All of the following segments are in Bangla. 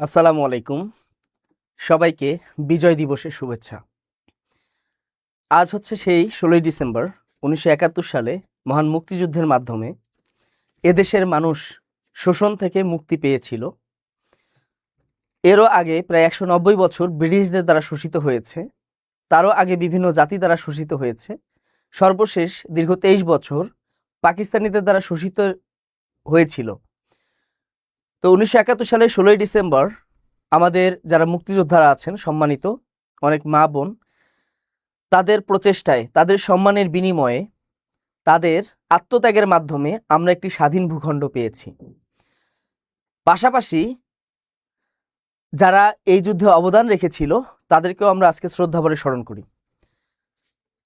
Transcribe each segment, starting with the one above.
আসসালামু আলাইকুম। সবাইকে বিজয় দিবসের শুভেচ্ছা। আজ হচ্ছে সেই 16ই ডিসেম্বর 1971 সালে মহান মুক্তিযুদ্ধের মাধ্যমে এদেশের মানুষ শোষণ থেকে মুক্তি পেয়েছিল। এরও আগে প্রায় 190 বছর ব্রিটিশদের দ্বারা শোষিত হয়েছে, তারও আগে বিভিন্ন জাতি দ্বারা শোষিত হয়েছে, সর্বশেষ দীর্ঘ 23 বছর পাকিস্তানিদের দ্বারা শোষিত হয়েছিল। তো 1971 সালের 16ই ডিসেম্বর আমাদের যারা মুক্তিযোদ্ধারা আছেন, সম্মানিত অনেক মা বোন, তাদের প্রচেষ্টায়, তাদের সম্মানের বিনিময়ে, তাদের আত্মত্যাগের মাধ্যমে আমরা একটি স্বাধীন ভূখণ্ড পেয়েছি। পাশাপাশি যারা এই যুদ্ধে অবদান রেখেছিল তাদেরকেও আমরা আজকে শ্রদ্ধাভরে স্মরণ করি।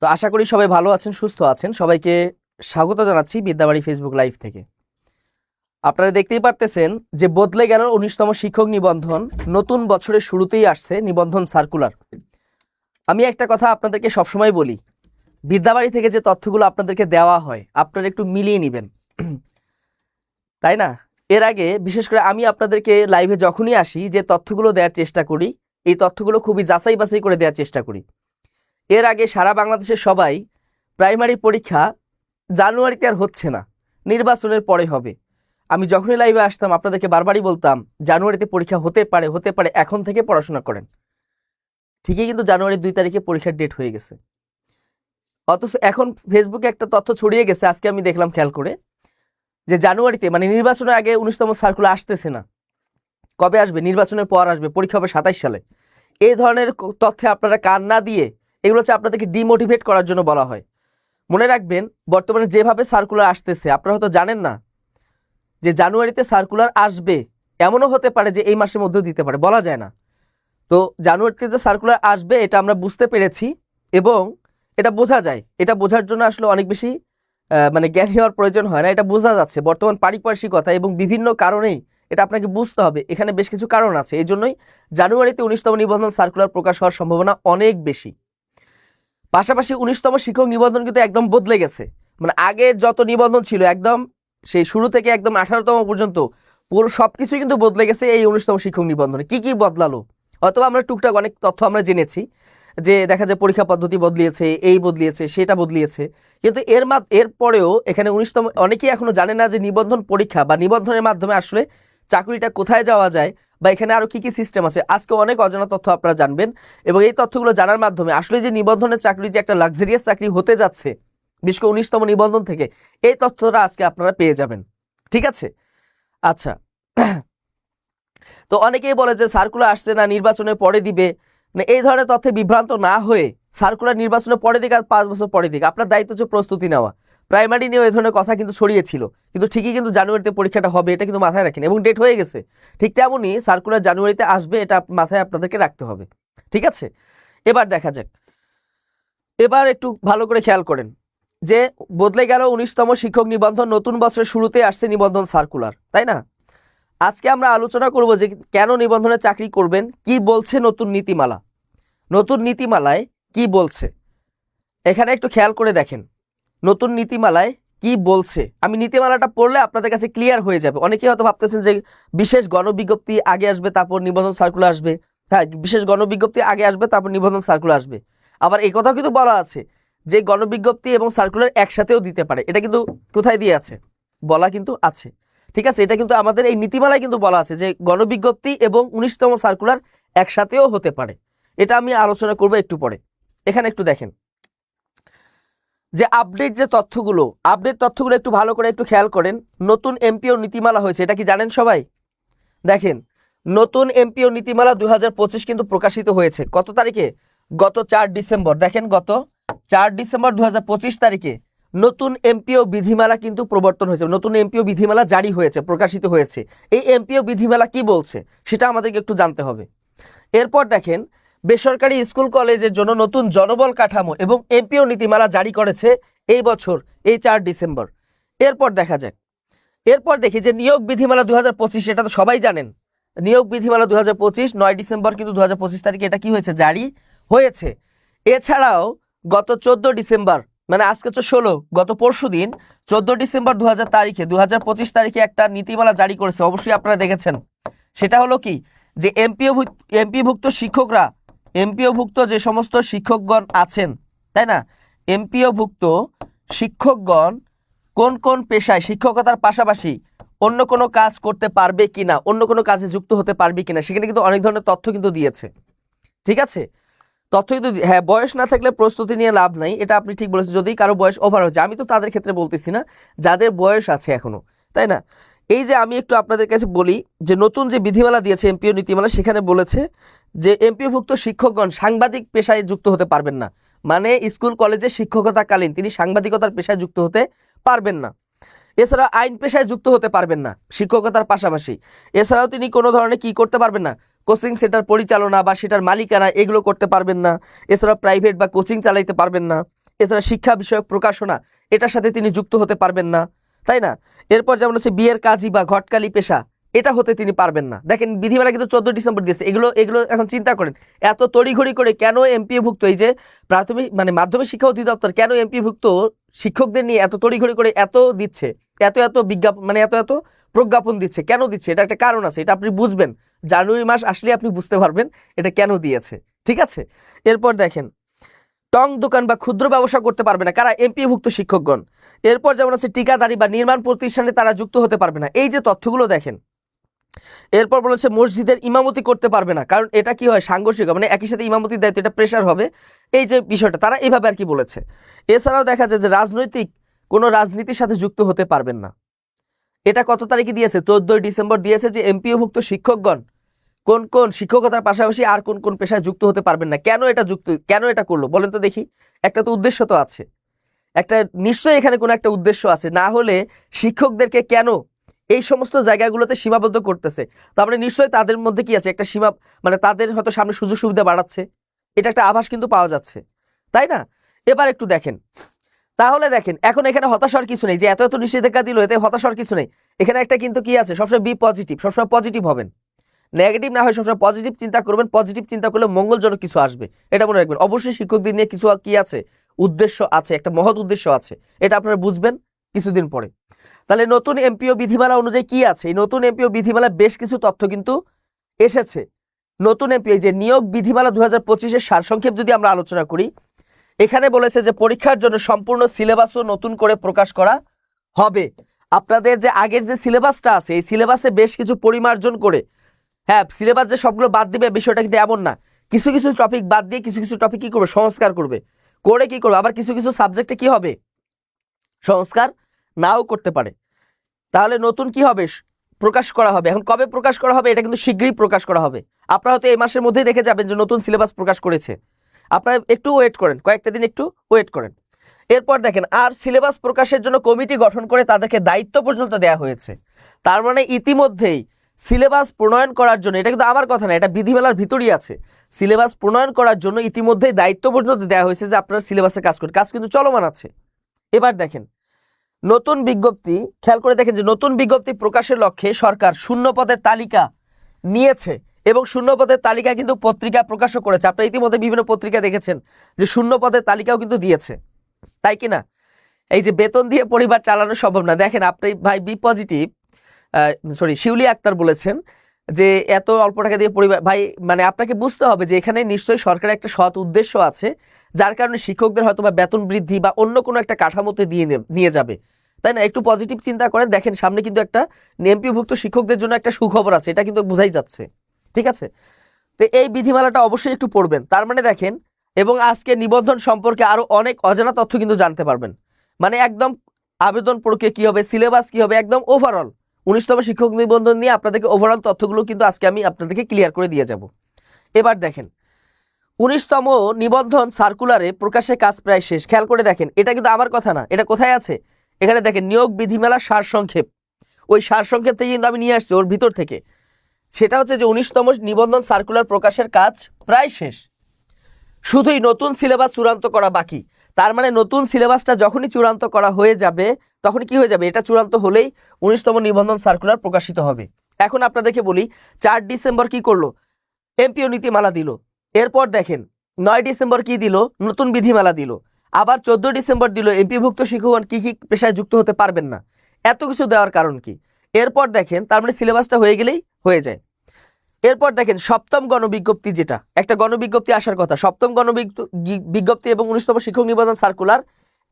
তো আশা করি সবাই ভালো আছেন, সুস্থ আছেন। সবাইকে স্বাগত জানাচ্ছি বিদ্যাবাড়ি ফেসবুক লাইভ থেকে। আপনারা দেখতেই পারতেছেন যে বদলে গেল 19তম শিক্ষক নিবন্ধন। নতুন বছরের শুরুতেই আসছে নিবন্ধন সার্কুলার। আমি একটা কথা আপনাদেরকে সবসময় বলি, বিদ্যাবাড়ি থেকে যে তথ্যগুলো আপনাদেরকে দেওয়া হয় আপনারা একটু মিলিয়ে নেবেন, তাই না? এর আগে বিশেষ করে আমি আপনাদেরকে লাইভে যখনই আসি যে তথ্যগুলো দেওয়ার চেষ্টা করি, এই তথ্যগুলো খুবই যাচাই বাছাই করে দেওয়ার চেষ্টা করি। এর আগে সারা বাংলাদেশের সবাই প্রাইমারি পরীক্ষা জানুয়ারিতে আর হচ্ছে না, নির্বাচনের পরে হবে। আমি যখনই লাইভে আসতাম আপনাদেরকে বারবারই বলতাম জানুয়ারিতে পরীক্ষা হতে পারে, এখন থেকে পড়াশোনা করেন। ঠিকই কিন্তু জানুয়ারির 2 তারিখে পরীক্ষার ডেট হয়ে গেছে। অথচ এখন ফেসবুকে একটা তথ্য ছড়িয়ে গেছে, আজকে আমি দেখলাম খেয়াল করে, যে জানুয়ারিতে মানে নির্বাচনের আগে 19তম সার্কুলার আসতেছে না। কবে আসবে? নির্বাচনের পর আসবে, পরীক্ষা হবে 27 সালে। এই ধরনের তথ্যে আপনারা কান না দিয়ে, এগুলো হচ্ছে আপনাদেরকে ডিমোটিভেট করার জন্য বলা হয়। মনে রাখবেন, বর্তমানে যেভাবে সার্কুলার আসতেছে আপনারা হয়তো জানেন না যে জানুয়ারিতে সার্কুলার আসবে। এমনও হতে পারে যে এই মাসের মধ্যেও দিতে পারে, বলা যায় না। তো জানুয়ারিতে যে সার্কুলার আসবে এটা আমরা বুঝতে পেরেছি এবং এটা বোঝা যায়। এটা বোঝার জন্য আসলে অনেক বেশি মানে জ্ঞানী হওয়ার প্রয়োজন হয় না, এটা বোঝা যাচ্ছে। বর্তমান পারিপার্শ্বিকতা এবং বিভিন্ন কারণেই এটা আপনাকে বুঝতে হবে। এখানে বেশ কিছু কারণ আছে, এই জন্যই জানুয়ারিতে 19তম নিবন্ধন সার্কুলার প্রকাশ হওয়ার সম্ভাবনা অনেক বেশি। পাশাপাশি 19তম শিক্ষক নিবন্ধন কিন্তু একদম বদলে গেছে। মানে আগের যত নিবন্ধন ছিল একদম সেই শুরু থেকে একদম 18তম পর্যন্ত পুরো সবকিছুই কিন্তু বদলে গেছে এই 19তম শিক্ষক নিবন্ধনে। কি কি বদলালো? অথবা আমরা টুকটাক অনেক তথ্য আমরা জেনেছি যে দেখা যায় পরীক্ষা পদ্ধতি বদলিয়েছে, এই বদলিয়েছে, সেটা বদলিয়েছে। কিন্তু এর পরেও এখানে 19তম অনেকেই এখনো জানে না যে নিবন্ধন পরীক্ষা বা নিবন্ধনের মাধ্যমে আসলে চাকরিটা কোথায় যাওয়া যায় বা এখানে আরও কী কী সিস্টেম আছে। আজকে অনেক অজানা তথ্য আপনারা জানবেন এবং এই তথ্যগুলো জানার মাধ্যমে আসলে যে নিবন্ধনের চাকরি যে একটা লাক্সারিয়াস চাকরি হতে যাচ্ছে বিশেষ করে 19তম নিবন্ধন থেকে, এই তথ্যটা আজকে আপনারা পেয়ে যাবেন। ঠিক আছে? আচ্ছা, তো অনেকেই বলে যে সার্কুলার আসছে না, নির্বাচনের পরে দিবে। মানে এই ধরনের তথ্যে বিভ্রান্ত না হয়ে সার্কুলার নির্বাচনের পরে দিক আর 5 বছর পরে দিক, আপনার দায়িত্ব হচ্ছে প্রস্তুতি নেওয়া। প্রাইমারি নিয়েও এই ধরনের কথা কিন্তু ছড়িয়েছিল, কিন্তু ঠিকই কিন্তু জানুয়ারিতে পরীক্ষাটা হবে এটা কিন্তু মাথায় রাখেন এবং ডেট হয়ে গেছে। ঠিক তেমনই সার্কুলার জানুয়ারিতে আসবে, এটা মাথায় আপনাদেরকে রাখতে হবে। ঠিক আছে? এবার দেখা যাক, এবার একটু ভালো করে খেয়াল করেন যে বদলে গেল 19তম শিক্ষক নিবন্ধন। নতুন বছরের শুরুতে আসছে নিবন্ধন সার্কুলার, তাই না? আজকে আমরা আলোচনা করব যে কেন নিবন্ধনে চাকরি করবেন, কি বলছে নতুন নীতিমালা, নতুন নীতিমালায় কি বলছে। এখানে একটু খেয়াল করে দেখেন নতুন নীতিমালায় কি বলছে। আমি নীতিমালাটা পড়লে আপনাদের কাছে ক্লিয়ার হয়ে যাবে। অনেকেই হয়তো ভাবতেছেন যে বিশেষ গণবিজ্ঞপ্তি আগে আসবে তারপর নিবন্ধন সার্কুলার আসবে। হ্যাঁ, বিশেষ গণবিজ্ঞপ্তি আগে আসবে তারপর নিবন্ধন সার্কুলার আসবে। আবার এই কথাও কিন্তু বলা আছে যে গণবিজ্ঞপ্তি এবং সার্কুলার একসাথেও দিতে পারে। এটা কিন্তু কোথায় দিয়ে আছে? বলা কিন্তু আছে। ঠিক আছে, এটা কিন্তু আমাদের এই নীতিমালায় কিন্তু বলা আছে যে গণবিজ্ঞপ্তি এবং 19তম সার্কুলার একসাথেও হতে পারে। এটা আমি আলোচনা করব একটু পরে। এখানে একটু দেখেন যে আপডেট যে তথ্যগুলো, আপডেট তথ্যগুলো একটু ভালো করে একটু খেয়াল করেন। নতুন এমপিও নীতিমালা হয়েছে, এটা কি জানেন সবাই? দেখেন, নতুন এমপিও নীতিমালা 2025 কিন্তু প্রকাশিত হয়েছে। কত তারিখে? গত 4 ডিসেম্বর। দেখেন, গত 4 ডিসেম্বর 2025 তারিখে নতুন এমপিও বিধিমালা কিন্তু প্রবর্তন হয়েছে, নতুন এমপিও বিধিমালা জারি হয়েছে, প্রকাশিত হয়েছে। এই এমপিও বিধিমালা কি বলছে সেটা আমাদেরকে একটু জানতে হবে। এরপর দেখেন, বেসরকারি স্কুল কলেজের জন্য নতুন জনবল কাঠামো এবং এমপিও নীতিমালা জারি করেছে এই বছর, এই 4 ডিসেম্বর। এরপর দেখা যায়, এরপর দেখি যে নিয়োগ বিধিমালা 2025, এটা তো সবাই জানেন। নিয়োগ বিধিমালা 2025 9 ডিসেম্বর কিন্তু 2025 তারিখে এটা কি হয়েছে? জারি হয়েছে। এছাড়াও গত 14 ডিসেম্বর, মানে আজকে তো 16, গত পরশু দিন 14 ডিসেম্বর 2025 তারিখে একটা নীতিমালা জারি করেছে, অবশ্যই আপনারা দেখেছেন। সেটা হলো কি? যে এমপিওভুক্ত শিক্ষকরা, এমপিওভুক্ত যে সমস্ত শিক্ষকগণ আছেন, তাই না, এমপিওভুক্ত শিক্ষকগণ কোন কোন পেশায় শিক্ষকতার পাশাপাশি অন্য কোনো কাজ করতে পারবে কিনা, অন্য কোনো কাজে যুক্ত হতে পারবে কিনা, সেখানে কিন্তু অনেক ধরনের তথ্য কিন্তু দিয়েছে। ঠিক আছে, তথ্য কিন্তু, হ্যাঁ, বয়স না থাকলে প্রস্তুতি নিয়ে লাভ নাই, এটা আপনি ঠিক বলেছেন। যদি কারো বয়স ওভার হচ্ছে, আমি তো তাদের ক্ষেত্রে বলতেছি না, যাদের বয়স আছে এখনো, তাই না। এই যে আমি একটু আপনাদের কাছে বলি যে নতুন যে বিধিমালা দিয়েছে এমপিও নীতিমালা, সেখানে বলেছে যে এমপিওভুক্ত শিক্ষকগণ সাংবাদিক পেশায় যুক্ত হতে পারবেন না, মানে স্কুল কলেজে শিক্ষকতাকালীন তিনি সাংবাদিকতার পেশায় যুক্ত হতে পারবেন না। এছাড়া আইন পেশায় যুক্ত হতে পারবেন না শিক্ষকতার পাশাপাশি। এছাড়াও তিনি কোনো ধরনের কি করতে পারবেন না, কোচিং সেন্টার পরিচালনা বা সেটার মালিকানা এগুলো করতে পারবেন না। এছাড়া প্রাইভেট বা কোচিং চালাইতে পারবেন না। এছাড়া শিক্ষা বিষয়ক প্রকাশনা এটার সাথে তিনি যুক্ত হতে পারবেন না, তাই না। এরপর যেমন হচ্ছে বিয়ের কাজী বা ঘটকালি পেশা, এটা হতে তিনি পারবেন না। দেখেন বিধিমালা কিন্তু 14 ডিসেম্বর দিয়েছে। এগুলো এগুলো এখন চিন্তা করেন, এত তড়িঘড়ি করে কেন এমপিওভুক্ত, এই যে প্রাথমিক মানে মাধ্যমিক শিক্ষা অধিদপ্তর কেন এমপিওভুক্ত শিক্ষকদের নিয়ে এত তড়িঘড়ি করে এত দিচ্ছে, এত এত বিজ্ঞাপন, মানে এত এত প্রজ্ঞাপন দিচ্ছে, কেন দিচ্ছে, এটা একটা কারণ আছে, এটা আপনি বুঝবেন। জানুয়ারি মাস আসলে আপনি বুঝতে পারবেন এটা কেন দিয়েছে। ঠিক আছে, এরপর দেখেন টং দোকান বা ক্ষুদ্র ব্যবসা করতে পারবে না কারা, এমপিওভুক্ত শিক্ষকগণ। এরপর যেমন আছে ঠিকাদারি বা নির্মাণ প্রতিষ্ঠানে তারা যুক্ত হতে পারবে না। এই যে তথ্যগুলো দেখেন। এরপর বলেছে মসজিদের ইমামতি করতে পারবে না, কারণ এটা কি হয় সাংঘর্ষিক, মানে একই সাথে ইমামতির দায়িত্ব, এটা প্রেশার হবে, এই যে বিষয়টা তারা এইভাবে আর কি বলেছে। এছাড়াও দেখা যায় যে রাজনৈতিক কোনো রাজনীতির সাথে যুক্ত হতে পারবেন না। এটা কত তারিখে দিয়েছে, 14 ডিসেম্বর দিয়েছে যে এমপিওভুক্ত শিক্ষকগণ কোন কোন শিক্ষকতার পাশাপাশি আর কোন কোন পেশায় যুক্ত হতে পারবেন না। কেন এটা যুক্ত, কেন এটা করলো বলেন তো দেখি, একটা তো উদ্দেশ্য তো আছে, একটা নিশ্চয়ই এখানে কোনো একটা উদ্দেশ্য আছে, না হলে শিক্ষকদেরকে কেন এই সমস্ত জায়গাগুলোতে সীমাবদ্ধ করতেছে, তার মানে নিশ্চয়ই তাদের মধ্যে কি আছে একটা সীমা, মানে তাদের হয়তো সামনে সুযোগ সুবিধা বাড়াচ্ছে, এটা একটা আভাস কিন্তু পাওয়া যাচ্ছে, তাই না। এবার একটু দেখেন, তাহলে দেখেন এখন এখানে হতাশার কিছু নেই যে এত এত নিষেধাজ্ঞা দিল, এতে হতাশার কিছু নেই। এখানে একটা কিন্তু কি আছে, সবসময় বি পজিটিভ, সবসময় পজিটিভ হবেন, নেগেটিভ না হয় সবসময় পজিটিভ চিন্তা করবেন। পজিটিভ চিন্তা করলে মঙ্গলজনক কিছু আসবে, এটা মনে রাখবেন। অবশ্যই শিক্ষকদের নিয়ে কিছু কি আছে, উদ্দেশ্য আছে, একটা মহৎ উদ্দেশ্য আছে, এটা আপনারা বুঝবেন কিছুদিন পরে। তাহলে নতুন এমপিও বিধিমালা অনুযায়ী কি আছে, এই নতুন এমপিও বিধিমালা বেশ কিছু তথ্য কিন্তু এসেছে। নতুন এমপিও যে নিয়োগ বিধিমালা 2025-এর সারসংক্ষেপ যদি আমরা আলোচনা করি, এখানে বলেছে যে পরীক্ষার জন্য সম্পূর্ণ সিলেবাসও নতুন করে প্রকাশ করা হবে। আপনাদের যে আগের যে সিলেবাসটা আছে, এই সিলেবাসে বেশ কিছু পরিমার্জন করে, হ্যাঁ, সিলেবাস যে সবগুলো বাদ দিবে বিষয়টা কিন্তু এমন না, কিছু কিছু টপিক বাদ দিয়ে কিছু কিছু টপিক কি করবে, সংস্কার করবে, করে কি করবে, আবার কিছু কিছু সাবজেক্টে কি হবে, সংস্কার নাও করতে পারে। তাহলে নতুন কি হবে, প্রকাশ করা হবে। এখন কবে প্রকাশ করা হবে, এটা কিন্তু শীঘ্রই প্রকাশ করা হবে। আপনারা হয়তো এই মাসের মধ্যেই দেখে যাবেন যে নতুন সিলেবাস প্রকাশ করেছে। আপনারা একটু ওয়েট করেন, কয়েকটা দিন একটু ওয়েট করেন। এরপর দেখেন আর সিলেবাস প্রকাশের জন্য কমিটি গঠন করে তাদেরকে দায়িত্ব পর্যন্ত দেওয়া হয়েছে। তার মানে ইতিমধ্যেই সিলেবাস প্রণয়ন করার জন্য, এটা কিন্তু আমার কথা না, এটা বিধিমালার ভিতরই আছে, সিলেবাস প্রণয়ন করার জন্য ইতিমধ্যেই দায়িত্ব পর্যন্ত দেওয়া হয়েছে যে আপনারা সিলেবাসে কাজ করুন, কাজ কিন্তু চলমান আছে। এবার দেখেন নতুন বিজ্ঞপ্তি, খেয়াল করে দেখেন যে নতুন বিজ্ঞপ্তি প্রকাশের লক্ষ্যে সরকার শূন্য পদের তালিকা নিয়েছে এবং শূন্য পদের তালিকা কিন্তু পত্রিকা প্রকাশও করেছে। আপনারা ইতিমধ্যে বিভিন্ন পত্রিকা দেখেছেন যে শূন্য পদের তালিকাও কিন্তু দিয়েছে, তাই কি না। এই যে বেতন দিয়ে পরিবার চালানো সম্ভব না, দেখেন আপনি ভাই বি পজিটিভ, শিউলি আক্তার বলেছেন যে এত অল্প টাকা দিয়ে পরিবার, ভাই মানে আপনাকে বুঝতে হবে যে এখানে নিশ্চয়ই সরকারের একটা সৎ উদ্দেশ্য আছে, যার কারণে শিক্ষকদের হয়তো বা বেতন বৃদ্ধি বা অন্য কোনো একটা কাঠামোতে নিয়ে যাবে, তাই না। একটু পজিটিভ চিন্তা করেন, দেখেন সামনে কিন্তু একটা এমপিওভুক্ত শিক্ষকদের জন্য একটা সুখবর আছে, এটা কিন্তু বোঝাই যাচ্ছে। ঠিক আছে, তো এই বিধিমালাটা অবশ্যই একটু পড়বেন। তার মানে দেখেন, এবং আজকে নিবন্ধন সম্পর্কে আরো অনেক অজানা তথ্য কিন্তু জানতে পারবেন, মানে একদম আবেদন প্রক্রিয়া কি হবে, সিলেবাস কি হবে, একদম ওভারঅল 19তম শিক্ষক নিবন্ধন নিয়ে আপনাদেরকে ওভারঅল তথ্যগুলো কিন্তু আজকে আমি আপনাদেরকে ক্লিয়ার করে দিয়ে যাব। এবার দেখেন 19তম নিবন্ধন সার্কুলারে প্রকাশের কাজ প্রায় শেষ। খেয়াল করে দেখেন, এটা কিন্তু আমার কথা না, এটা কোথায় আছে, এখানে দেখেন নিয়োগ বিধিমালা সারসংক্ষেপ, ওই সারসংক্ষেপ থেকে কিন্তু আমি নিয়ে আসছি ওর ভিতর থেকে। সেটা হচ্ছে যে 19তম নিবন্ধন সার্কুলার প্রকাশের কাজ প্রায় শেষ, শুধুই নতুন সিলেবাস চূড়ান্ত করা বাকি। তার মানে নতুন সিলেবাসটা যখনই চূড়ান্ত করা হয়ে যাবে তখন কি হয়ে যাবে, এটা চূড়ান্ত হলেই 19তম নিবন্ধন সার্কুলার প্রকাশিত হবে। এখন আপনাদেরকে বলি 4 ডিসেম্বর কি করলো, এমপিও নীতিমালা দিল। এরপর দেখেন 9 ডিসেম্বর কি দিল, নতুন বিধিমালা দিল। আবার 14 ডিসেম্বর দিল এমপিভুক্ত শিক্ষকগণ কি কি পেশায় যুক্ত হতে পারবেন না। এত কিছু দেওয়ার কারণ কি, এরপর দেখেন তার মানে সিলেবাসটা হয়ে গেলেই হয়ে যায়। এরপর দেখেন সপ্তম গণবিজ্ঞপ্তি, যেটা একটা গণবিজ্ঞপ্তি আসার কথা, সপ্তম গণবিজ্ঞপ্তি এবং 19তম শিক্ষক নিবন্ধন সার্কুলার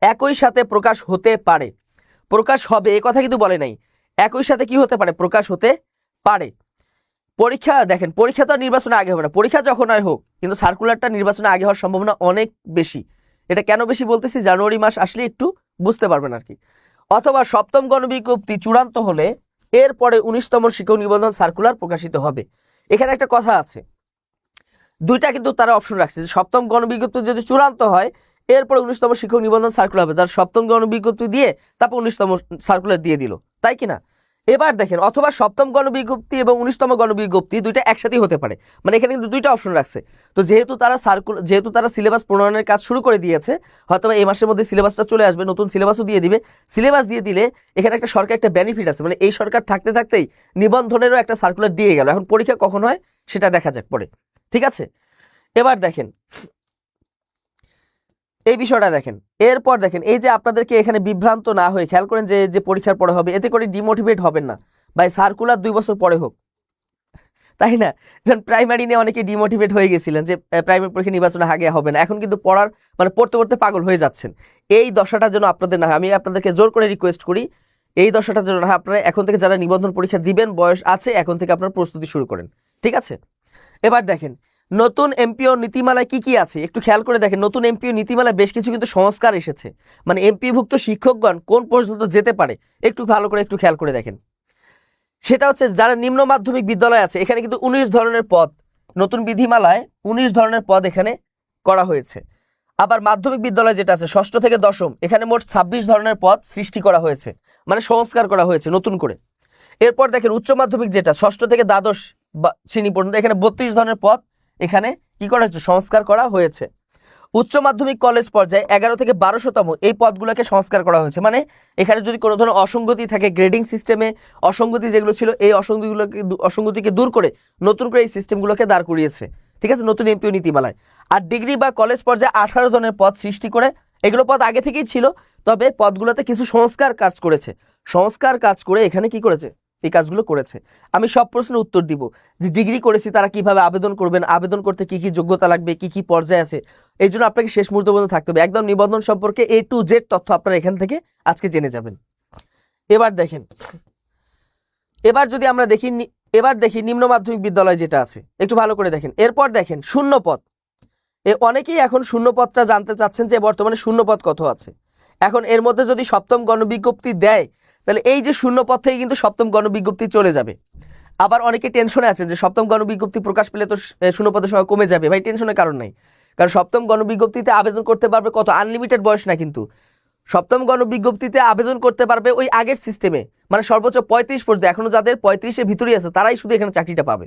একই সাথে প্রকাশ হতে পারে, প্রকাশ হবে এ কথা কিন্তু বলে নাই, একই সাথে কি হতে পারে, প্রকাশ হতে পারে। পরীক্ষা দেখেন, পরীক্ষা তো নির্বাচনে আগে হবে না, পরীক্ষা যখন হয় হোক, কিন্তু সার্কুলারটা নির্বাচনে আগে হওয়ার সম্ভাবনা অনেক বেশি। এটা কেন বেশি বলতেছি, জানুয়ারি মাস আসলে একটু বুঝতে পারবেন আর কি। অথবা সপ্তম গণবিজ্ঞপ্তি চূড়ান্ত হলে এরপরে 19তম শিক্ষক নিবন্ধন সার্কুলার প্রকাশিত হবে। এখানে একটা কথা আছে, দুইটা কিন্তু তারা অপশন রাখছে যে সপ্তম গণবিজ্ঞপ্তি যদি চূড়ান্ত হয় এরপরে 19তম শিক্ষক নিবন্ধন সার্কুলার হবে, তার সপ্তম গণবিজ্ঞপ্তি দিয়ে তারপর 19তম সার্কুলার দিয়ে দিল, তাই কিনা। এবার দেখেন, অথবা সপ্তম গণবিজ্ঞপ্তি এবং 19তম গণবিজ্ঞপ্তি দুইটা একসাথেই হতে পারে, মানে এখানে কিন্তু দুইটা অপশন রাখছে। তো যেহেতু তারা সিলেবাস প্রণয়নের কাজ শুরু করে দিয়েছে, হয়তো এই মাসের মধ্যে সিলেবাসটা চলে আসবে, নতুন সিলেবাসও দিয়ে দিবে। সিলেবাস দিয়ে দিলে এখানে একটা সরকার একটা বেনিফিট আছে, মানে এই সরকার থাকতে থাকতেই নিবন্ধনেরও একটা সার্কুলার দিয়ে গেল, এখন পরীক্ষা কখন হয় সেটা দেখা যাক পরে, ঠিক আছে। এবার দেখেন এই বিষয়টা দেখেন, এরপর দেখেন এই যে আপনাদেরকে এখানে বিভ্রান্ত না হয়ে খেয়াল করেন যে যে পরীক্ষার পরে হবে, এতে করে ডিমোটিভেট হবেন না ভাই, সার্কুলার 2 বছর পরে হোক, তাই না। যখন প্রাইমারি নিয়ে অনেকে ডিমোটিভেট হয়ে গেছিলেন যে প্রাইমারি পরীক্ষা নির্বাচনে আগে হবে না, এখন কিন্তু পড়তে পড়তে পাগল হয়ে যাচ্ছেন। এই দশাটা যেন আপনাদের না হয়, আমি আপনাদেরকে জোর করে রিকোয়েস্ট করি, এই দশাটা যেন না হয়। আপনারা এখন থেকে যারা নিবন্ধন পরীক্ষা দিবেন, বয়স আছে, এখন থেকে আপনারা প্রস্তুতি শুরু করেন, ঠিক আছে। এবার দেখেন নতুন এমপিও নীতিমালায় কি কি আছে একটু খেয়াল করে দেখেন। নতুন এমপিও নীতিমালায় বেশ কিছু কিন্তু সংস্কার এসেছে, মানে এমপিভুক্ত শিক্ষকগণ কোন পর্যন্ত যেতে পারে একটু ভালো করে একটু খেয়াল করে দেখেন। সেটা হচ্ছে যারা নিম্ন মাধ্যমিক বিদ্যালয় আছে, এখানে কিন্তু 19 ধরনের পদ, নতুন বিধিমালায় 19 ধরনের পদ এখানে করা হয়েছে। আবার মাধ্যমিক বিদ্যালয় যেটা আছে 6ষ্ঠ থেকে 10ম, এখানে মোট 26 ধরনের পদ সৃষ্টি করা হয়েছে, মানে সংস্কার করা হয়েছে নতুন করে। এরপর দেখেন উচ্চ মাধ্যমিক যেটা 6ষ্ঠ থেকে দ্বাদশ শ্রেণী পর্যন্ত, এখানে 32 ধরনের পদ এখানে কি করা হয়েছে, সংস্কার করা হয়েছে। উচ্চ মাধ্যমিক কলেজ পর্যায়ে 11 থেকে 1200তম এই পদগুলোকে সংস্কার করা হয়েছে, মানে এখানে যদি কোনো ধরনের অসঙ্গতি থাকে গ্রেডিং সিস্টেমে, অসঙ্গতি যেগুলো ছিল এই অসঙ্গতিকে দূর করে নতুন করে এই সিস্টেমগুলোকে দাঁড় করিয়েছে, ঠিক আছে, নতুন এমপিও নীতিমালায়। আর ডিগ্রি বা কলেজ পর্যায়ে 18 ধরনের পদ সৃষ্টি করে, এগুলো পদ আগে থেকেই ছিল, তবে পদগুলোতে কিছু সংস্কার কাজ করেছে, সংস্কার কাজ করে এখানে কি করেছে, এই কাজগুলো করেছে। আমি সব প্রশ্নের উত্তর দিব, যে ডিগ্রি করেছি তারা কিভাবে আবেদন করবেন, আবেদন করতে কি কি যোগ্যতা লাগবে, কি কি পর্যায়ে আছে, এই জন্য আপনাকে শেষ মুহূর্ত পর্যন্ত থাকতে হবে, একদম নিবন্ধন সম্পর্কে A to Z তথ্য আপনারা এখান থেকে আজকে জেনে যাবেন। এবার দেখেন, এবার দেখি নিম্ন মাধ্যমিক বিদ্যালয় যেটা আছে একটু ভালো করে দেখেন। এরপর দেখেন শূন্যপদ, অনেকেই এখন শূন্যপদটা জানতে চাচ্ছেন যে বর্তমানে শূন্যপদ কত আছে। এখন এর মধ্যে যদি সপ্তম গণবিজ্ঞপ্তি দেয়, তাহলে এই যে শূন্যপদ থেকে কিন্তু সপ্তম গণবিজ্ঞপ্তি চলে যাবে। আবার অনেকে টেনশনে আছে যে সপ্তম গণবিজ্ঞপ্তি প্রকাশ পেলে তো শূন্যপদের সংখ্যা কমে যাবে। ভাই টেনশনের কারণ নাই, কারণ সপ্তম গণবিজ্ঞপ্তিতে আবেদন করতে পারবে কত, আনলিমিটেড বয়স না, কিন্তু সপ্তম গণবিজ্ঞপ্তিতে আবেদন করতে পারবে ওই আগের সিস্টেমে, মানে সর্বোচ্চ 35 পর্যন্ত, এখনো যাদের 35-এর ভিতরেই আছে তারাই শুধু এখানে চাকরিটা পাবে,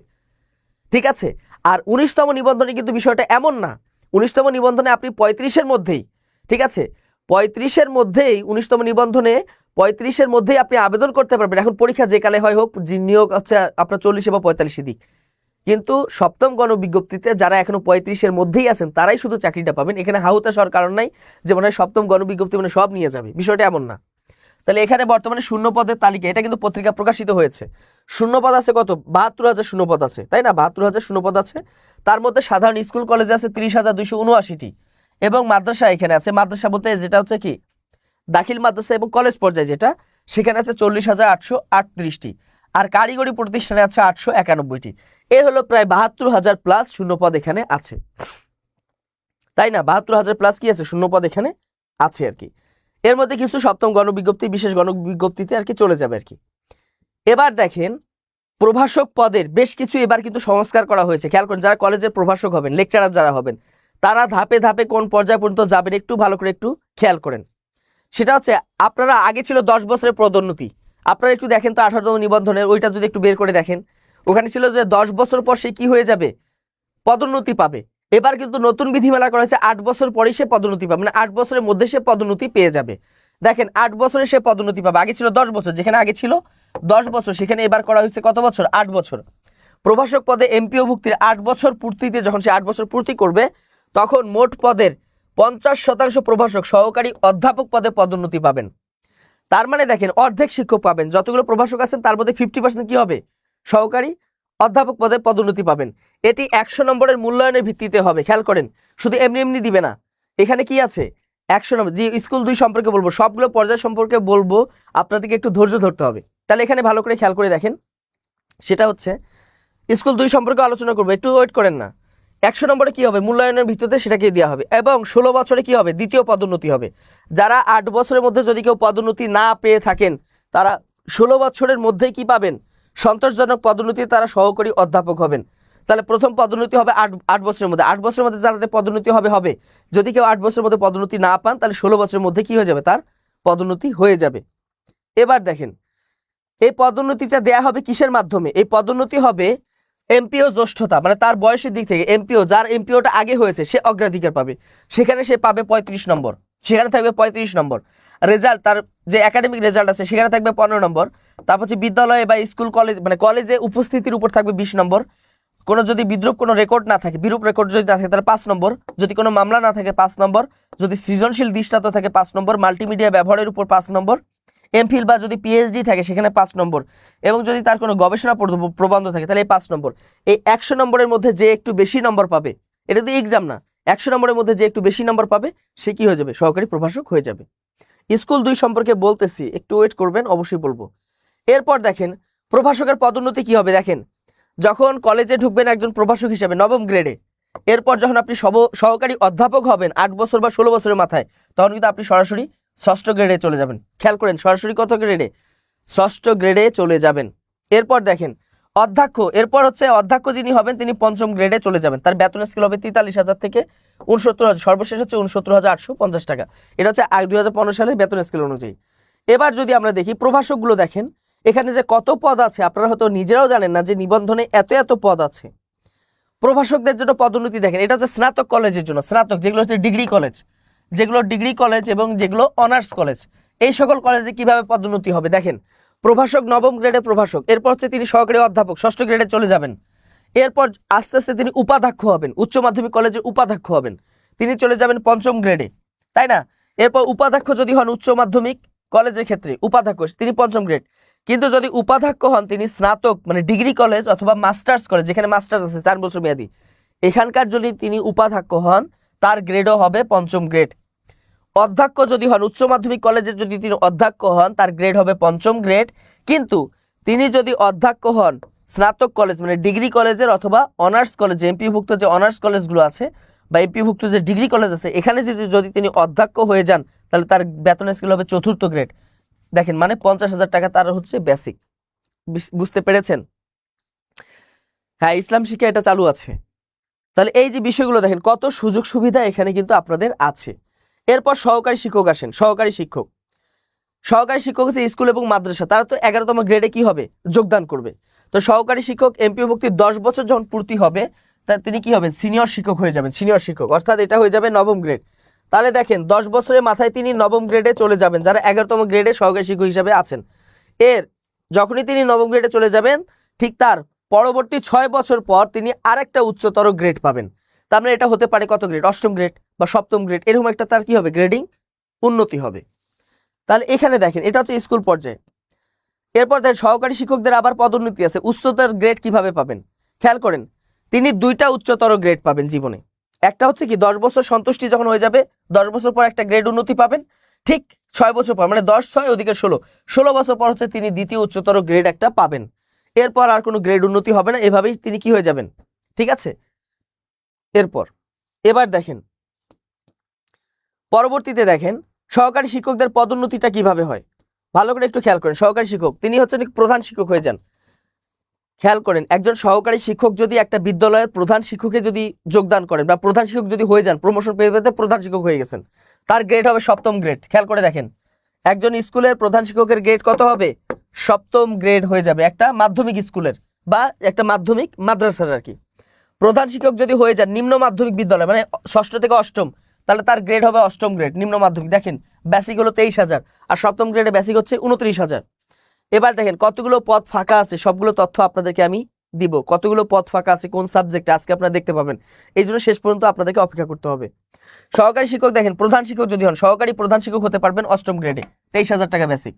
ঠিক আছে। আর 19তম নিবন্ধনে কিন্তু বিষয়টা এমন না, 19তম নিবন্ধনে আপনি 35-এর মধ্যেই, ঠিক আছে, 35-এর মধ্যেই 19তম নিবন্ধনে 35-এর মধ্যেই আপনি আবেদন করতে পারবেন। এখন পরীক্ষা যে কালে হয় হোক, নিয়োগ হচ্ছে আপনার 40 বা 45 দিক, কিন্তু সপ্তম গণবিজ্ঞপ্তিতে যারা এখনো 35-এর মধ্যেই আছেন তারাই শুধু চাকরিটা পাবেন। এখানে হাহুতাশ হওয়ার কারণ নাই যে মনে হয় সপ্তম গণবিজ্ঞপ্তি মানে সব নিয়ে যাবে, বিষয়টা এমন না। তাহলে এখানে বর্তমানে শূন্যপদের তালিকা, এটা কিন্তু পত্রিকা প্রকাশিত হয়েছে, শূন্যপদ আছে কত, 72,000 শূন্যপদ আছে, তাই না, 72,000 শূন্যপদ আছে। তার মধ্যে সাধারণ স্কুল কলেজে আছে 30,279টি, এবং মাদ্রাসা এখানে আছে, মাদ্রাসা বলতে যেটা হচ্ছে কি দাখিল মাদ্রাসা এবং কলেজ পর্যায়ে যেটা, সেখানে আছে 40,838টি, আর কারিগরি প্রতিষ্ঠানে আছে 891টি। এ হলো প্রায় 72,000 প্লাস শূন্যপদ এখানে আছে, তাই না, 72,000 প্লাস কি আছে শূন্যপদ এখানে আছে আর কি। এর মধ্যে কিছু সপ্তম গণবিজ্ঞপ্তি, বিশেষ গণবিজ্ঞপ্তিতে আর কি চলে যাবে আর কি। এবার দেখেন প্রভাষক পদের বেশ কিছু এবার কিন্তু সংস্কার করা হয়েছে, খেয়াল করেন যারা কলেজের প্রভাষক হবেন, লেকচারার যারা হবেন, তারা ধাপে ধাপে কোন পর্যায় পর্যন্ত যাবেন একটু ভালো করে একটু খেয়াল করেন। সেটা হচ্ছে আপনারা আগে ছিল 10 বছরের পদোন্নতি, আপনারা একটু দেখেন তো 18তম নিবন্ধনের ওইটা যদি একটু বের করে দেখেন, ওখানে ছিল যে 10 বছর পর সে কি হয়ে যাবে, পদোন্নতি পাবে। এবার কিন্তু নতুন বিধিমালা করা হয়েছে 8 বছর পরে সে পদোন্নতি পাবে, মানে 8 বছরের মধ্যে সে পদোন্নতি পেয়ে যাবে। দেখেন 8 বছরে সে পদোন্নতি পাবে, আগে ছিল 10 বছর, যেখানে আগে ছিল 10 বছর সেখানে এবার করা হয়েছে কত বছর, 8 বছর। প্রভাষক পদে এমপিও ভুক্তির 8 বছর পূর্তিতে যখন সে 8 বছর পূর্তি করবে, তখন মোট পদের 50% প্রভাষক সহকারী অধ্যাপক পদে পদোন্নতি পাবেন। তার মানে দেখেন অর্ধেক শিক্ষক পাবেন, যতগুলো প্রভাষক আছেন তার মধ্যে 50% কি হবে, সহকারী অধ্যাপক পদে পদোন্নতি পাবেন। এটি 100 নম্বরের মূল্যায়নের ভিত্তিতে হবে। খেয়াল করেন, শুধু এমনি এমনি দিবে না, এখানে কি আছে 100 নম্বর। যে স্কুল 2 সম্পর্কে বলবো, সবগুলো পর্যায় সম্পর্কে বলবো, আপনাদেরকে একটু ধৈর্য ধরতে হবে। তাহলে এখানে ভালো করে খেয়াল করে দেখেন, সেটা হচ্ছে স্কুল 2 সম্পর্কে আলোচনা করবো, একটু ওয়েট করেন না। 100 নম্বরে কি হবে, মূল্যায়নের ভিত্তিতে সেটাকে দেওয়া হবে। এবং 16 বছরে কি হবে, দ্বিতীয় পদোন্নতি হবে। যারা 8 বছরের মধ্যে যদি কেউ পদোন্নতি না পেয়ে থাকেন, তারা 16 বছরের মধ্যেই কি পাবেন, সন্তোষজনক পদোন্নতি, তারা সহকারী অধ্যাপক হবেন। তাহলে প্রথম পদোন্নতি হবে 8 বছরের মধ্যে। 8 বছরের মধ্যে যাদের পদোন্নতি হবে, যদি কেউ 8 বছরের মধ্যে পদোন্নতি না পান, তাহলে 16 বছরের মধ্যে কি হয়ে যাবে, তার পদোন্নতি হয়ে যাবে। এবার দেখেন, এই পদোন্নতিটা দেয়া হবে কিসের মাধ্যমে? এই পদোন্নতি হবে এমপিও জ্যেষ্ঠতা, মানে তার বয়সের দিক থেকে এমপিও, যার এমপিওটা আগে হয়েছে সে অগ্রাধিকার পাবে। সেখানে সে পাবে 35 নম্বর, সেখানে থাকবে 35 নম্বর। রেজাল্ট, তার যে একাডেমিক রেজাল্ট আছে সেখানে থাকবে 15 নম্বর। তারপর হচ্ছে বিদ্যালয়ে বা স্কুল কলেজ, মানে কলেজে উপস্থিতির উপর থাকবে 20 নম্বর। কোনো যদি বিদ্রুপ কোনো রেকর্ড না থাকে, বিরূপ রেকর্ড যদি না থাকে তাহলে 5 নম্বর। যদি কোনো মামলা না থাকে 5 নম্বর। যদি সৃজনশীল দৃষ্টান্ত থাকে 5 নম্বর। মাল্টিমিডিয়া ব্যবহারের উপর 5 নম্বর। এমফিল বা যদি পিএইচডি থাকে সেখানে 5 নম্বর। এবং যদি তার কোনো গবেষণা প্রবন্ধ থাকে তাহলে এই 5 নম্বর। এই 100 নম্বরের মধ্যে যে একটু বেশি নম্বর পাবে, এটা তো এক্সাম না, 100 নম্বরের মধ্যে যে একটু বেশি নম্বর পাবে সে কি হয়ে যাবে, সহকারী প্রভাষক হয়ে যাবে। স্কুল 2 সম্পর্কে বলতেছি, একটু ওয়েট করবেন, অবশ্যই বলবো। এরপর দেখেন প্রভাষকের পদোন্নতি কি হবে। দেখেন, যখন কলেজে ঢুকবেন একজন প্রভাষক হিসেবে 9ম গ্রেডে, এরপর যখন আপনি সহকারী অধ্যাপক হবেন 8 বছর বা 16 বছরের মাথায়, তখন কিন্তু আপনি সরাসরি 6ষ্ঠ গ্রেডে চলে যাবেন। খেয়াল করেন, সরাসরি কত গ্রেডে, 6ষ্ঠ গ্রেডে চলে যাবেন। এরপর দেখেন অধ্যক্ষ, এরপর হচ্ছে অধ্যক্ষ যিনি হবেন তিনি 5ম গ্রেডে চলে যাবেন। তার বেতন স্কেল হবে 43,000 থেকে 69,000, সর্বশেষ হচ্ছে 69,850 টাকা। এটা হচ্ছে 2015 সালের বেতন স্কেল অনুযায়ী। এবার যদি আমরা দেখি প্রভাষকগুলো, দেখেন এখানে যে কত পদ আছে আপনারা হয়তো নিজেরাও জানেন না যে নিবন্ধনে এত এত পদ আছে। প্রভাষকদের জন্য পদোন্নতি দেখেন, এটা হচ্ছে স্নাতক কলেজের জন্য, স্নাতক যেগুলো হচ্ছে ডিগ্রি কলেজ, যেগুলো ডিগ্রি কলেজ এবং যেগুলো অনার্স কলেজ, এই সকল কলেজে কিভাবে পদোন্নতি হবে। দেখেন, প্রভাষক 9ম গ্রেডে প্রভাষক, এরপর হচ্ছে তিনি সহকারী অধ্যাপক 6ষ্ঠ গ্রেডে চলে যাবেন। এরপর আস্তে আস্তে তিনি উপাধ্যক্ষ হবেন, উচ্চ মাধ্যমিক কলেজের উপাধ্যক্ষ হবেন, তিনি চলে যাবেন 5ম গ্রেডে, তাই না? এরপর উপাধ্যক্ষ যদি হন উচ্চ মাধ্যমিক কলেজের ক্ষেত্রে উপাধ্যক্ষ, তিনি 5ম গ্রেড। কিন্তু যদি উপাধ্যক্ষ হন তিনি স্নাতক, মানে ডিগ্রি কলেজ অথবা মাস্টার্স কলেজ, যেখানে মাস্টার্স আছে 4 বছর মেয়াদী, এখানকার যদি তিনি উপাধ্যক্ষ হন তার গ্রেডও হবে 5ম গ্রেড। অধ্যক্ষ যদি হন উচ্চ মাধ্যমিক কলেজের, যদি তিনি অধ্যক্ষ হন তার গ্রেড হবে 5ম গ্রেড। কিন্তু তিনি যদি অধ্যক্ষ হন স্নাতক কলেজ, মানে ডিগ্রি কলেজের অথবা অনার্স কলেজে, এমপিভুক্ত যে অনার্স কলেজগুলো আছে বা এমপিভুক্ত যে ডিগ্রি কলেজ আছে, এখানে যদি তিনি অধ্যক্ষ হয়ে যান তাহলে তার বেতন স্কেল হবে 4র্থ গ্রেড। দেখেন, মানে 50,000 টাকা তার হচ্ছে বেসিক। বুঝতে পেরেছেন? হ্যাঁ, ইসলাম শিক্ষা এটা চালু আছে। তাহলে এই যে বিষয়গুলো দেখেন, কত সুযোগ সুবিধা এখানে কিন্তু আপনাদের আছে। এরপর সহকারী শিক্ষক আসেন। সহকারী শিক্ষক হচ্ছে স্কুল এবং মাদ্রাসা, তারা তো 11তম গ্রেডে কি হবে, যোগদান করবে। তো সহকারী শিক্ষক এমপিভুক্তি 10 বছর যখন পূর্তি হবে তা তিনি কি হবেন, সিনিয়র শিক্ষক হয়ে যাবেন। সিনিয়র শিক্ষক অর্থাৎ এটা হয়ে যাবে 9ম গ্রেড। তাহলে দেখেন 10 বছরের মাথায় তিনি 9ম গ্রেডে চলে যাবেন, যারা 11তম গ্রেডে সহকারী শিক্ষক হিসেবে আছেন। এর যখনই তিনি 9ম গ্রেডে চলে যাবেন, ঠিক তার পরবর্তী 6 বছর পর তিনি আরেকটা উচ্চতর গ্রেড পাবেন। তার মানে এটা হতে পারে কত গ্রেড, 8ম গ্রেড বা 7ম গ্রেড, এরকম একটা তার কি হবে, গ্রেডিং উন্নতি হবে। তাহলে এখানে দেখেন এটা হচ্ছে স্কুল পর্যায়ে। এরপর দেখেন সহকারী শিক্ষকদের আবার পদোন্নতি আছে। উচ্চতর গ্রেড কিভাবে পাবেন, খেয়াল করেন, তিনি 2টা উচ্চতর গ্রেড পাবেন জীবনে। একটা হচ্ছে কি, 10 বছর সন্তুষ্টি যখন হয়ে যাবে 10 বছর পর একটা গ্রেড উন্নতি পাবেন। ঠিক 6 বছর পর, মানে 10 6 ওদিকে 16 বছর পর হচ্ছে তিনি দ্বিতীয় উচ্চতর গ্রেড একটা পাবেন। এরপর আর কোনো গ্রেড উন্নতি হবে না, এভাবেই তিনি কি হয়ে যাবেন, ঠিক আছে? এবার দেখেন পরবর্তীতে দেখেন সহকারী শিক্ষকদের পদোন্নতিটা কিভাবে হয়, ভালো করে একটু খেয়াল করেন। সহকারী শিক্ষক তিনি হচ্ছেন প্রধান শিক্ষক হয়ে যান। খেয়াল করেন, একজন সহকারী শিক্ষক যদি একটা বিদ্যালয়ের প্রধান শিক্ষকে যদি যোগদান করেন বা প্রধান শিক্ষক যদি হয়ে যান, প্রমোশন পেয়ে পেতে প্রধান শিক্ষক হয়ে গেছেন, তার গ্রেড হবে 7ম গ্রেড। খেয়াল করে দেখেন, একজন স্কুলের প্রধান শিক্ষকের গ্রেড কত হবে, 7ম গ্রেড হয়ে যাবে, একটা মাধ্যমিক স্কুলের বা একটা মাধ্যমিক মাদ্রাসার আর কি। প্রধান শিক্ষক যদি হয়ে যান নিম্ন মাধ্যমিক বিদ্যালয়, মানে 6ষ্ঠ থেকে 8ম, তাহলে তার গ্রেড হবে 8ম গ্রেড নিম্ন মাধ্যমিক। দেখেন বেসিক হলো 23,000 আর 7ম গ্রেডে বেসিক হচ্ছে 29,000। এবার দেখেন কতগুলো পদ ফাঁকা আছে, সবগুলো তথ্য আপনাদেরকে আমি দিব। কতগুলো পদ ফাঁকা আছে কোন সাবজেক্টে আজকে আপনারা দেখতে পাবেন, এই জন্য শেষ পর্যন্ত আপনাদেরকে অপেক্ষা করতে হবে। সহকারী শিক্ষক দেখেন, প্রধান শিক্ষক যদি হন, সহকারী প্রধান শিক্ষক হতে পারবেন 8ম গ্রেডে, 23,000 টাকা বেসিক।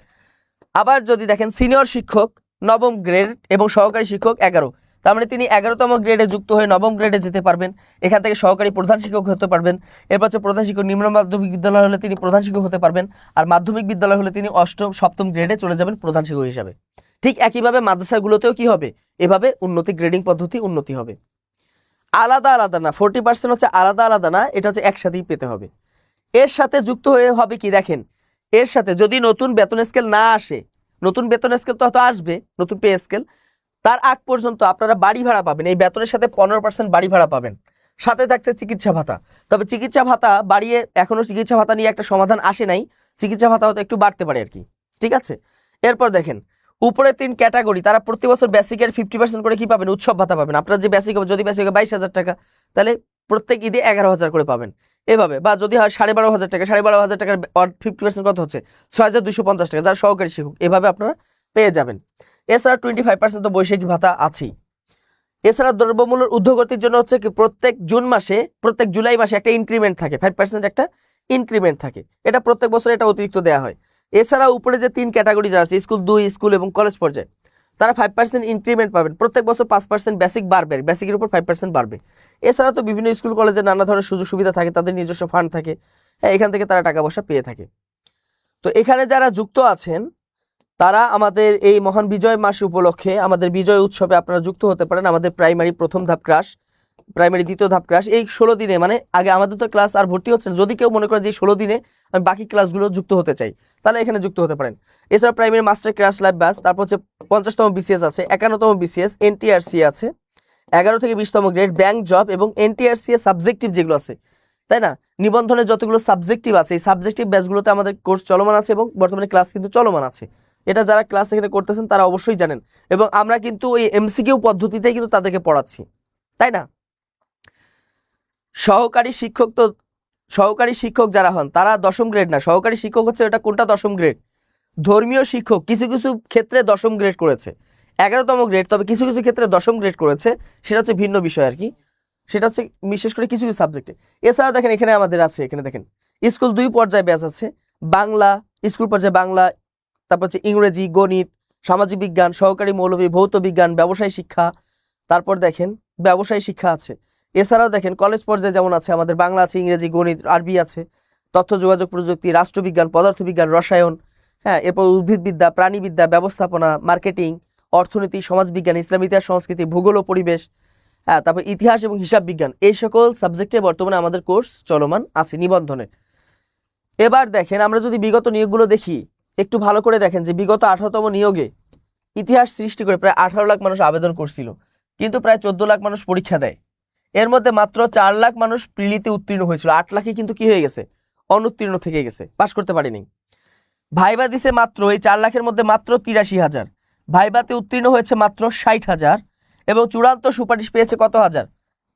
আবার যদি দেখেন সিনিয়র শিক্ষক 9ম গ্রেড এবং সহকারী শিক্ষক 11, তার মানে তিনি 11তম গ্রেডে যুক্ত হয়ে 9ম গ্রেডে যেতে পারবেন। এখান থেকে সহকারী প্রধান শিক্ষক হতে পারবেন। এরপর হচ্ছে প্রধান শিক্ষক, নিম্ন মাধ্যমিক বিদ্যালয় হলে তিনি প্রধান শিক্ষক হতে পারবেন, আর মাধ্যমিক বিদ্যালয় হলে তিনি 8ম 7ম গ্রেডে চলে যাবেন প্রধান শিক্ষক হিসাবে। ঠিক একইভাবে মাদ্রাসাগুলোতেও কি হবে, এভাবে উন্নতি, গ্রেডিং পদ্ধতি উন্নতি হবে। আলাদা আলাদা না, 40% হচ্ছে আলাদা আলাদা না, এটা হচ্ছে একসাথেই পেতে হবে। এর সাথে যুক্ত হয়ে হবে কি দেখেন, এর সাথে যদি নতুন বেতন স্কেল না আসে, নতুন বেতন স্কেল তো হয়তো আসবে, নতুন পে স্কেল, তার আগ পর্যন্ত আপনারা বাড়ি ভাড়া পাবেন। এই বেতনের সাথে 15% বাড়ি ভাড়া পাবেন। সাথে থাকছে চিকিৎসা ভাতা। তবে চিকিৎসা ভাতা বাড়িয়ে, এখনো চিকিৎসা ভাতা নিয়ে একটা সমাধান আসে নাই, চিকিৎসা ভাতা হয়তো একটু বাড়তে পারে আর কি, ঠিক আছে। এরপর দেখেন উপরে 3 ক্যাটাগরি, তারা প্রতি বছর বেসিকের 50% করে কি পাবেন, উৎসব ভাতা পাবেন। আপনার যে বেসিক হবে, যদি বেসিক 22,000 টাকা, তাহলে প্রত্যেক ঈদে 11,000 করে পাবেন এভাবে। বা যদি হয় 12,500 টাকা, 12,500 টাকার 50% কত হচ্ছে 6,250 টাকা, যারা সহকারী শিক্ষক, এভাবে আপনারা পেয়ে যাবেন। এছাড়া 25% তো বৈশাখী ভাতা আছেই। এছাড়া দ্রব্যমূল্যের ঊর্ধ্বগতির জন্য হচ্ছে কি প্রত্যেক জুন মাসে, প্রত্যেক জুলাই মাসে একটা ইনক্রিমেন্ট থাকে, 5% একটা ইনক্রিমেন্ট থাকে, এটা প্রত্যেক বছর এটা অতিরিক্ত দেওয়া হয়। এছাড়া উপরে যে 3 ক্যাটাগরি যারা আছে, স্কুল 2, স্কুল এবং কলেজ পর্যায়ে, তারা 5% ইনক্রিমেন্ট পাবেন। প্রত্যেক বছর 5% বেসিক বাড়বে, বেসিকের উপর 5% বাড়বে। এছাড়া তো বিভিন্ন স্কুল কলেজে নানা ধরনের সুযোগ সুবিধা থাকে, তাদের নিজস্ব ফান্ড থাকে, হ্যাঁ, এখান থেকে তারা টাকা পয়সা পেয়ে থাকে। তো এখানে যারা যুক্ত আছেন, তারা আমাদের এই মহান বিজয় মাস উপলক্ষে আমাদের বিজয় উৎসবে আপনারা যুক্ত হতে পারেন। আমাদের প্রাইমারি প্রথম ধাপ ক্লাস, প্রাইমারি দ্বিতীয় ধাপ ক্লাস, এই 16 দিনে, মানে আগে আমাদের তো ক্লাস আর ভর্তি হচ্ছে না, যদি কেউ মনে করেন যে 16 দিনে আমি বাকি ক্লাসগুলো যুক্ত হতে চাই, তাহলে এখানে যুক্ত হতে পারেন। এছাড়া primary master class live batch, তারপর হচ্ছে 50তম বিসিএস আছে, 51তম বিসিএস, এনটিআরসি আছে, 11 থেকে 20তম গ্রেড, ব্যাংক জব এবং এনটিআরসি এর সাবজেক্টিভ যেগুলো আছে, তাই না, নিবন্ধনের যতগুলো সাবজেক্টিভ আছে, এই সাবজেক্টিভ ব্যাচগুলোতে আমাদের কোর্স চলমান আছে এবং বর্তমানে ক্লাস কিন্তু চলমান আছে। এটা যারা ক্লাস এখানে করতেছেন তারা অবশ্যই জানেন। এবং আমরা কিন্তু ওই এমসিকিউ পদ্ধতিতেই কিন্তু তাদেরকে পড়াচ্ছি, তাই না। সহকারী শিক্ষক, তো সহকারী শিক্ষক যারা হন তারা 10ম গ্রেড না, সহকারী শিক্ষক হচ্ছে এটা কোনটা 10ম গ্রেড। ধর্মীয় শিক্ষক কিছু কিছু ক্ষেত্রে 10ম গ্রেড করেছে, 11তম গ্রেড, তবে কিছু কিছু ক্ষেত্রে 10ম গ্রেড করেছে, সেটা হচ্ছে ভিন্ন বিষয় আর কি, সেটা হচ্ছে বিশেষ করে কিছু কিছু সাবজেক্টে। এছাড়া দেখেন এখানে আমাদের আছে, এখানে দেখেন স্কুল 2 পর্যায়ে ব্যাচ আছে, বাংলা স্কুল পর্যায়ে বাংলা, তারপর হচ্ছে ইংরেজি, গণিত, সামাজিক বিজ্ঞান, সহকারী মৌলভী, ভৌত বিজ্ঞান, ব্যবসায় শিক্ষা, তারপর দেখেন ব্যবসায় শিক্ষা আছে। এছাড়াও দেখেন কলেজ পর্যায়ে যেমন আছে আমাদের বাংলা আছে, ইংরেজি, গণিত, আরবি আছে, তথ্য যোগাযোগ প্রযুক্তি, রাষ্ট্রবিজ্ঞান, পদার্থবিজ্ঞান, রসায়ন, হ্যাঁ, এরপর উদ্ভিদবিদ্যা, প্রাণীবিদ্যা, ব্যবস্থাপনা, মার্কেটিং, অর্থনীতি, সমাজবিজ্ঞান, ইসলাম ইতিহাস, সংস্কৃতি, ভূগোল ও পরিবেশ, হ্যাঁ, তারপর ইতিহাস এবং হিসাব বিজ্ঞান, এই সকল সাবজেক্টে বর্তমানে আমাদের কোর্স চলমান আছে নিবন্ধনে। এবার দেখেন আমরা যদি বিগত নিয়োগগুলো দেখি, একটু ভালো করে দেখেন যে বিগত 18তম নিয়োগে ইতিহাস সৃষ্টি করে প্রায় 18 লাখ মানুষ আবেদন করছিল, কিন্তু প্রায় 14 লাখ মানুষ পরীক্ষা দেয়। এর মধ্যে মাত্র 4 লাখ মানুষ প্রিলিতে উত্তীর্ণ হয়েছিল, 8 লাখই কিন্তু কি হয়ে গেছে, অনুত্তীর্ণ থেকে গেছে, পাস করতে পারেনি। ভাইবা দিছে মাত্র, এই 4 লাখের মধ্যে মাত্র 83,000, ভাইবাতে উত্তীর্ণ হয়েছে মাত্র 60,000 এবং চূড়ান্ত সুপারিশ পেয়েছে কত হাজার,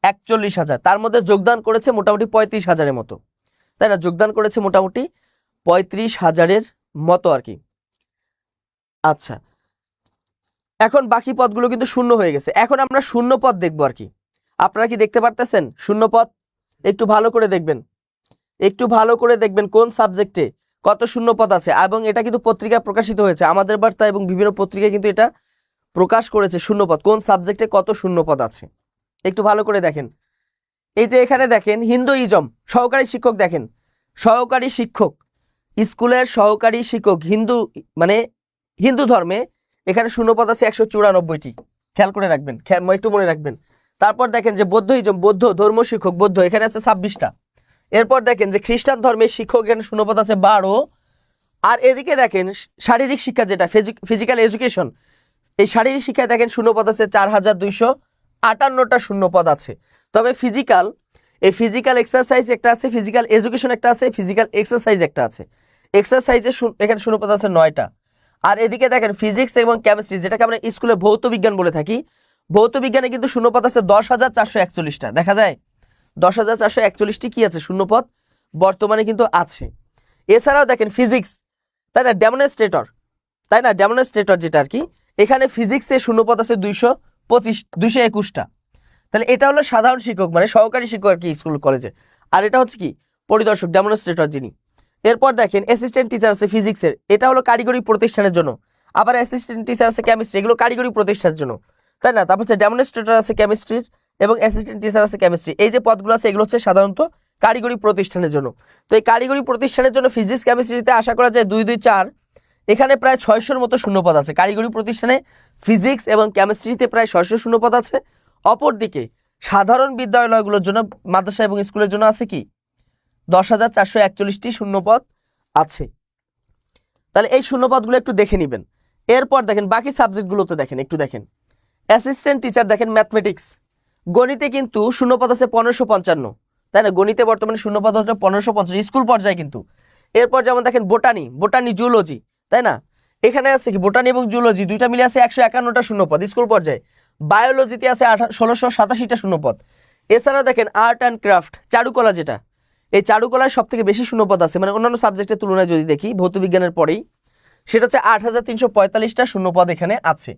41,000। তার মধ্যে যোগদান করেছে মোটামুটি 35,000-এর মতো, তাই না, যোগদান করেছে মোটামুটি 35,000-এর মতো আর কি। আচ্ছা, এখন বাকি পদগুলো কিন্তু শূন্য হয়ে গেছে, এখন আমরা শূন্য পদ দেখবো আর কি। আপনারা কি দেখতে পারতেছেন শূন্য পদ? একটু ভালো করে দেখবেন, একটু ভালো করে দেখবেন কোন সাবজেক্টে কত শূন্য পদ আছে, এবং এটা কিন্তু পত্রিকায় প্রকাশিত হয়েছে, আমাদের বার্তা এবং বিভিন্ন পত্রিকায় কিন্তু এটা প্রকাশ করেছে শূন্য পদ, কোন সাবজেক্টে কত শূন্য পদ আছে। একটু ভালো করে দেখেন, এই যে এখানে দেখেন হিন্দুইজম, সহকারী শিক্ষক, দেখেন সহকারী শিক্ষক, স্কুলের সহকারী শিক্ষক, হিন্দু মানে হিন্দু ধর্মে, এখানে শূন্যপদ আছে 194টি, খেয়াল করে রাখবেন, একটু মনে রাখবেন। তারপর দেখেন যে বৌদ্ধইজম, বৌদ্ধ ধর্ম শিক্ষক, বৌদ্ধ, এখানে আছে 26টা। এরপর দেখেন যে খ্রিস্টান ধর্মের শিক্ষক, এখানে শূন্যপদ আছে 12। আর এদিকে দেখেন শারীরিক শিক্ষা, যেটা ফিজিক্যাল এডুকেশন, এই শারীরিক শিক্ষায় দেখেন শূন্যপদ আছে 4,258টা শূন্যপদ আছে। তবে ফিজিক্যাল, এই ফিজিক্যাল এক্সারসাইজ একটা আছে, ফিজিক্যাল এডুকেশন একটা আছে, ফিজিক্যাল এক্সারসাইজ একটা আছে, এক্সারসাইজে এখানে শূন্যপদ আছে 9টা। আর এদিকে দেখেন ফিজিক্স এবং কেমিস্ট্রি, যেটাকে আমরা স্কুলে ভৌত বিজ্ঞান বলে থাকি, ভৌত বিজ্ঞানে কিন্তু শূন্যপদ আছে 10,441টা, দেখা যায় 10,441টি কি আছে শূন্যপদ বর্তমানে কিন্তু আছে। এছাড়াও দেখেন ফিজিক্স, তাই না, ডেমনস্ট্রেটর, তাই না, ডেমনস্ট্রেটর যেটা আর কি, এখানে ফিজিক্সে শূন্যপদ আছে 221টা। তাহলে এটা হলো সাধারণ শিক্ষক, মানে সহকারী শিক্ষক আর কি স্কুল কলেজে। আর এটা হচ্ছে কি পরিদর্শক, ডেমনস্ট্রেটর যিনি। এরপর দেখেন অ্যাসিস্ট্যান্ট টিচার আছে ফিজিক্সের, এটা হলো কারিগরি প্রতিষ্ঠানের জন্য। আবার অ্যাসিস্ট্যান্ট টিচার আছে কেমিস্ট্রি, এগুলো কারিগরি প্রতিষ্ঠানের জন্য। তাই না? তারপর হচ্ছে ডেমনস্ট্রেটর আছে কেমিস্ট্রির এবং অ্যাসিস্ট্যান্ট টিচার আছে কেমিস্ট্রি। এই যে পদগুলো আছে এগুলো হচ্ছে সাধারণত কারিগরি প্রতিষ্ঠানের জন্য। তো এই কারিগরি প্রতিষ্ঠানের জন্য ফিজিক্স কেমিস্ট্রিতে আশা করা যায় 2 2 4, এখানে প্রায় 600-র মতো শূন্যপদ আছে। কারিগরি প্রতিষ্ঠানে ফিজিক্স এবং কেমিস্ট্রিতে প্রায় 600 শূন্যপদ আছে। অপরদিকে সাধারণ বিদ্যালয়গুলোর জন্য মাদ্রাসা এবং স্কুলের জন্য আছে কি 10,441টি শূন্যপদ আছে। তাহলে এই শূন্যপদগুলো একটু দেখে নেবেন। এরপর দেখেন বাকি সাবজেক্টগুলোতে দেখেন, একটু দেখেন। অ্যাসিস্ট্যান্ট টিচার দেখেন ম্যাথমেটিক্স, গণিতে কিন্তু শূন্যপদ আছে 1555, তাই না? গণিতে বর্তমানে শূন্যপদ হচ্ছে 1550 স্কুল পর্যায়ে কিন্তু। এরপর যেমন দেখেন বোটানি জুলজি, তাই না? এখানে আছে কি বোটানি এবং জুলজি দুইটা মিলে আছে 151টা শূন্যপদ স্কুল পর্যায়ে। বায়োলজিতে আছে 1687টা শূন্যপদ। এছাড়াও দেখেন আর্ট অ্যান্ড ক্রাফট, চারুকলা, যেটা এই চারুকলায় সব থেকে বেশি শূন্যপদ আছে, মানে অন্যান্য সাবজেক্টের তুলনায় যদি দেখি ভৌতবিজ্ঞানের পরেই, সেটা হচ্ছে 8345টা শূন্যপদ এখানে আছে।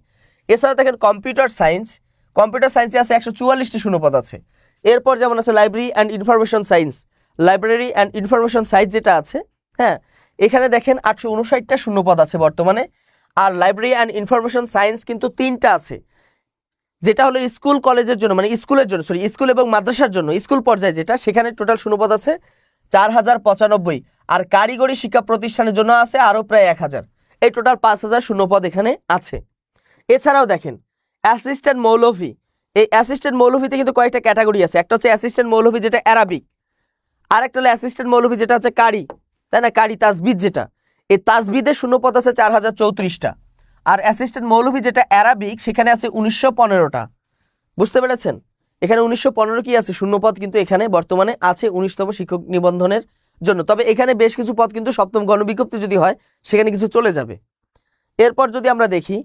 এছাড়া দেখেন কম্পিউটার সায়েন্সে আছে 144টি শূন্যপদ আছে। এরপর যেমন আছে লাইব্রেরি অ্যান্ড ইনফরমেশন সায়েন্স যেটা আছে, হ্যাঁ, এখানে দেখেন 859টা শূন্যপদ আছে বর্তমানে। আর লাইব্রেরি অ্যান্ড ইনফরমেশন সায়েন্স কিন্তু 3টা আছে, যেটা হলো স্কুল কলেজের জন্য, মানে স্কুল এবং মাদ্রাসার জন্য স্কুল পর্যায়ে যেটা, সেখানে টোটাল শূন্যপদ আছে 4095। আর কারিগরি শিক্ষা প্রতিষ্ঠানের জন্য আছে আরও প্রায় 1000। এই টোটাল 5000 শূন্যপদ এখানে আছে। এছাড়াও দেখেন অ্যাসিস্ট্যান্ট মৌলভী, এই অ্যাসিস্ট্যান্ট মৌলভীতে কিন্তু কয়েকটা ক্যাটাগরি আছে। একটা হচ্ছে অ্যাসিস্ট্যান্ট মৌলভী যেটা অ্যারাবিক, আর একটা হলো অ্যাসিস্ট্যান্ট মৌলভী যেটা হচ্ছে কারি, তাই না? কারি তাজবিদ, যেটা এই তাজবিদের শূন্যপদ আছে 4034টা। আর অ্যাসিস্ট্যান্ট মৌলভী যেটা অ্যারাবিক, সেখানে আছে 1915টা। বুঝতে পেরেছেন? এখানে 1915 কি আছে শূন্যপদ, কিন্তু এখানে বর্তমানে আছে 19তম শিক্ষক নিবন্ধনের জন্য। তবে এখানে বেশ কিছু পদ কিন্তু 7ম গণবিজ্ঞপ্তি যদি হয় সেখানে কিছু চলে যাবে। এরপর যদি আমরা দেখি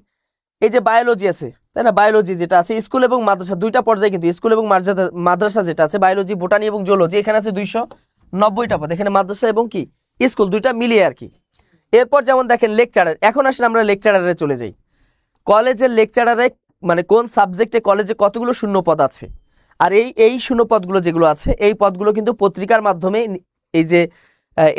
এই যে বায়োলজি আছে, তাই না? বায়োলজি যেটা আছে স্কুল এবং মাদ্রাসা দুইটা পর্যায়ে কিন্তু, স্কুল এবং মাদ্রাসা যেটা আছে বায়োলজি, বোটানি এবং জুলজি, এখানে আছে 290টা পদ। এখানে মাদ্রাসা এবং কি স্কুল দুইটা মিলিয়ে আর কি। এরপর যেমন দেখেন লেকচারার, এখন আসেন আমরা লেকচারারে চলে যাই। কলেজের লেকচারারে মানে কোন সাবজেক্টে কলেজে কতগুলো শূন্যপদ আছে, আর এই শূন্যপদগুলো যেগুলো আছে এই পদগুলো কিন্তু পত্রিকার মাধ্যমে এই যে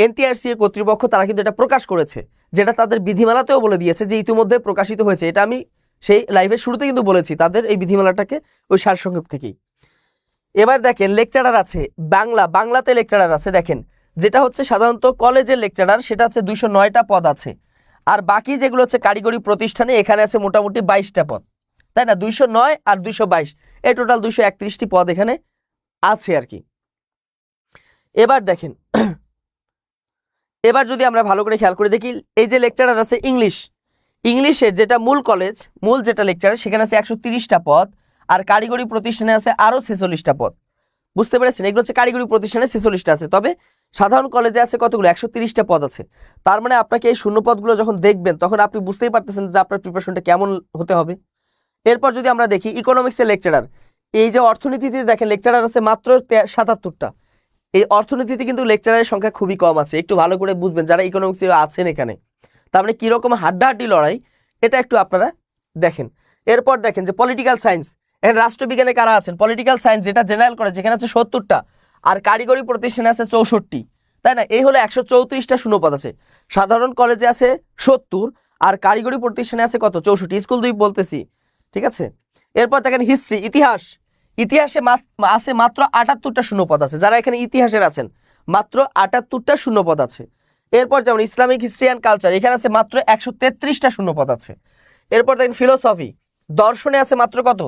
এনটিআরসি কর্তৃপক্ষ তারা কিন্তু এটা প্রকাশ করেছে, যেটা তাদের বিধিমালাতেও বলে দিয়েছে যে ইতিমধ্যে প্রকাশিত হয়েছে। এটা আমি সেই লাইভের শুরুতে কিন্তু বলেছি তাদের এই বিধিমালাটাকে, ওই সারসংক্ষেপ থেকেই। এবার দেখেন লেকচারার আছে বাংলাতে লেকচারার আছে দেখেন, যেটা হচ্ছে সাধারণত কলেজের লেকচারার, সেটা হচ্ছে 209টা পদ আছে। আর বাকি যেগুলো হচ্ছে কারিগরি প্রতিষ্ঠানে, এখানে আছে মোটামুটি 22টা পদ, তাই না? 209 আর 222, এই টোটাল 231টি পদ এখানে আছে আর কি। এবার দেখেন, এবার যদি আমরা ভালো করে খেয়াল করে দেখি, এই যে লেকচারার আছে ইংলিশের যেটা মূল যেটা লেকচারার, সেখানে আছে 130টা পদ। আর কারিগরি প্রতিষ্ঠানে আছে আরও 46টা পদ। বুঝতে পেরেছেন? এগুলো হচ্ছে কারিগরি প্রতিষ্ঠানে 46টা আছে, তবে সাধারণ কলেজে আছে কতগুলো 130টা পদ আছে। তার মানে আপনাকে এই শূন্যপদগুলো যখন দেখবেন তখন আপনি বুঝতেই পারতেছেন যে আপনার প্রিপারেশনটা কেমন হতে হবে। এরপর যদি আমরা দেখি ইকোনমিক্সের লেকচারার, এই যে অর্থনীতিতে দেখেন লেকচারার আছে মাত্র 77টা। এই অর্থনীতিতে কিন্তু লেকচারারের সংখ্যা খুবই কম আছে, একটু ভালো করে বুঝবেন যারা ইকোনমিক্সে আছেন এখানে। তার মানে কীরকম হাড্ডাহাড্ডি লড়াই, এটা একটু আপনারা দেখেন। এরপর দেখেন যে পলিটিক্যাল সায়েন্স, এখানে রাষ্ট্রবিজ্ঞানে কারা আছেন, পলিটিক্যাল সায়েন্স যেটা জেনারেল করে, যেখানে আছে 70টা। আর কারিগরি প্রতিষ্ঠানে আছে 64, তাই না? এই হলো 134টা শূন্যপদ আছে। সাধারণ কলেজে আছে 70, আর কারিগরি প্রতিষ্ঠানে আছে কত 64, স্কুল 2 বলতেছি, ঠিক আছে? এরপর দেখেন হিস্ট্রি, ইতিহাসে আছে মাত্র 78টা শূন্যপদ আছে। যারা এখানে ইতিহাসের আছেন মাত্র 78টা শূন্যপদ আছে। এরপর যেমন ইসলামিক হিস্ট্রি অ্যান্ড কালচার, এখানে আছে মাত্র 133টা শূন্যপদ আছে। এরপর দেখেন ফিলোসফি, দর্শনে আছে মাত্র কত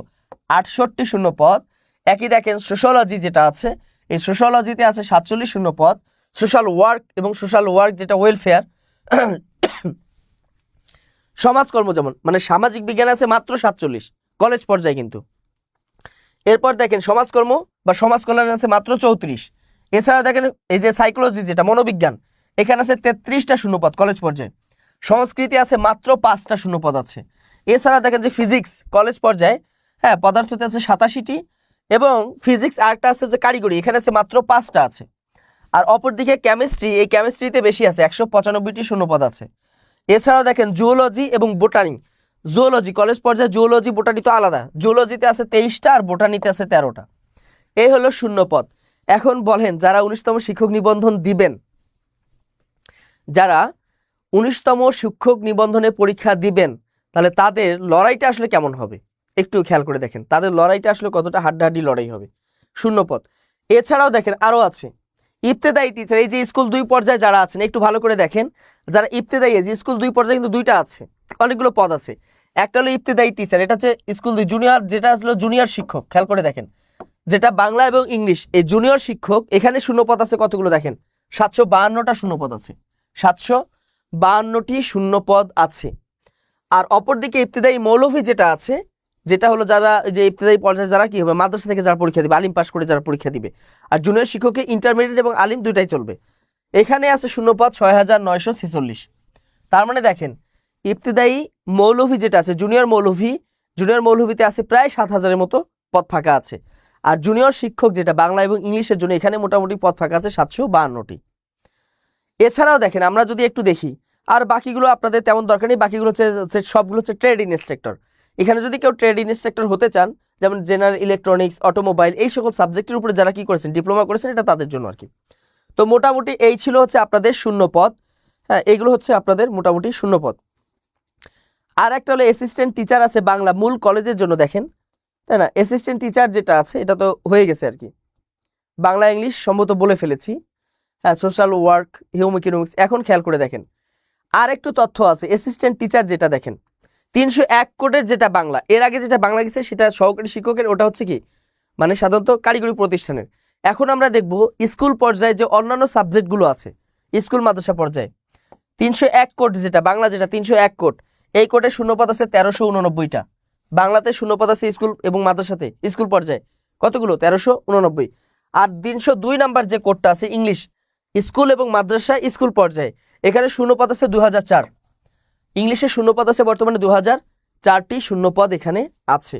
68 শূন্যপদ। একই দেখেন সোশ্যোলজি যেটা আছে, এই সোশ্যোলজিতে আছে 47 শূন্যপদ। সোশ্যাল ওয়ার্ক যেটা ওয়েলফেয়ার, সমাজকর্ম যেমন মানে সামাজিক বিজ্ঞান আছে মাত্র 47 কলেজ পর্যায়ে কিন্তু। এরপর দেখেন সমাজকর্ম বা সমাজ কল্যাণ আছে মাত্র 34। এছাড়া দেখেন এই যে সাইকোলজি যেটা মনোবিজ্ঞান, এখানে আছে 33টা শূন্যপদ কলেজ পর্যায়ে। সংস্কৃতি আছে মাত্র 5টা শূন্যপদ আছে। এছাড়া দেখেন যে ফিজিক্স কলেজ পর্যায়ে, হ্যাঁ, পদার্থতে আছে 87টি, এবং ফিজিক্স আরেকটা আছে যে কারিগরি, এখানে আছে মাত্র 5টা আছে। আর অপরদিকে কেমিস্ট্রি, এই কেমিস্ট্রিতে বেশি আছে 195টি শূন্যপদ আছে। এছাড়াও দেখেন জুওলজি এবং বোটানি, জুওলজি কলেজ পর্যায়ে, জুওলজি বোটানি তো আলাদা, জুওলজিতে আছে 23টা আর বোটানিতে আছে 13টা। এই হলো শূন্যপদ। এখন বলেন যারা 19তম শিক্ষক নিবন্ধন দিবেন, যারা 19তম শিক্ষক নিবন্ধনে পরীক্ষা দিবেন, তাহলে তাদের লড়াইটা আসলে কেমন হবে একটু খেয়াল করে দেখেন তাদের লড়াইটা আসলে কতটা হাড্ডাহাড্ডি লড়াই হবে। শূন্যপদ এছাড়াও দেখেন আরও আছে ইবতেদায়ী টিচার, এই যে স্কুল 2 পর্যায়ে যারা আছেন একটু ভালো করে দেখেন, যারা ইবতেদায়ী যে স্কুল 2 পর্যায়ে কিন্তু 2টা আছে, অনেকগুলো পদ আছে। একটা হলো ইবতেদায়ী টিচার, এটা হচ্ছে স্কুল 2, জুনিয়র যেটা হলো জুনিয়র শিক্ষক, খেয়াল করে দেখেন যেটা বাংলা এবং ইংলিশ এই জুনিয়র শিক্ষক, এখানে শূন্যপদ আছে কতগুলো দেখেন 752টা শূন্যপদ আছে, 752টি শূন্যপদ আছে। আর অপরদিকে ইবতেদায়ী মৌলভী যেটা আছে, যেটা হলো যারা যে ইবতেদায়ী পর্যায়ে যারা কি হবে মাদ্রাসা থেকে যারা পরীক্ষা দিবে, আলিম পাস করে যারা পরীক্ষা দিবে, আর জুনিয়র শিক্ষকে ইন্টারমিডিয়েট এবং আলিম দুইটাই চলবে। এখানে আছে শূন্যপদ 6946। তার মানে দেখেন ইবতেদায়ী মৌলভী যেটা আছে জুনিয়র মৌলভীতে আছে প্রায় 7000-এর মতো পদ ফাঁকা আছে। আর জুনিয়র শিক্ষক যেটা বাংলা এবং ইংলিশের জন্য এখানে মোটামুটি পদ ফাঁকা আছে 752টি। এছাড়াও দেখেন আমরা যদি একটু দেখি, আর বাকিগুলো আপনাদের তেমন দরকার নেই, বাকিগুলো হচ্ছে সবগুলো হচ্ছে ট্রেড ইনস্ট্রাক্টর। এখানে যদি কেউ ট্রেড ইনস্ট্রাক্টর হতে চান, যেমন জেনারেল ইলেকট্রনিক্স, অটোমোবাইল, এই সকল সাবজেক্টের উপরে যারা কি করেছেন ডিপ্লোমা করেছেন, এটা তাদের জন্য আর কি। তো মোটামুটি এই ছিল হচ্ছে আপনাদের শূন্যপদ। হ্যাঁ, এগুলো হচ্ছে আপনাদের মোটামুটি শূন্যপদ। আর একটা হলো অ্যাসিস্ট্যান্ট টিচার আছে বাংলা মূল কলেজের জন্য, দেখেন তাই না, অ্যাসিস্ট্যান্ট টিচার যেটা আছে এটা তো হয়ে গেছে আর কি, বাংলা ইংলিশ সম্ভবত বলে ফেলেছি। হ্যাঁ, সোশ্যাল ওয়ার্ক, হিউম্যান ইকোনমিক্স। এখন খেয়াল করে দেখেন আর একটু তথ্য আছে, অ্যাসিস্ট্যান্ট টিচার যেটা দেখেন 301 কোডের যেটা বাংলা, এর আগে যেটা বাংলা গেছে সেটা সহকারী শিক্ষকের, ওটা হচ্ছে কি মানে সাধারণত কারিগরি প্রতিষ্ঠানের। এখন আমরা দেখব স্কুল পর্যায়ে যে অন্যান্য সাবজেক্টগুলো আছে স্কুল মাদ্রাসা পর্যায়ে, 301 কোড যেটা বাংলা, যেটা 301 কোড, এই কোডে শূন্যপদ আছে 1389টা। বাংলাতে শূন্যপদ আছে স্কুল এবং মাদ্রাসাতে স্কুল পর্যায়ে কতগুলো 1389। আর 302 নাম্বার যে কোডটা আছে ইংলিশ স্কুল এবং মাদ্রাসা স্কুল পর্যায়ে, এখানে শূন্যপদ আছে 2004। ইংলিশে শূন্যপদ আছে বর্তমানে 2004টি শূন্যপদ এখানে আছে।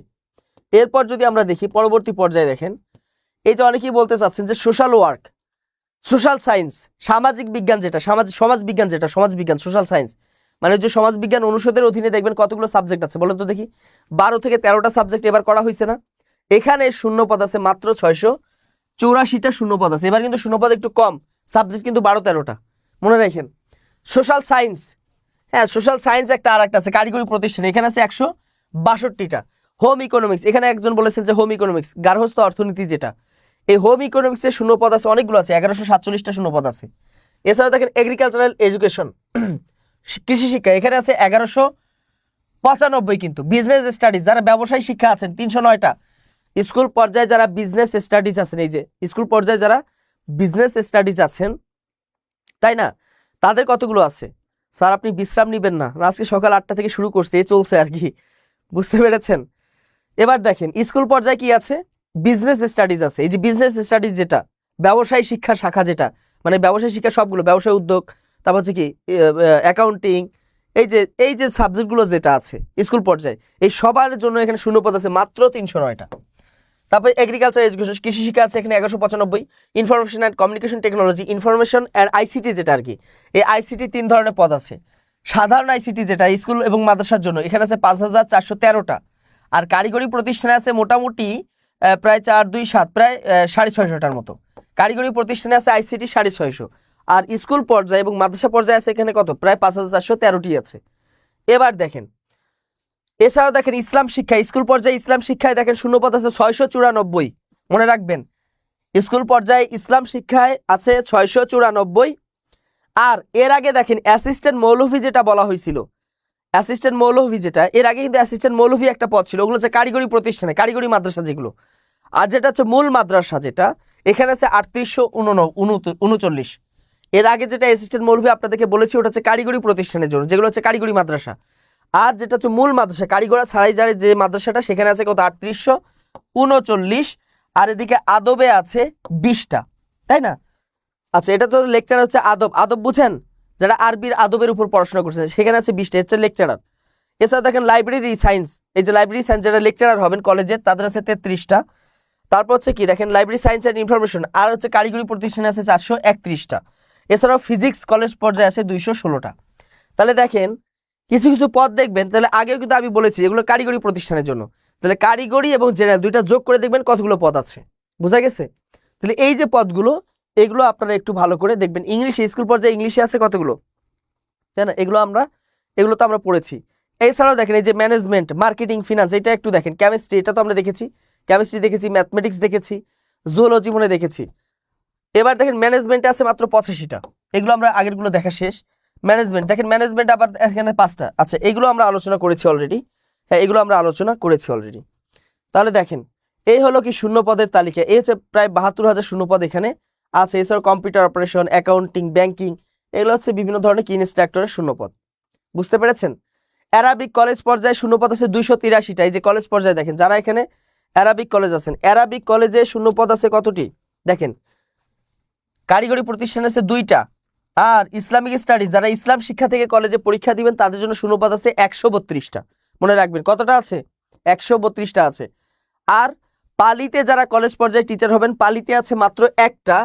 এরপর যদি আমরা দেখি পরবর্তী পর্যায়ে, দেখেন এই যে অনেকেই বলতে চাচ্ছেন যে সোশ্যাল ওয়ার্ক, সোশ্যাল সায়েন্স, সামাজিক বিজ্ঞান যেটা সমাজ বিজ্ঞান সোশ্যাল সায়েন্স, মানে যে সমাজ বিজ্ঞান অনুষদের অধীনে দেখবেন কতগুলো সাবজেক্ট আছে বলেন তো দেখি, 12 থেকে 13টা সাবজেক্ট এবার করা হয়েছে না। এখানে শূন্যপদ আছে মাত্র 684টা শূন্যপদ আছে। এবার কিন্তু শূন্যপদ একটু কম, সাবজেক্ট কিন্তু 12-13টা, মনে রাখেন। সোশ্যাল সায়েন্স, হ্যাঁ সোশ্যাল সায়েন্স একটা আর একটা আছে কারিগরি প্রতিষ্ঠান, এখানে আছে 162টা। হোম ইকোনমিক্স, এখানে একজন বলেছেন যে হোম ইকোনমিক্স গার্হস্থ্য অর্থনীতি যেটা, এই হোম ইকোনমিক্সের শূন্যপদ আছে অনেকগুলো আছে, 1147টা শূন্যপদ আছে। এছাড়া দেখেন এগ্রিকালচারাল এডুকেশন, কৃষি শিক্ষা, এখানে আছে 1195। কিন্তু বিজনেস স্টাডিজ যারা ব্যবসায় শিক্ষা আছেন 309টা। স্কুল পর্যায়ে যারা বিজনেস স্টাডিজ আছেন, এই যে স্কুল পর্যায়ে যারা বিজনেস স্টাডিজ আছেন তাই না, তাদের কতগুলো আছে? স্যার আপনি বিশ্রাম নেবেন না, আজকে সকাল 8টা থেকে শুরু করছে, এ চলছে আর কি, বুঝতে পেরেছেন? এবার দেখেন স্কুল পর্যায়ে কি আছে, বিজনেস স্টাডিজ আছে। এই যে বিজনেস স্টাডিজ যেটা ব্যবসায় শিক্ষা শাখা, যেটা মানে ব্যবসায় শিক্ষা সবগুলো, ব্যবসায় উদ্যোগ, তারপর হচ্ছে কি অ্যাকাউন্টিং, এই যে সাবজেক্টগুলো যেটা আছে স্কুল পর্যায়ে, এই সবার জন্য এখানে শূন্যপদ আছে মাত্র 309টা। তারপর এগ্রিকালচার এডুকেশন, কৃষি শিক্ষা আছে এখানে 1195। Information and communication technology, information and ICT যেটা আর কি, এই আইসিটি 3 ধরনের পদ আছে। সাধারণ আইসিটি যেটা স্কুল এবং মাদ্রাসার জন্য, এখানে আছে 5413টা। আর কারিগরি প্রতিষ্ঠানে আছে মোটামুটি প্রায় 427 প্রায় 650টার মতো কারিগরি প্রতিষ্ঠানে আছে আইসিটি 650। আর স্কুল পর্যায়ে এবং মাদ্রাসা পর্যায়ে আছে এখানে কত, প্রায় 5413টি আছে। এবার দেখেন এছাড়াও দেখেন ইসলাম শিক্ষা, স্কুল পর্যায়ে ইসলাম শিক্ষায় দেখেন শূন্যপদ আছে 694, মনে রাখবেন স্কুল পর্যায়ে ইসলাম শিক্ষায় আছে 694। আর এর আগে দেখেন অ্যাসিস্ট্যান্ট মৌলভী যেটা বলা হয়েছিল, অ্যাসিস্ট্যান্ট মৌলভী যেটা, এর আগে কিন্তু অ্যাসিস্ট্যান্ট মৌলভী একটা পদ ছিল, ওগুলো হচ্ছে কারিগরি প্রতিষ্ঠানে কারিগরি মাদ্রাসা যেগুলো। আর যেটা হচ্ছে মূল মাদ্রাসা যেটা, এখানে আছে 3839। এর আগে যেটা অ্যাসিস্ট্যান্ট মৌলভী আপনাদেরকে বলেছি ওটা হচ্ছে কারিগরি প্রতিষ্ঠানের জন্য, যেগুলো হচ্ছে কারিগরি মাদ্রাসা। আর যেটা হচ্ছে মূল মাদ্রাসা কারিগরা ছাড়াই যারে যে মাদ্রাসাটা, সেখানে আছে কত 3839। আর এদিকে আদবে আছে 20টা, তাই না? আচ্ছা, এটা তো লেকচার হচ্ছে আদব বুঝেন, যারা আরবির আদবের উপর পড়াশোনা করছেন সেখানে আছে 20টা, হচ্ছে লেকচারার। এছাড়া দেখেন লাইব্রেরি সায়েন্স, এই যে লাইব্রেরি সায়েন্স যারা লেকচারার হবেন কলেজের, তাদের আছে 33টা। তারপর হচ্ছে কি দেখেন লাইব্রেরি সায়েন্স অ্যান্ড ইনফরমেশন, আর হচ্ছে কারিগরি প্রতিষ্ঠানে আছে 431টা। এছাড়াও ফিজিক্স কলেজ পর্যায়ে আছে 216টা। তাহলে দেখেন কিছু কিছু পদ দেখবেন, তাহলে আগেও কিন্তু আমি বলেছি এগুলো কারিগরি প্রতিষ্ঠানের জন্য, তাহলে কারিগরি এবং জেনারেল দুইটা যোগ করে দেখবেন কতগুলো পদ আছে, বোঝা গেছে? তাহলে এই যে পদগুলো, এগুলো আপনারা একটু ভালো করে দেখবেন। ইংলিশে স্কুল পর্যায়ে ইংলিশে আছে কতগুলো, তাই না? এগুলো তো আমরা পড়েছি। এছাড়াও দেখেন এই যে ম্যানেজমেন্ট, মার্কেটিং, ফিনান্স, এটা একটু দেখেন। কেমিস্ট্রি, এটা তো আমরা দেখেছি, কেমিস্ট্রি দেখেছি, ম্যাথমেটিক্স দেখেছি, জুওলজি মনে দেখেছি। এবার দেখেন ম্যানেজমেন্টে আছে মাত্র 85টা, এগুলো আমরা আগেরগুলো দেখা শেষ। ম্যানেজমেন্ট দেখেন, ম্যানেজমেন্ট আবার এখানে 5টা। আচ্ছা, এগুলো আমরা আলোচনা করেছি অলরেডি, হ্যাঁ এগুলো আমরা আলোচনা করেছি অলরেডি। তাহলে দেখেন এই হলো কি শূন্য পদের তালিকা, এই হচ্ছে প্রায় 72,000 শূন্য পদ এখানে আছে। এছাড়াও কম্পিউটার অপারেশন, অ্যাকাউন্টিং, ব্যাংকিং, এগুলো হচ্ছে বিভিন্ন ধরনের কি ইনস্ট্রাক্টরের শূন্য পদ। বুঝতে পেরেছেন? অ্যারাবিক কলেজ পর্যায়ে শূন্য পদ আছে 283টা। এই যে কলেজ পর্যায়ে দেখেন, যারা এখানে অ্যারাবিক কলেজ আছেন, অ্যারাবিক কলেজে শূন্য পদ আছে কতটি দেখেন। কারিগরি প্রতিষ্ঠান আছে 2টা। আর ইসলামিক স্টাডিজ, যারা ইসলাম শিক্ষা থেকে কলেজে পরীক্ষা দিবেন তাদের জন্য শূন্য পদ আছে 132টা। মনে রাখবেন কতটা আছে, 132টা আছে। আর পালিতে যারা কলেজ পর্যায়ে টিচার হবেন, পালিতে আছে মাত্র 1টা।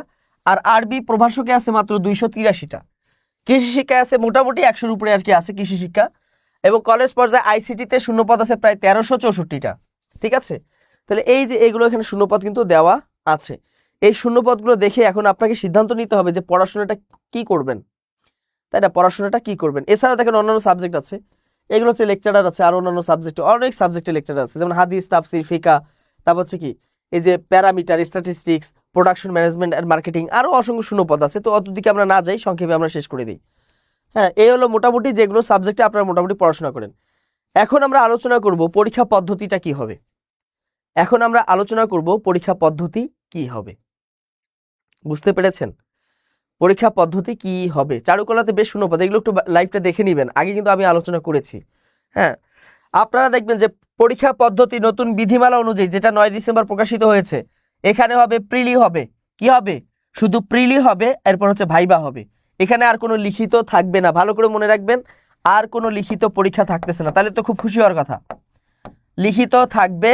আর আরবি প্রভাষকে আছে মাত্র 283টা। কৃষি শিক্ষায় আছে মোটামুটি 100-র উপরে আর কি আছে কৃষি শিক্ষা। এবং কলেজ পর্যায়ে আইসিটিতে শূন্যপদ আছে প্রায় 1364টা। ঠিক আছে, তাহলে এই যে এগুলো এখানে শূন্যপদ কিন্তু দেওয়া আছে। এই শূন্যপদগুলো দেখে এখন আপনাকে সিদ্ধান্ত নিতে হবে যে পড়াশোনাটা কি করবেন, তাই না? পড়াশোনাটা কি করবেন। এছাড়াও দেখেন অন্যান্য সাবজেক্ট আছে, এগুলো হচ্ছে লেকচারার আছে, আর অন্যান্য সাবজেক্ট, অনেক সাবজেক্টে লেকচারার আছে, যেমন হাদিস, তাফসির, ফিকা, তারপর হচ্ছে কি এই যে parameter, statistics, production management and marketing, আরও অসংখ্য শূন্যপদ আছে। তো অত দিকে আমরা না যাই, সংক্ষেপে আমরা শেষ করে দিই। হ্যাঁ, এই হলো মোটামুটি যেগুলো সাবজেক্টে আপনারা মোটামুটি পড়াশোনা করেন। এখন আমরা আলোচনা করব পরীক্ষা পদ্ধতিটা কি হবে। এখন আমরা আলোচনা করব পরীক্ষা পদ্ধতি কি হবে। বুঝতে পেরেছেন? পরীক্ষা পদ্ধতি কি হবে। চারুকলাতে বেশ শূন্যপদ, এগুলো একটু লাইভটা দেখে নেবেন, আগে কিন্তু আমি আলোচনা করেছি। হ্যাঁ, আপনারা দেখবেন যে পরীক্ষা পদ্ধতি নতুন বিধিমালা অনুযায়ী, যেটা 9 ডিসেম্বর প্রকাশিত হয়েছে, এখানে হবে প্রিলি হবে, কি হবে, শুধু প্রিলি হবে, এরপর হচ্ছে ভাইবা হবে। এখানে আর কোনো লিখিত থাকবে না, ভালো করে মনে রাখবেন, আর কোনো লিখিত পরীক্ষা থাকতেছে না। তাহলে তো খুব খুশি হওয়ার কথা, লিখিত থাকবে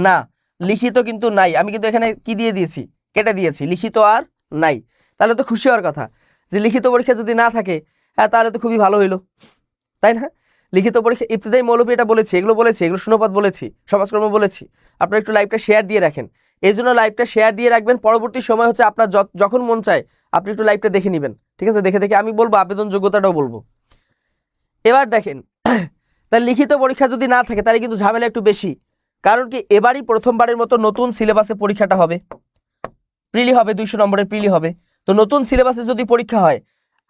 না, লিখিত কিন্তু নাই। আমি কিন্তু এখানে কি দিয়ে দিয়েছি, কেটে দিয়েছি, লিখিত আর নাই। তাহলে তো খুশি হওয়ার কথা যে লিখিত পরীক্ষা যদি না থাকে, হ্যাঁ তাহলে তো খুবই ভালো হইলো, তাই না? লিখিত পরীক্ষা, ইবতিদায়ী মৌলবী, এটা বলেছি, এগুলো শূন্যপদ বলেছি, সমাজকর্ম বলেছি। আপনারা একটু লাইভটা শেয়ার দিয়ে রাখেন, এই জন্য লাইভটা শেয়ার দিয়ে রাখবেন। পরবর্তী সময় হচ্ছে আপনার যখন মন চায় আপনি একটু লাইভটা দেখে নেবেন, ঠিক আছে? দেখে দেখে আমি বলবো, আবেদন যোগ্যতাটাও বলবো। এবার দেখেন, তার লিখিত পরীক্ষা যদি না থাকে তাহলে কিন্তু ঝামেলা একটু বেশি। কারণ কি, এবারই প্রথমবারের মতো নতুন সিলেবাসে পরীক্ষাটা হবে, প্রিলি হবে, 200 নম্বরের প্রিলি হবে। তো নতুন সিলেবাসে যদি পরীক্ষা হয়,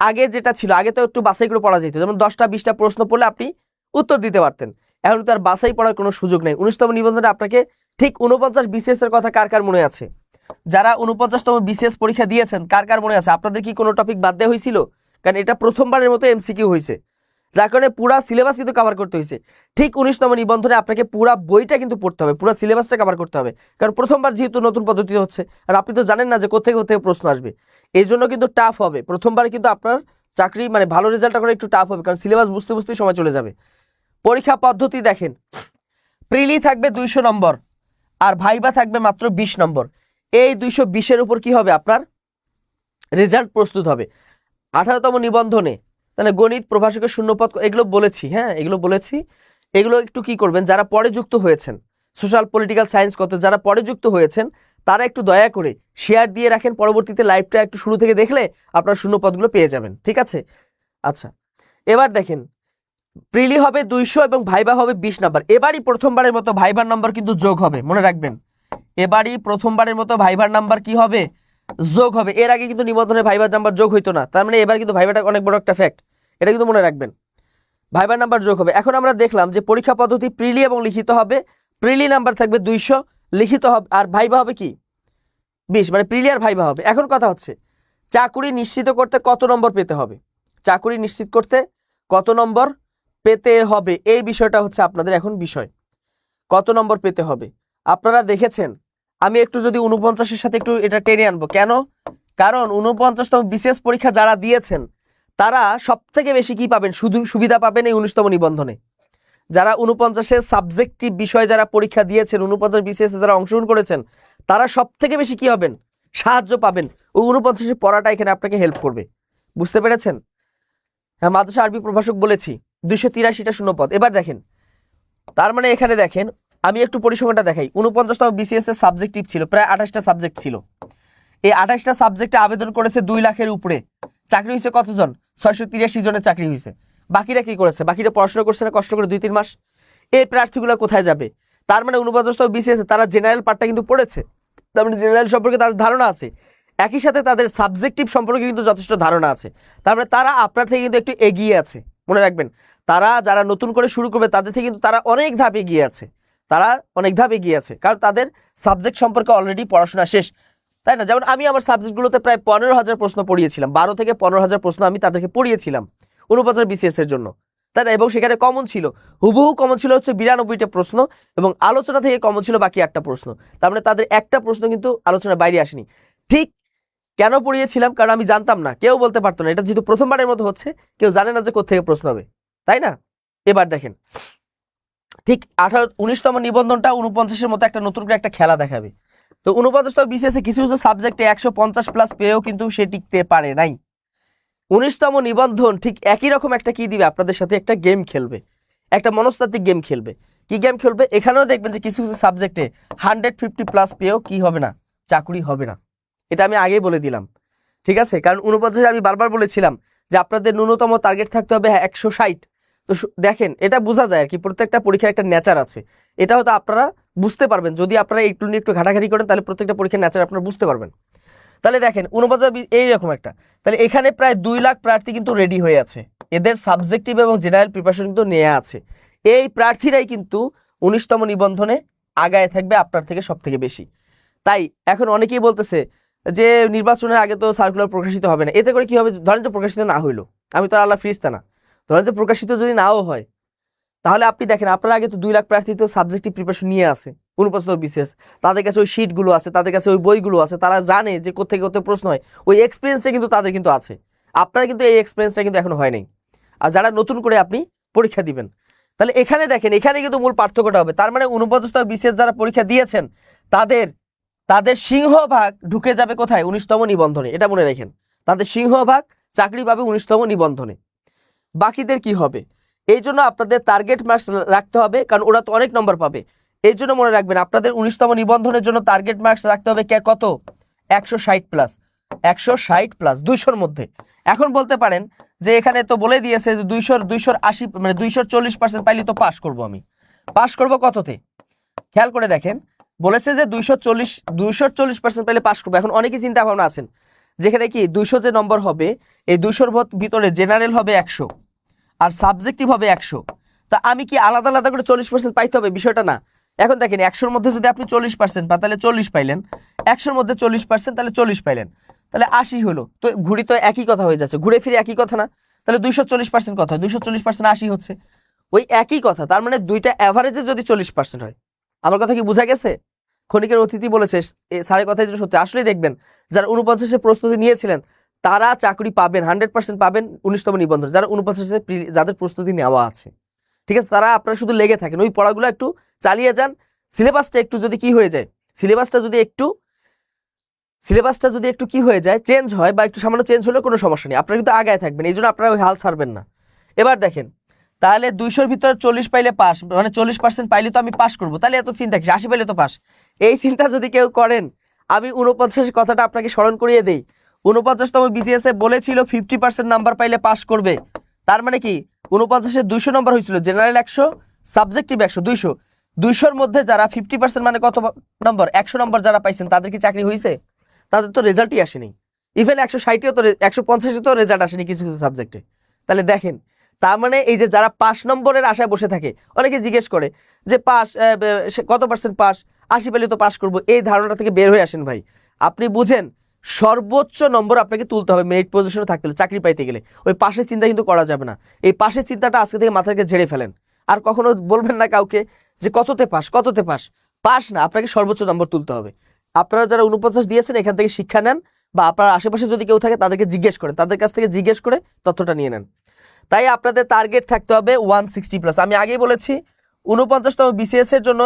আগে যেটা ছিল, আগে তো একটু বাছাই করে পড়া যেত, যেমন 10টা 20টা প্রশ্ন পড়লে আপনি উত্তর দিতে পারতেন। এখন তো আর বাছাই পড়ার কোনো সুযোগ নেই। 19তম নিবন্ধনে আপনাকে ঠিক 49 বিসিএস এর কথা কার কার মনে আছে? যারা 49তম বিসিএস পরীক্ষা দিয়েছেন কার কার মনে আছে? আপনাদের কি কোনো টপিক বাদ দেওয়া হয়েছিল? কারণ এটা প্রথমবারের মতো এমসিকিউ হয়েছে, যার কারণে পুরা সিলেবাস কিন্তু কভার করতে হয়েছে। ঠিক 19তম নিবন্ধনে আপনাকে পুরা বইটা কিন্তু পড়তে হবে, পুরা সিলেবাসটা কভার করতে হবে, কারণ প্রথমবার যেহেতু নতুন পদ্ধতি হচ্ছে, আর আপনি তো জানেন না যে কোথেকে কোথেকে প্রশ্ন আসবে। এই জন্য কিন্তু টাফ হবে প্রথমবার, কিন্তু আপনার চাকরি মানে ভালো রেজাল্টটা করে একটু টাফ হবে, কারণ সিলেবাস বুঝতে বুঝতেই সময় চলে যাবে। পরীক্ষা পদ্ধতি দেখেন, প্রিলি থাকবে 200 নম্বর, আর ভাইবা থাকবে মাত্র 20 নম্বর। এই 220-এর উপর কি হবে, আপনার রেজাল্ট প্রস্তুত হবে। 18তম নিবন্ধনে তাহলে গণিত, প্রভাষকের শূন্যপদ, এগুলো বলেছি, হ্যাঁ এগুলো বলেছি। এগুলো একটু কি করবেন, যারা পরে যুক্ত হয়েছেন, সোশ্যাল পলিটিক্যাল সায়েন্স কত যারা পরে যুক্ত হয়েছেন, তারা একটু দয়া করে শেয়ার দিয়ে রাখেন। পরবর্তীতে লাইভটা একটু শুরু থেকে দেখলে আপনার শূন্যপদগুলো পেয়ে যাবেন, ঠিক আছে? আচ্ছা, এবার দেখেন, প্রিলি হবে 200 এবং ভাইবা হবে 20 নাম্বার। এবারই প্রথমবারের মতো ভাইবার নাম্বার কিন্তু যোগ হবে, মনে রাখবেন। এবারই প্রথমবারের মতো ভাইবার নাম্বার কি হবে, যোগ হবে। এর আগে কিন্তু নিবন্ধনে ভাইবার নাম্বার যোগ হইতো না, তার মানে এবার কিন্তু ভাইবাটা অনেক বড় একটা ফ্যাক্ট, এটা কিন্তু মনে রাখবেন। ভাইবার নাম্বার যোগ হবে। এখন আমরা দেখলাম যে পরীক্ষা পদ্ধতি প্রিলি এবং লিখিত হবে। প্রিলি নাম্বার থাকবে 200, লিখিত হবে আর ভাইবা হবে কি 20, মানে প্রিলি আর ভাইবা হবে। এখন কথা হচ্ছে, চাকুরি নিশ্চিত করতে কত নম্বর পেতে হবে, চাকুরি নিশ্চিত করতে কত নম্বর পেতে হবে, এই বিষয়টা হচ্ছে আপনাদের এখন বিষয়, কত নম্বর পেতে হবে। আপনারা দেখেছেন, আমি একটু যদি 49-এর সাথে একটু এটা টেনে আনবো, কেন? কারণ 49তম বিসিএস পরীক্ষা যারা দিয়েছেন তারা সব থেকে বেশি কি পাবেন, শুধু সুবিধা পাবেন এই 19তম নিবন্ধনে। যারা 49-এর সাবজেক্টিভ বিষয় যারা পরীক্ষা দিয়েছেন, 49 বিসিএস যারা অংশগ্রহণ করেছেন, তারা সব থেকে বেশি কি হবেন, সাহায্য পাবেন। ওই 49-এর পড়াটা এখানে আপনাকে হেল্প করবে, বুঝতে পেরেছেন? হ্যাঁ, মাদ্রাসা আরবি প্রভাষক বলেছি 283টা শূন্যপদ। এবার দেখেন, তার মানে এখানে দেখেন, আমি একটু পরিসংখ্যানটা দেখাই। 49তম বিসিএস এর সাবজেক্টিভ ছিল প্রায় 28টা সাবজেক্ট ছিল। এই 28টা সাবজেক্টে আবেদন করেছে 2 লাখের উপরে, চাকরি হয়েছে কতজন, 683 জনের চাকরি হয়েছে। বাকিরা কি করেছে? বাকিরা পড়াশোনা করছে না কষ্ট করে 2-3 মাস? এই প্রার্থীগুলো কোথায় যাবে? তার মানে 49তম বিসিএস তারা জেনারেল পার্টটা কিন্তু পড়েছে, তার মানে জেনারেল সম্পর্কে তাদের ধারণা আছে, একই সাথে তাদের সাবজেক্টিভ সম্পর্কে কিন্তু যথেষ্ট ধারণা আছে। তার মানে তারা আপনার থেকে কিন্তু একটু এগিয়ে আছে। মনে রাখবেন, তারা যারা নতুন করে শুরু করবে তাদের থেকে কিন্তু তারা অনেক ধাপ এগিয়ে আছে, তারা অনেক ধাপ এগিয়ে আছে, কারণ তাদের সাবজেক্ট সম্পর্কে অলরেডি পড়াশোনা শেষ, তাই না? যেমন আমি আমার সাবজেক্টগুলোতে প্রায় 15,000 প্রশ্ন পড়িয়েছিলাম, 12 থেকে 15,000 প্রশ্ন আমি তাদেরকে পড়িয়েছিলাম 49 বিসিএস এর জন্য, তাই না? এবং সেখানে কমন ছিল, হুবহু কমন ছিল হচ্ছে 92টা প্রশ্ন, এবং আলোচনা থেকে কমন ছিল বাকি 8টা প্রশ্ন। তার মানে তাদের একটা প্রশ্ন কিন্তু আলোচনার বাইরে আসেনি। ঠিক কেন পড়িয়েছিলাম? কারণ আমি জানতাম না, কেউ বলতে পারতো না, এটা যেহেতু প্রথমবারের মতো হচ্ছে, কেউ জানে না যে কোত্থেকে প্রশ্ন হবে, তাই না? এবার দেখেন, ঠিক 19তম নিবন্ধনটা 49-এর মতো একটা নতুন করে একটা খেলা দেখাবে। তো 49তম বিসিএসে কিছু কিছু সাবজেক্টে 150+ পেয়েও কিন্তু সে টিকতে পারে নাই। 19তম নিবন্ধন ঠিক একই রকম একটা কি দিবে, আপনাদের সাথে একটা গেম খেলবে, একটা মনস্তাত্ত্বিক গেম খেলবে। কি গেম খেলবে? এখানেও দেখবেন যে কিছু কিছু সাবজেক্টে 150+ পেয়েও কি হবে না, চাকরি হবে না। এটা আমি আগেই বলে দিলাম, ঠিক আছে? কারণ 49 আমি বারবার বলেছিলাম যে আপনাদের ন্যূনতম টার্গেট থাকতে হবে 160। তো দেখেন, এটা বোঝা যায় আর কি, প্রত্যেকটা পরীক্ষার একটা নেচার আছে, এটা হয়তো আপনারা বুঝতে পারবেন যদি আপনারা একটু নিয়ে একটু ঘাটাঘাটি করেন, তাহলে প্রত্যেকটা পরীক্ষার নেচার আপনারা বুঝতে পারবেন। তাহলে দেখেন 49 এইরকম একটা, তাহলে এখানে প্রায় 2 লাখ প্রার্থী কিন্তু রেডি হয়ে আছে, এদের সাবজেক্টিভ এবং জেনারেল প্রিপারেশন কিন্তু নেওয়া আছে। এই প্রার্থীরাই কিন্তু 19তম নিবন্ধনে আগায় থাকবে আপনার থেকে সব থেকে বেশি। তাই এখন অনেকেই বলতেছে যে নির্বাচনের আগে তো সার্কুলার প্রকাশিত হবে না, এতে করে কি হবে? ধরেন যে প্রকাশিত না হইলো, আমি তো আল্লাহ ফিরিস্তা না, ধরেন যে প্রকাশিত যদি নাও হয়, তাহলে আপনি দেখেন আপনার আগে তো 2 লাখ প্রার্থী তো সাবজেক্টিভ প্রিপারেশন নিয়ে আছে 49তম বিসিএস, তাদের কাছে ওই শিটগুলো আছে, তাদের কাছে ওই বইগুলো আছে, তারা জানে যে কোথেকে কোথায় প্রশ্ন হয়, ওই এক্সপিরিয়েন্সটা কিন্তু তাদের কিন্তু আছে। আপনার কিন্তু এই এক্সপিরিয়েন্সটা কিন্তু এখন হয় নাই, আর যারা নতুন করে আপনি পরীক্ষা দিবেন, তাহলে এখানে দেখেন, এখানে কিন্তু মূল পার্থক্যটা হবে। তার মানে 49তম বিসিএস যারা পরীক্ষা দিয়েছেন তাদের তাদের সিংহভাগ ঢুকে যাবে কোথায়? 19তম নিবন্ধনে, এটা মনে রাখেন, তাদের সিংহভাগ চাকরি পাবে 19তম নিবন্ধনে। বাকিদের কি হবে? এই জন্য আপনাদের টার্গেট মার্কস রাখতে হবে, কারণ ওরা তো অনেক নম্বর পাবে। এই জন্য মনে রাখবেন আপনাদের 19তম নিবন্ধনের জন্য টার্গেট মার্কস রাখতে হবে কত? 160+, 160+, 200-র মধ্যে। এখন বলতে পারেন যে এখানে তো বলে দিয়েছে যে 280 মানে 240% পাইলে তো পাস করব, আমি পাস করব কততে? খেয়াল করে দেখেন, বলেছে যে 240% পাইলে পাস করবো। এখন অনেকে চিন্তা ভাবনা আছেন যেখানে কি 200 যে নম্বর হবে, এই 200-র ভিতরে জেনারেল হবে 100 আর সাবজেক্টিভ হবে 100, তা আমি কি আলাদা আলাদা করে 40% পাইতে হবে? বিষয়টা না। এখন দেখেন 100-র মধ্যে যদি আপনি 40% পান তাহলে 40 পাইলেন, 100-র মধ্যে 40% তাহলে 40 পাইলেন, তাহলে 80 হলো। তো ঘুরি তো একই কথা হয়ে যাচ্ছে, ঘুরে ফিরে একই কথা না? তাহলে 240% কত হয়? 240% 80 হচ্ছে, ওই একই কথা। তার মানে দুইটা অ্যাভারেজে যদি 40% হয়, আমার কথা কি বোঝা গেছে? ক্ষণিকের অতিথি বলেছে স্যারের কথাই যেটা সত্যি। আসলেই দেখবেন যারা 49-এর প্রস্তুতি নিয়েছিলেন তারা চাকরি পাবেন, 100% পাবেন 19তম নিবন্ধন, যারা 49-এর যাদের প্রস্তুতি নেওয়া আছে, ঠিক আছে? তারা আপনারা শুধু লেগে থাকেন, ওই পড়াগুলো একটু চালিয়ে যান। সিলেবাসটা একটু যদি কি হয়ে যায়, সিলেবাসটা যদি একটু কি হয়ে যায়, চেঞ্জ হয় বা একটু সামান্য চেঞ্জ হলে কোনো সমস্যা নেই, আপনারা কিন্তু আগায় থাকবেন, এই জন্য আপনারা ওই হাল ছাড়বেন না। এবার দেখেন, তাহলে 200-র ভিতরে 40 পাইলে পাস, মানে 40% পাইলে তো আমি পাস করবো, তাহলে এত চিন্তা কি? 80 পাইলে তো পাস। এই চিন্তা যদি কেউ করেন, আমি 49 কথাটা আপনাকে স্মরণ করিয়ে দেই। 49তম বিসিএস এ বলেছিল 50% নাম্বার পাইলে পাস করবে। তার মানে কি 49-এ 200 নম্বর হয়েছিল, জেনারেল 100, সাবজেক্টিভ 100, 200-র মধ্যে যারা 50% মানে কত নম্বর? 100 নম্বর যারা পাইছেন তাদের কি চাকরি হয়েছে? তাদের তো রেজাল্টই আসেনি। ইভেন 160-এও তো 150-এ তো রেজাল্ট আসেনি কিছু কিছু সাবজেক্টে। তাহলে দেখেন, তার মানে এই যে যারা 5 নম্বরের আশায় বসে থাকে, অনেকে জিজ্ঞেস করে যে পাস কত পার্সেন্ট পাস, 80 পেলে তো পাস করবো, এই ধারণা থেকে বের হয়ে আসেন ভাই। আপনি বুঝেন সর্বোচ্চ নম্বর আপনাকে তুলতে হবে মেরিট পজিশনে থাকতে হলে, চাকরি পাইতে গেলে। ওই পাশের চিন্তা কিন্তু করা যাবে না। এই পাশের চিন্তাটা আজকে থেকে মাথা থেকে ঝেড়ে ফেলেন। আর কখনো বলবেন না কাউকে যে কততে পাস, কততে পাস। পাস না, আপনাকে সর্বোচ্চ নম্বর তুলতে হবে। আপনারা যারা 49 দিয়েছেন এখান থেকে শিক্ষা নেন, বা আপনার আশেপাশে যদি কেউ থাকে তাদেরকে জিজ্ঞেস করেন, তাদের কাছ থেকে জিজ্ঞেস করে তথ্যটা নিয়ে নেন। তাই আপনাদের টার্গেট থাকতে হবে 160+। আমি আগেই বলেছি 49তম বিসিএস এর জন্য,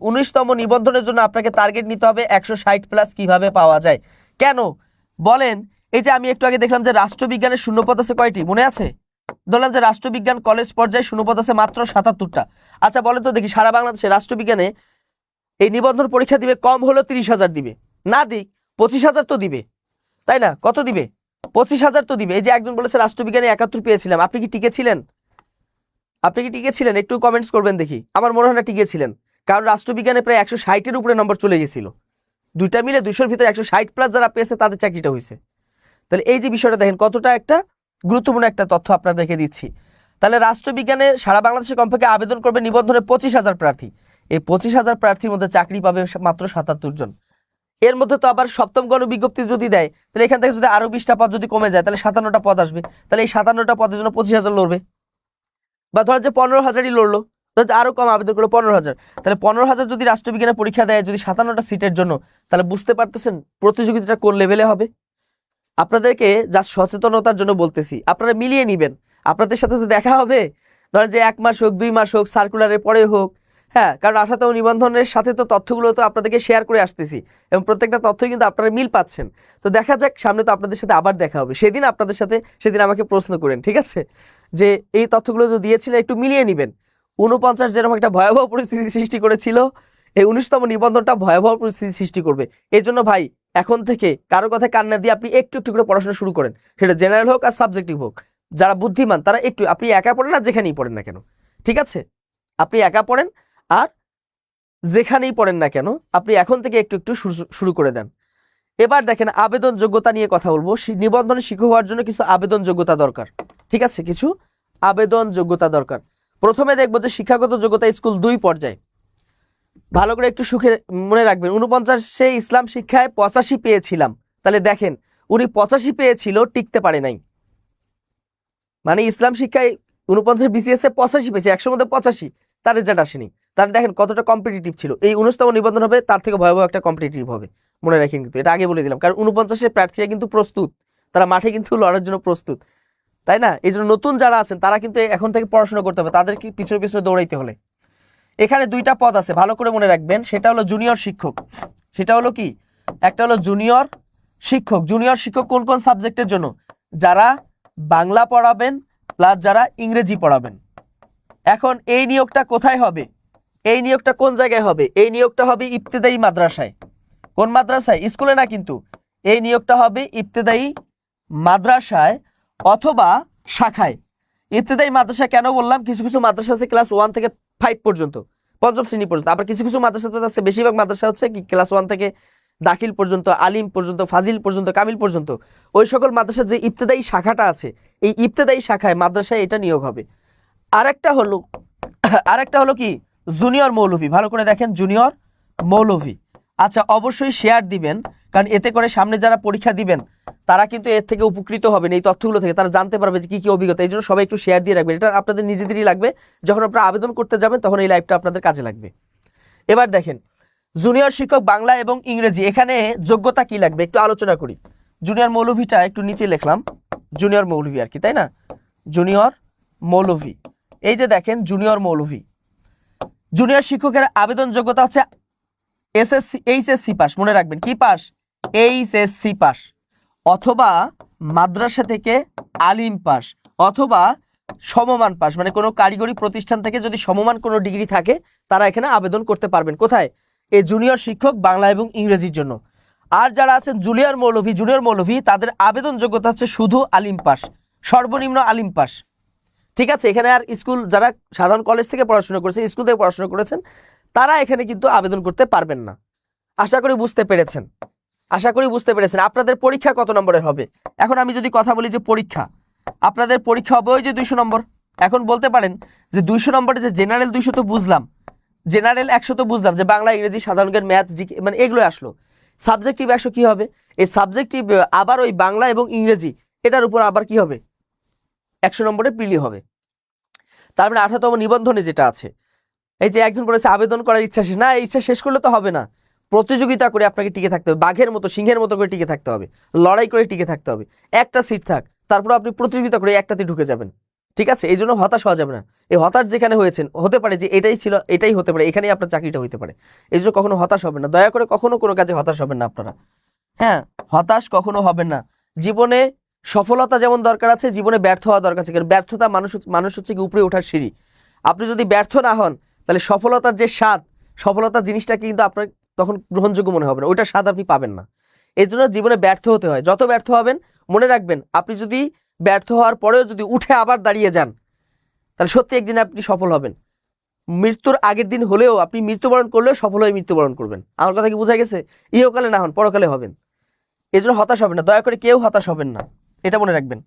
19তম নিবন্ধনের জন্য আপনাকে টার্গেট নিতে হবে 160+। কিভাবে পাওয়া যায়, কেন বলেন? এই যে আমি একটু আগে দেখলাম যে রাষ্ট্রবিজ্ঞানের শূন্যপদ আছে কয়টি, মনে আছে? বললাম যে রাষ্ট্রবিজ্ঞান কলেজ পর্যায়ে শূন্যপদ আছে মাত্র 77টা। আচ্ছা বলেন তো দেখি, সারা বাংলাদেশে রাষ্ট্রবিজ্ঞানে এই নিবন্ধন পরীক্ষা দিবে কম হলো 30,000 দিবে, না দিক 25,000 তো দিবে, তাই না? কত দিবে? 25,000 তো দিবে। এই যে একজন বলেছে রাষ্ট্রবিজ্ঞানে 71 পেয়েছিলাম, আপনি কি টিকেছিলেন? আপনি কি টিকেছিলেন? একটু কমেন্টস করবেন দেখি। আমার মনে হয় না টিকেছিলেন, কারণ রাষ্ট্রবিজ্ঞানে প্রায় 160-এর উপরে নম্বর চলে গেছিল। দুইটা মিলে 200-র ভিতরে 160+ যারা পেয়েছে তাদের চাকরিটা হয়েছে। তাহলে এই যে বিষয়টা দেখেন কতটা একটা গুরুত্বপূর্ণ একটা তথ্য আপনাদেরকে দিচ্ছি। তাহলে রাষ্ট্রবিজ্ঞানে সারা বাংলাদেশে কমপক্ষে আবেদন করবে নিবন্ধনে 25,000 প্রার্থী। এই 25,000 প্রার্থীর মধ্যে চাকরি পাবে মাত্র 77 জন। এর মধ্যে তো আবার সপ্তম গণবিজ্ঞপ্তি যদি দেয়, তাহলে এখান থেকে যদি আরো 20টা পদ যদি কমে যায়, তাহলে 57টা পদ আসবে। তাহলে এই 57টা পদের জন্য 25,000 লড়বে, বা ধর যে 15,000ই লড়লো, আরো কম আবেদন করলো 15,000। তাহলে 15,000 যদি রাষ্ট্রবিজ্ঞানে পরীক্ষা দেয় যদি 57টা সিটের জন্য, তাহলে বুঝতে পারতেছেন প্রতিযোগিতাটা কোন লেভেলে হবে। আপনাদেরকে যা সচেতনতার জন্য বলতেছি, আপনারা মিলিয়ে নিবেন। আপনাদের সাথে তো দেখা হবে, ধরেন যে 1 মাস হোক 2 মাস হোক, সার্কুলারের পরে হোক, হ্যাঁ, কারণ 18তম নিবন্ধনের সাথে তো তথ্যগুলো তো আপনাদেরকে শেয়ার করে আসতেছি, এবং প্রত্যেকটা তথ্যই কিন্তু আপনারা মিল পাচ্ছেন। তো দেখা যাক, সামনে তো আপনাদের সাথে আবার দেখা হবে, সেদিন আপনাদের সাথে, সেদিন আমাকে প্রশ্ন করেন, ঠিক আছে, যে এই তথ্যগুলো যে দিয়েছিলেন একটু মিলিয়ে নেবেন। 49 যেরকম একটা ভয়াবহ পরিস্থিতি সৃষ্টি করেছিল, এই 19তম নিবন্ধনটা ভয়াবহ পরিস্থিতি সৃষ্টি করবে। এই জন্য ভাই, এখন থেকে কারো কথায় কান্না দিয়ে আপনি একটু একটু করে পড়াশোনা শুরু করেন, সেটা জেনারেল হোক আর সাবজেক্টিভ হোক। যারা বুদ্ধিমান তারা একটু, আপনি একা পড়েন আর যেখানেই পড়েন না কেন, ঠিক আছে, আপনি একা পড়েন আর যেখানেই পড়েন না কেন, আপনি এখন থেকে একটু একটু শুরু করে দেন। এবার দেখেন আবেদন যোগ্যতা নিয়ে কথা বলবো। নিবন্ধনে শিক্ষক হওয়ার জন্য কিছু আবেদন যোগ্যতা দরকার, ঠিক আছে, কিছু আবেদন যোগ্যতা দরকার। প্রথমে দেখবো যে শিক্ষাগত যোগ্যতা স্কুল 2 পর্যায়ে। ভালো করে একটু সুখে মনে রাখবেন, 49-এ ইসলাম শিক্ষায় 85 পেয়েছিলাম। তাহলে দেখেন উনি 85 পেয়েছিল, টিকতে পারে নাই, মানে ইসলাম শিক্ষায় 49 বিসিএস এ 85 পেয়েছে, 100-র মধ্যে 85, তার রেজাল্ট আসেনি। তাহলে দেখেন কতটা কম্পিটিটিভ ছিল। এই 19তম নিবন্ধন হবে তার থেকে ভয়াবহ একটা কম্পিটিটিভ হবে, মনে রাখেন, কিন্তু এটা আগে বলে দিলাম, কারণ 49-এর প্রার্থীরা কিন্তু প্রস্তুত, তারা মাঠে কিন্তু লড়ার জন্য প্রস্তুত, তাই না? এই জন্য নতুন যারা আছেন তারা কিন্তু এখন থেকে পড়াশোনা করতে হবে, তাদেরকে পিছনে পিছনে দৌড়াইতে হলে। এখানে 2টা পদ আছে, ভালো করে মনে রাখবেন, সেটা হলো জুনিয়র শিক্ষক। সেটা হলো কি, একটা হলো জুনিয়র শিক্ষক। জুনিয়র শিক্ষক কোন কোন সাবজেক্টের জন্য? যারা বাংলা পড়াবেন প্লাস যারা ইংরেজি পড়াবেন। এখন এই নিয়োগটা কোথায় হবে? এই নিয়োগটা কোন জায়গায় হবে? এই নিয়োগটা হবে ইবতেদায়ী মাদ্রাসায়। কোন মাদ্রাসায়? স্কুলে না কিন্তু, এই নিয়োগটা হবে ইবতেদায়ী মাদ্রাসায় অথবা শাখায়। ইবতেদায়ী মাদ্রাসা কেন বললাম? কিছু কিছু মাদ্রাসা আছে ক্লাস 1 থেকে 5 পর্যন্ত, 5ম শ্রেণী পর্যন্ত। আবার কিছু কিছু মাদ্রাসা তো আছে, বেশিরভাগ মাদ্রাসা হচ্ছে কি ক্লাস 1 থেকে দাখিল পর্যন্ত, আলিম পর্যন্ত, ফাজিল পর্যন্ত, কামিল পর্যন্ত। ওই সকল মাদ্রাসার যে ইবতেদায়ী শাখাটা আছে, এই ইবতেদায়ী শাখায় মাদ্রাসায় এটা নিয়োগ হবে। আরেকটা হলো কি, জুনিয়র মৌলভী। ভালো করে দেখেন, জুনিয়র মৌলভী। আচ্ছা, অবশ্যই শেয়ার দিবেন, কারণ এতে করে সামনে যারা পরীক্ষা দিবেন তারা কিন্তু এর থেকে উপকৃত হবেন, এই তথ্যগুলো থেকে তারা জানতে পারবে যে কি কি অভিজ্ঞতা। এই জন্য সবাই একটু শেয়ার দিয়ে রাখবেন, এটা আপনাদের নিজেদেরই লাগবে, যখন আপনারা আবেদন করতে যাবেন তখন এই লাইভটা আপনাদের কাজে লাগবে। এবার দেখেন জুনিয়র শিক্ষক বাংলা এবং ইংরেজি, এখানে যোগ্যতা কি লাগবে একটু আলোচনা করি। জুনিয়র মৌলভীটা একটু নিচে লিখলাম, জুনিয়র মৌলভী আর কি, তাই না, জুনিয়র মৌলভী। এই যে দেখেন জুনিয়র মৌলভী, জুনিয়র শিক্ষকের আবেদন যোগ্যতা হচ্ছে এসএসসি, এইচএসসি পাস। মনে রাখবেন কি পাস? এইচএসসি পাস, অথবা মাদ্রাসা থেকে আলিম পাস, অথবা সমমান পাস, মানে কোনো কারিগরি প্রতিষ্ঠান থেকে যদি সমমান কোনো ডিগ্রি থাকে তারা এখানে আবেদন করতে পারবেন। কোথায়? এই জুনিয়র শিক্ষক বাংলা এবং ইংরেজির জন্য। আর যারা আছেন জুনিয়র মৌলভী, তাদের আবেদন যোগ্যতা হচ্ছে শুধু আলিম পাস, সর্বনিম্ন আলিম পাস, ঠিক আছে। এখানে আর স্কুল, যারা সাধারণ কলেজ থেকে পড়াশোনা করেছেন, স্কুল থেকে পড়াশোনা করেছেন, তারা এখানে কিন্তু আবেদন করতে পারবেন না। আশা করি বুঝতে পেরেছেন। আপনাদের পরীক্ষা কত নম্বরের হবে? এখন আমি যদি কথা বলি যে পরীক্ষা, আপনাদের পরীক্ষা হবে ওই যে 200 নম্বর। এখন বলতে পারেন যে 200 নম্বরে যে জেনারেল 200 তো বুঝলাম, জেনারেল 100 তো বুঝলাম, যে বাংলা, ইংরেজি, সাধারণ জ্ঞান, ম্যাথ, জিকে, মানে এগুলো আসলো। সাবজেক্টিভ 100 কি হবে? এই সাবজেক্টিভ আবার ওই বাংলা এবং ইংরেজি, এটার উপর আবার কি হবে? 100 নম্বরের প্রিলি হবে। তারপরে 18তম নিবন্ধনে যেটা আছে, এই যে একজন বলেছে আবেদন করার ইচ্ছা শেষ, না, ইচ্ছা শেষ করলে তো হবে না, প্রতিযোগিতা করে আপনাকে টিকে থাকতে হবে, বাঘের মতো, সিংহের মতো করে টিকে থাকতে হবে, লড়াই করে টিকে থাকতে হবে। একটা সিট থাক, তারপর আপনি প্রতিযোগিতা করে একটাতে ঢুকে যাবেন, ঠিক আছে। এই জন্য হতাশ হওয়া যাবে না। এই হতাশ যেখানে হয়েছেন, হতে পারে যে এটাই ছিল, এটাই হতে পারে, এখানেই আপনার চাকরিটা হইতে পারে। এই জন্য কখনো হতাশ হবেন না, দয়া করে কখনো কোনো কাজে হতাশ হবেন না আপনারা, হ্যাঁ, হতাশ কখনো হবেন না। জীবনে সফলতা যেমন দরকার আছে, জীবনে ব্যর্থ হওয়া দরকার আছে, কারণ ব্যর্থতা মানুষ হচ্ছে কি উপরে ওঠার সিঁড়ি। আপনি যদি ব্যর্থ না হন, তাহলে সফলতার যে স্বাদ, সফলতার জিনিসটা কিন্তু আপনার তখন গ্রহণযোগ্য মনে হবে না, ওইটার স্বাদ আপনি পাবেন না। এই জন্য জীবনে ব্যর্থ হতে হয়, যত ব্যর্থ হবেন মনে রাখবেন, আপনি যদি ব্যর্থ হওয়ার পরেও যদি উঠে আবার দাঁড়িয়ে যান, তাহলে সত্যি একদিন আপনি সফল হবেন। মৃত্যুর আগের দিন হলেও আপনি মৃত্যুবরণ করলেও সফল হয়ে মৃত্যুবরণ করবেন। আমার কথা কি বোঝা গেছে? ইহকালে না হন, পরকালে হবেন। এই জন্য হতাশ হবেন না, দয়া করে কেউ হতাশ হবেন না, এটা মনে রাখবেন।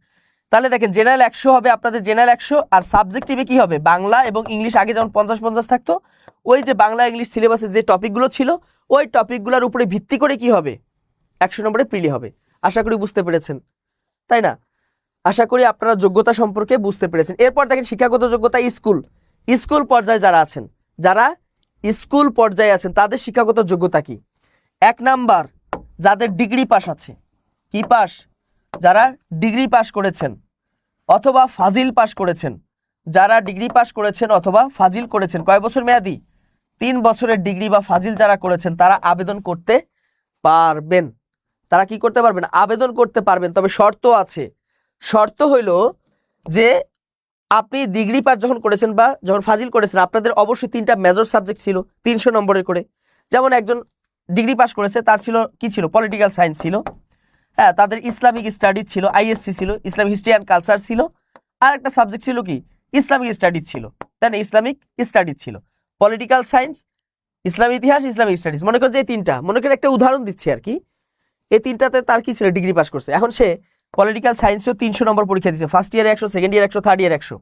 তাহলে দেখেন, জেনারেল 100 হবে আপনাদের, জেনারেল 100। আর সাবজেক্টিভে কি হবে? বাংলা এবং ইংলিশ। আগে যেমন 50-50 থাকতো, ওই যে বাংলা ইংলিশ সিলেবাসে যে টপিকগুলো ছিল, ওই টপিকগুলোর উপরে ভিত্তি করে কি হবে? 100 নম্বরে প্রিলি হবে। আশা করি বুঝতে পেরেছেন, তাই না? আশা করি আপনারা যোগ্যতা সম্পর্কে বুঝতে পেরেছেন। এরপর দেখেন শিক্ষাগত যোগ্যতা। স্কুল পর্যায়ে যারা স্কুল পর্যায়ে আছেন তাদের শিক্ষাগত যোগ্যতা কি? 1 নাম্বার, যাদের ডিগ্রি পাস আছে। কি পাস? যারা ডিগ্রি পাস করেছেন অথবা ফাজিল পাস করেছেন। যারা ডিগ্রি পাস করেছেন অথবা ফাজিল করেছেন, কয় বছর মেয়াদি? 3 বছরের ডিগ্রি বা ফাজিল যারা করেছেন তারা আবেদন করতে পারবেন। তারা কি করতে পারবেন? আবেদন করতে পারবেন। তবে শর্ত আছে। শর্ত হইল যে আপনি ডিগ্রি পাস যখন করেছেন বা যখন ফাজিল করেছেন, আপনাদের অবশ্যই 3টা মেজর সাবজেক্ট ছিল 300 নম্বরের করে। যেমন একজন ডিগ্রি পাস করেছে, তার ছিল কি ছিল? পলিটিক্যাল সায়েন্স ছিল, হ্যাঁ। তাদের ইসলামিক স্টাডিজ ছিল, আইএসসি ছিল, ইসলামিক হিস্ট্রি অ্যান্ড কালচার ছিল। আর একটা সাবজেক্ট ছিল কি? ইসলামিক স্টাডিজ ছিল, তাই না? ইসলামিক স্টাডিজ ছিল, পলিটিক্যাল সায়েন্স, ইসলামিক ইতিহাস, ইসলামিক স্টাডিজ। মনে করেন যে এই 3টা, মনে করেন একটা উদাহরণ দিচ্ছি আর কি। এই 3টাতে তার কি ছিল? ডিগ্রি পাস করছে। এখন সে পলিটিক্যাল সায়েন্সেও 300 নম্বর পরীক্ষা দিয়েছে, ফার্স্ট ইয়ারে 100, second year 100, third year 100।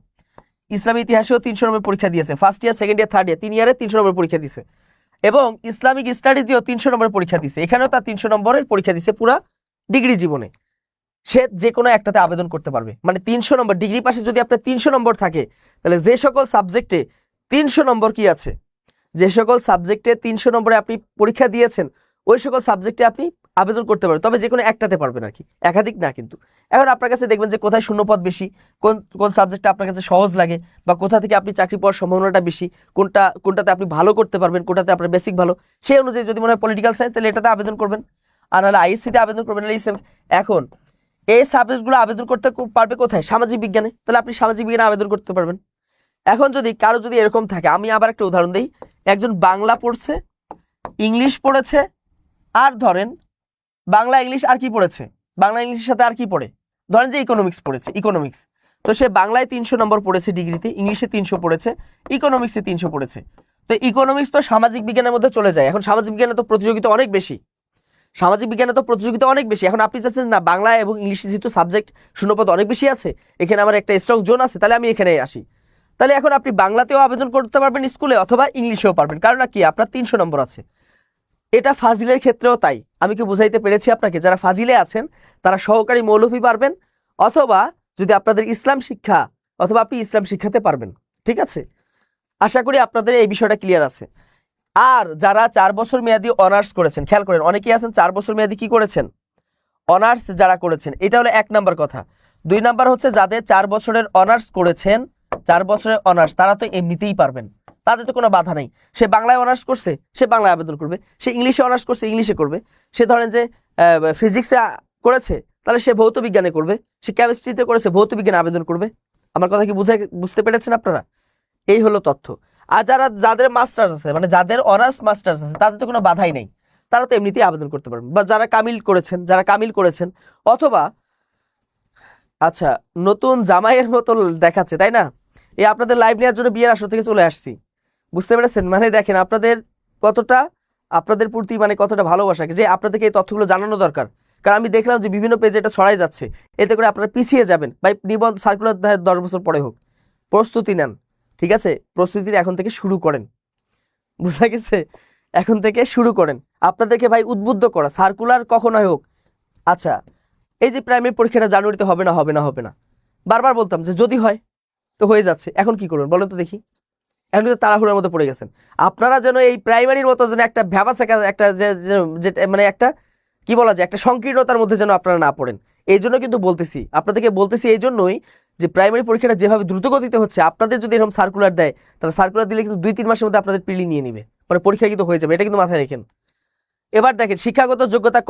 Islamic ইতিহাসেও 300 নম্বর পরীক্ষা দিয়েছে, first year, second year, third year, 3 ইয়ারে 300 নম্বর পরীক্ষা দিয়েছে। এবং ইসলামিক স্টাডিজেও 300 নম্বর পরীক্ষা দিয়েছে। এখানেও তার 300 নম্বরের পরীক্ষা দিয়েছে পুরা ডিগ্রি জীবনে। সে যে কোনো একটাতে আবেদন করতে পারবে। মানে 300 নম্বর ডিগ্রি পাশে যদি আপনার 300 নম্বর থাকে, তাহলে যে সকল সাবজেক্টে 300 নম্বর কি আছে, যে সকল সাবজেক্টে 300 নম্বরে আপনি পরীক্ষা দিয়েছেন, ওই সকল সাবজেক্টে আপনি আবেদন করতে পারবেন। তবে যে কোনো একটাতে পারবেন আর কি, একাধিক না। কিন্তু এখন আপনার কাছে দেখবেন যে কোথায় শূন্যপদ বেশি, কোন সাবজেক্টটা আপনার কাছে সহজ লাগে, বা কোথা থেকে আপনি চাকরি পাওয়ার সম্ভাবনাটা বেশি, কোনটাতে আপনি ভালো করতে পারবেন, কোনটাতে আপনার বেসিক ভালো, সেই অনুযায়ী যদি মনে হয় পলিটিক্যাল সায়েন্স, তাহলে এটাতে আবেদন করবেন। আর নাহলে আইএসসিতে আবেদন করবেন, নাহলে ইসলাম। এখন এই সাবজেক্টগুলো আবেদন করতে পারবে কোথায়? সামাজিক বিজ্ঞানে। তাহলে আপনি সামাজিক বিজ্ঞানে আবেদন করতে পারবেন। এখন যদি কারো যদি এরকম থাকে, আমি আবার একটা উদাহরণ দিই। একজন বাংলা পড়ছে, ইংলিশ পড়েছে, আর ধরেন বাংলা ইংলিশ আর কি পড়েছে, বাংলা ইংলিশের সাথে আর কি পড়ে, ধরেন যে ইকোনমিক্স পড়েছে, ইকোনমিক্স। তো সে বাংলায় 300 নম্বর পড়েছে ডিগ্রিতে, ইংলিশে 300 পড়েছে, ইকোনমিক্সে 300 পড়েছে। তো ইকোনমিক্স তো সামাজিক বিজ্ঞানের মধ্যে চলে যায়। এখন সামাজিক বিজ্ঞানে তো প্রতিযোগিতা অনেক বেশি, এখন আপনি চাচ্ছেন না বাংলা এবং ইংলিশে যেহেতু সাবজেক্ট শূন্যপদ অনেক বেশি আছে, এখানে আমার একটা স্ট্রং জোন আছে, তাহলে আমি এখানে আসি। তাহলে এখন আপনি বাংলাতেও আবেদন করতে পারবেন স্কুলে, অথবা ইংলিশেও পারবেন। কারণ কি? আপনার 300 নম্বর আছে। এটা ফাজিলের ক্ষেত্রেও তাই। আমি কি বুঝাইতে পেরেছি আপনাকে? যারা ফাজিলে আছেন তারা সহকারী মৌলভী পারবেন, অথবা যদি আপনাদের ইসলাম শিক্ষা, অথবা আপনি ইসলাম শিক্ষাতে পারবেন। ঠিক আছে, আশা করি আপনাদের এই বিষয়টা ক্লিয়ার আছে। আর যারা 4 বছর মেয়াদি অনার্স করেছেন, খেয়াল করেন, অনেকেই আছেন 4 বছর মেয়াদি কি করেছেন? অনার্স যারা করেছেন। এটা হলো 1 নাম্বার কথা। 2 নাম্বার হচ্ছে যাদের 4 বছরের অনার্স করেছেন, 4 বছরের অনার্স, তারা তো এমনিতেই পারবেন, তাদের তো কোনো বাধা নেই। সে বাংলায় অনার্স করছে, সে বাংলায় আবেদন করবে। সে ইংলিশে অনার্স করছে, ইংলিশে করবে। সে ধরেন যে ফিজিক্সে করেছে, তাহলে সে ভৌত বিজ্ঞানে করবে। সে কেমিস্ট্রিতে করেছে, ভৌত বিজ্ঞানে আবেদন করবে। আমার কথা কি বুঝতে পেরেছেন আপনারা? এই হলো তথ্য। আর যাদের মাস্টার্স আছে, মানে যাদের অনার্স মাস্টার্স আছে, তাদের তো কোনো বাধাই নেই, তারা তো এমনিতেই আবেদন করতে পারবেন। বা যারা কামিল করেছেন, অথবা আচ্ছা, নতুন জামাইয়ের মতো দেখাচ্ছে, তাই না? এই আপনাদের লাইভ নেওয়ার জন্য বিয়ের আসর থেকে চলে আসছি, বুঝতে পেরেছেন? মানে দেখেন আপনাদের প্রতি মানে কতটা ভালোবাসা, যে আপনাদেরকে এই তথ্যগুলো জানানো দরকার। কারণ আমি দেখলাম যে বিভিন্ন পেজে এটা ছড়াই যাচ্ছে, এতে করে আপনারা পিছিয়ে যাবেন। ভাই, নিবন্ধ সার্কুলার 10 বছর পরে হোক, প্রস্তুতি নেন। ঠিক আছে, প্রস্তুতির এখন থেকে শুরু করেন, বুঝা গেছে? এখন থেকে শুরু করেন। আপনাদেরকে ভাই উদ্বুদ্ধ করা, সার্কুলার কখন হয় হোক। আচ্ছা, এই যে প্রাইমারি পরীক্ষাটা জানুয়ারিতে হবে না, বারবার বলতাম যে যদি হয় তো হয়ে যাচ্ছে। এখন কি করবেন বলেন তো দেখি? এখন কিন্তু তাড়াহুড়োর মধ্যে পড়ে গেছেন। আপনারা যেন এই প্রাইমারির মতো যেন একটা একটা মানে একটা কি বলা যায়, একটা সংকীর্ণতার মধ্যে যেন আপনারা না পড়েন। এই জন্য কিন্তু আপনাদেরকে বলতেছি এই জন্যই যে প্রাইমারি পরীক্ষাটা যেভাবে দ্রুতগতিতে হচ্ছে, আপনাদের যদি এরকম সার্কুলার দেয়, তাহলে সার্কুলার দিলে কিন্তু 2-3 মাসের মধ্যে আপনাদের প্রিলি নিয়ে নেবে, মানে পরীক্ষা কিন্তু হয়ে যাবে। এটা কিন্তু মাথায় রাখেন। এবার দেখেন শিক্ষাগত যোগ্যতা।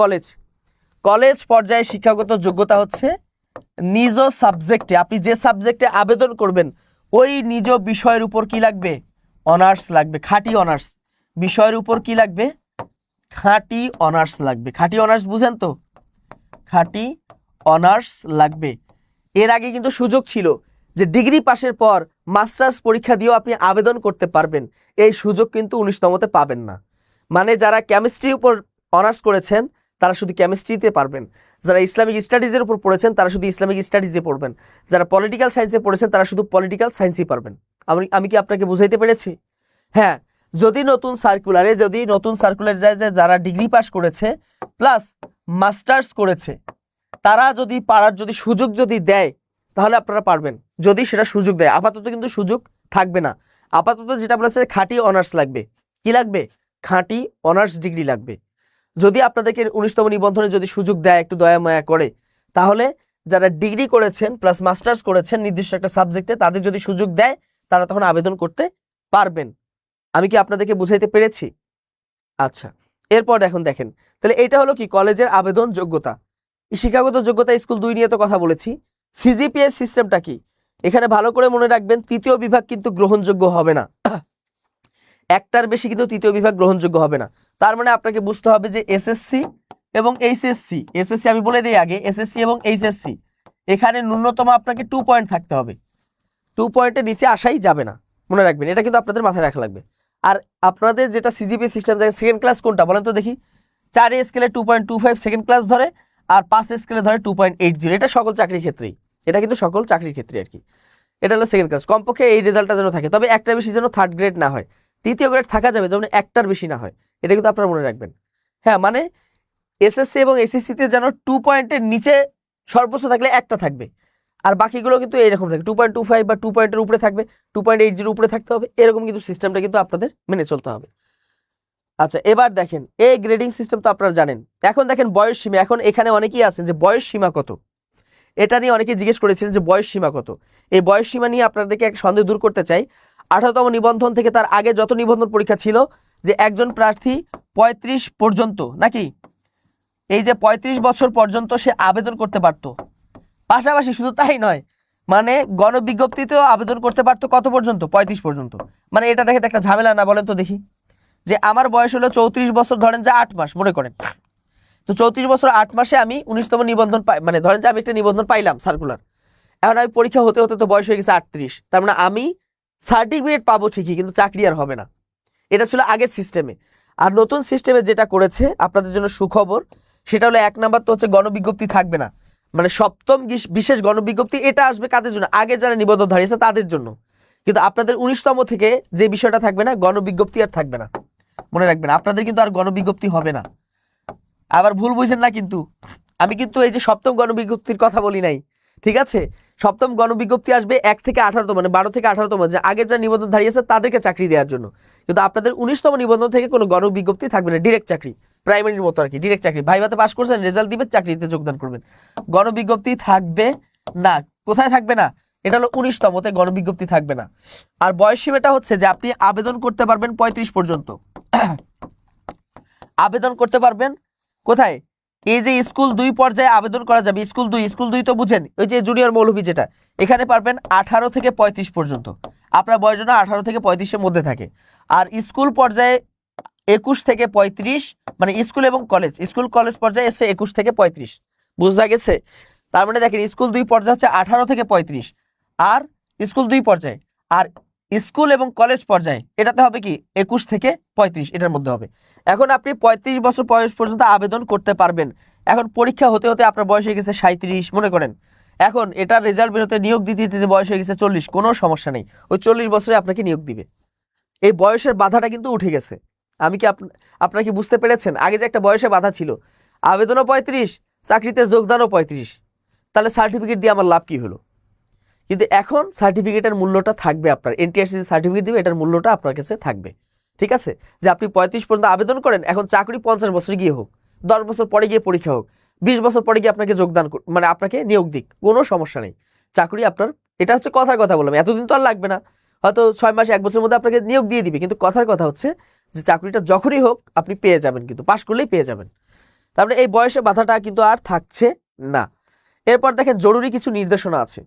কলেজ পর্যায়ে শিক্ষাগত যোগ্যতা হচ্ছে নিজ সাবজেক্টে, আপনি যে সাবজেক্টে আবেদন করবেন ওই নিজ বিষয়ের উপর কি লাগবে? অনার্স লাগবে, খাঁটি অনার্স। বিষয়ের উপর কি লাগবে? খাঁটি অনার্স লাগবে। খাঁটি অনার্স বুঝেন তো? খাঁটি অনার্স লাগবে। এর আগে কিন্তু সুযোগ ছিল যে ডিগ্রি পাশের পর মাস্টার্স পরীক্ষা দিয়েও আপনি আবেদন করতে পারবেন, এই সুযোগ কিন্তু 19তমতে পাবেন না। মানে যারা কেমিস্ট্রির উপর অনার্স করেছেন তারা শুধু কেমিস্ট্রিতে পারবেন, যারা ইসলামিক স্টাডিজের উপর পড়েছেন তারা শুধু ইসলামিক স্টাডিজে পড়বেন, যারা পলিটিক্যাল সায়েন্সে পড়েছেন তারা শুধু পলিটিক্যাল সায়েন্সই পারবেন। আমি কি আপনাকে বুঝাইতে পেরেছি? হ্যাঁ, যদি নতুন সার্কুলারে যায় যে যারা ডিগ্রি পাস করেছে প্লাস মাস্টার্স করেছে তারা যদি পারার যদি সুযোগ যদি দেয় তাহলে আপনারা পারবেন, যদি সেটা সুযোগ দেয়। আপাতত কিন্তু সুযোগ থাকবে না। আপাতত যেটা বলেছে খাঁটি অনার্স লাগবে। কি লাগবে? খাঁটি অনার্স ডিগ্রি লাগবে। যদি আপনাদেরকে 19তম নিবন্ধনে যদি সুযোগ দেয়, একটু দয়া মায়া করে, তাহলে যারা ডিগ্রি করেছেন প্লাস মাস্টার্স করেছেন নির্দিষ্ট একটা সাবজেক্টে তাদের যদি সুযোগ দেয় তারা তখন আবেদন করতে পারবেন। আমি কি আপনাদেরকে বুঝাইতে পেরেছি? আচ্ছা, এরপর দেখেন তাহলে এটা হলো কি কলেজের আবেদন যোগ্যতা। শিক্ষাগত যোগ্যতা স্কুল 2 নিয়ে তো কথা বলেছি। সিজিপি এর সিস্টেমটা কি এখানে ভালো করে মনে রাখবেন, তৃতীয় বিভাগ কিন্তু গ্রহণযোগ্য হবে না। একটার বেশি কিন্তু তৃতীয় বিভাগ গ্রহণযোগ্য হবে না। তার মানে আপনাকে বুঝতে হবে যে এসএসসি এবং এইচএসসি, এসএসসি আমি বলে দিই আগে, এসএসসি এবং এইচএসসি এখানে ন্যূনতম আপনাকে 2 পয়েন্ট থাকতে হবে। 2 পয়েন্টের নিচে আসাই যাবে না, মনে রাখবেন, এটা কিন্তু আপনাদের মাথায় রাখা লাগবে। আর আপনাদের যেটা সিজিপি সিস্টেম, সেকেন্ড ক্লাস কোনটা বলেন তো দেখি? 4 স্কেলে 2.25 সেকেন্ড ক্লাস ধরে, আর 5 স্কেলে ধরে 2.80। এটা সকল চাকরির ক্ষেত্রেই, এটা কিন্তু সকল চাকরির ক্ষেত্রে আর কি। এটা হলো সেকেন্ড ক্লাস। কমপক্ষে এই রেজাল্টটা যেন থাকে, তবে একটা বেশি যেন থার্ড গ্রেড না হয়, তৃতীয় গ্রেড থাকা যাবে, যেমন একটার বেশি না হয়, এটা কিন্তু আপনারা মনে রাখবেন। হ্যাঁ, মানে এসএসসি এবং এসএসসিতে যেন 2 পয়েন্টের নিচে সর্বোচ্চ থাকলে একটা থাকবে, আর বাকিগুলো কিন্তু এইরকম থাকে 2.25 বা 2 পয়েন্টের উপরে থাকবে, 2.80 উপরে থাকতে হবে, এরকম কিন্তু সিস্টেমটা কিন্তু আপনাদের মেনে চলতে হবে। আচ্ছা, এবার দেখেন এই গ্রেডিং সিস্টেম তো আপনারা জানেন। এখন দেখেন বয়স সীমা। এখন এখানে অনেকেই আছেন যে বয়স সীমা কত, এটা নিয়ে অনেকে জিজ্ঞেস করেছিলেন যে বয়স সীমা কত। এই বয়স সীমা নিয়ে আপনাদেরকে এক সন্দেহ দূর করতে চাই। 18তম নিবন্ধন থেকে তার আগে যত নিবন্ধন পরীক্ষা ছিল, যে একজন প্রার্থী 35 পর্যন্ত, নাকি এই যে 35 বছর পর্যন্ত সে আবেদন করতে পারতো। পাশাপাশি শুধু তাই নয়, মানে গণবিজ্ঞপ্তিতেও আবেদন করতে পারতো কত পর্যন্ত? 35 পর্যন্ত। মানে এটা দেখে একটা ঝামেলা না বলেন তো দেখি? যে আমার বয়স হলো 34 বছর, ধরেন যে 8 মাস মনে করেন, তো 34 বছর 8 মাসে আমি 19তম নিবন্ধন পাই, মানে ধরেন যে আমি একটা নিবন্ধন পাইলাম সার্কুলার। এখন আমি পরীক্ষা হতে হতে তো বয়স হয়ে গেছে 38, তার মানে আমি সার্টিফিকেট পাবো ঠিকই, কিন্তু চাকরি আর হবে না। এটা ছিল আগের সিস্টেমে। আর নতুন সিস্টেমে যেটা করেছে আপনাদের জন্য সুখবর, সেটা হলো 1 নাম্বার তো হচ্ছে গণবিজ্ঞপ্তি থাকবে না, মানে সপ্তম বিশেষ গণবিজ্ঞপ্তি এটা আসবে কাদের জন্য? আগে যারা নিবন্ধন ধারিয়েছে তাদের জন্য। কিন্তু আপনাদের 19তম থেকে যে বিষয়টা থাকবে না, গণবিজ্ঞপ্তি আর থাকবে না, মনে রাখবেন। আপনাদের কিন্তু আর গণবিজ্ঞপ্তি হবে না। আবার ভুল বুঝেন না কিন্তু, আমি কিন্তু এই যে সপ্তম গণবিজ্ঞপ্তির কথা বলি নাই, ঠিক আছে? সপ্তম গণবিজ্ঞপ্তি আসবে 1 থেকে 18তম, মানে 12 থেকে 18তম, যে আগের যারা নিবন্ধন ধারিয়েছে তাদেরকে চাকরি দেওয়ার জন্য। কিন্তু আপনাদের 19তম নিবন্ধন থেকে কোনো গণবিজ্ঞপ্তি থাকবে না, ডিরেক্ট চাকরি, প্রাইমারির মতো আর কি, ডিরেক্ট চাকরি। ভাইভাতে পাস করছেন, রেজাল্ট দিবেন, চাকরিতে যোগদান করবেন, গণবিজ্ঞপ্তি থাকবে না। কোথায় থাকবে না? এটা হলো 19তমতে গণবিজ্ঞপ্তি থাকবে না। আর বয়স সীমাটা হচ্ছে যে আপনি আবেদন করতে পারবেন 35 পর্যন্ত। আবেদন করতে পারবেন কোথায়? এই যে স্কুল 2 পর্যায়ে আবেদন করা যাবে। স্কুল 2 তো বুঝেন, ওই যে জুনিয়র মৌলভী যেটা, এখানে পারবেন 18 থেকে 35 পর্যন্ত। আপনার বয়স যেন 18 থেকে 35 এর মধ্যে থাকে। আর স্কুল পর্যায়ে 21 থেকে 35, মানে স্কুল এবং কলেজ, স্কুল কলেজ পর্যায়ে এসে 21 থেকে 35, বুঝা গেছে? তার মানে দেখেন স্কুল 2 পর্যায়ে হচ্ছে 18 থেকে 35, আর স্কুল 2 পর্যায়ে, আর স্কুল এবং কলেজ পর্যায়ে এটাতে হবে কি 21 থেকে 35, এটার মধ্যে হবে। এখন আপনি 35 বছর বয়স পর্যন্ত আবেদন করতে পারবেন। এখন পরীক্ষা হতে হতে আপনার বয়স হয়ে গেছে 37 মনে করেন, এখন এটার রেজাল্ট বেরোতে নিয়োগ দিতে দিতে বয়স হয়ে গেছে 40, কোনো সমস্যা নেই, ওই 40 বছরে আপনাকে নিয়োগ দিবে। এই বয়সের বাধাটা কিন্তু উঠে গেছে। আমি কি আপনারা কি বুঝতে পেরেছেন? আগে যে একটা বয়সের বাধা ছিল, আবেদনও 35, চাকরিতে যোগদানও 35, তাহলে সার্টিফিকেট দিয়ে আমার লাভ কি হলো? কিন্তু এখন সার্টিফিকেটের মূল্যটা থাকবে, আপনার এনটিআরসি সার্টিফিকেট দিবে, এটার মূল্যটা আপনার কাছে থাকবে, ঠিক আছে? যে আপনি 35 পর্যন্ত আবেদন করেন, এখন চাকরি 50 বছর গিয়ে হোক, 10 বছর পরে গিয়ে পরীক্ষা হোক, 20 বছর পরে গিয়ে আপনাকে যোগদান মানে আপনাকে নিয়োগ দিক, কোনো সমস্যা নেই, চাকরি আপনার। এটা হচ্ছে কথার কথা বললাম, এতদিন তো আর লাগবে না, হয়তো 6 মাস 1 বছরের মধ্যে আপনাকে নিয়োগ দিয়ে দিবে, কিন্তু কথার কথা হচ্ছে যে চাকরিটা যখনই হোক আপনি পেয়ে যাবেন, কিন্তু পাশ করলেই পেয়ে যাবেন। তারপরে এই বয়সের বাধাটা কিন্তু আর থাকছে না। এরপর দেখেন জরুরি কিছু নির্দেশনা আছে।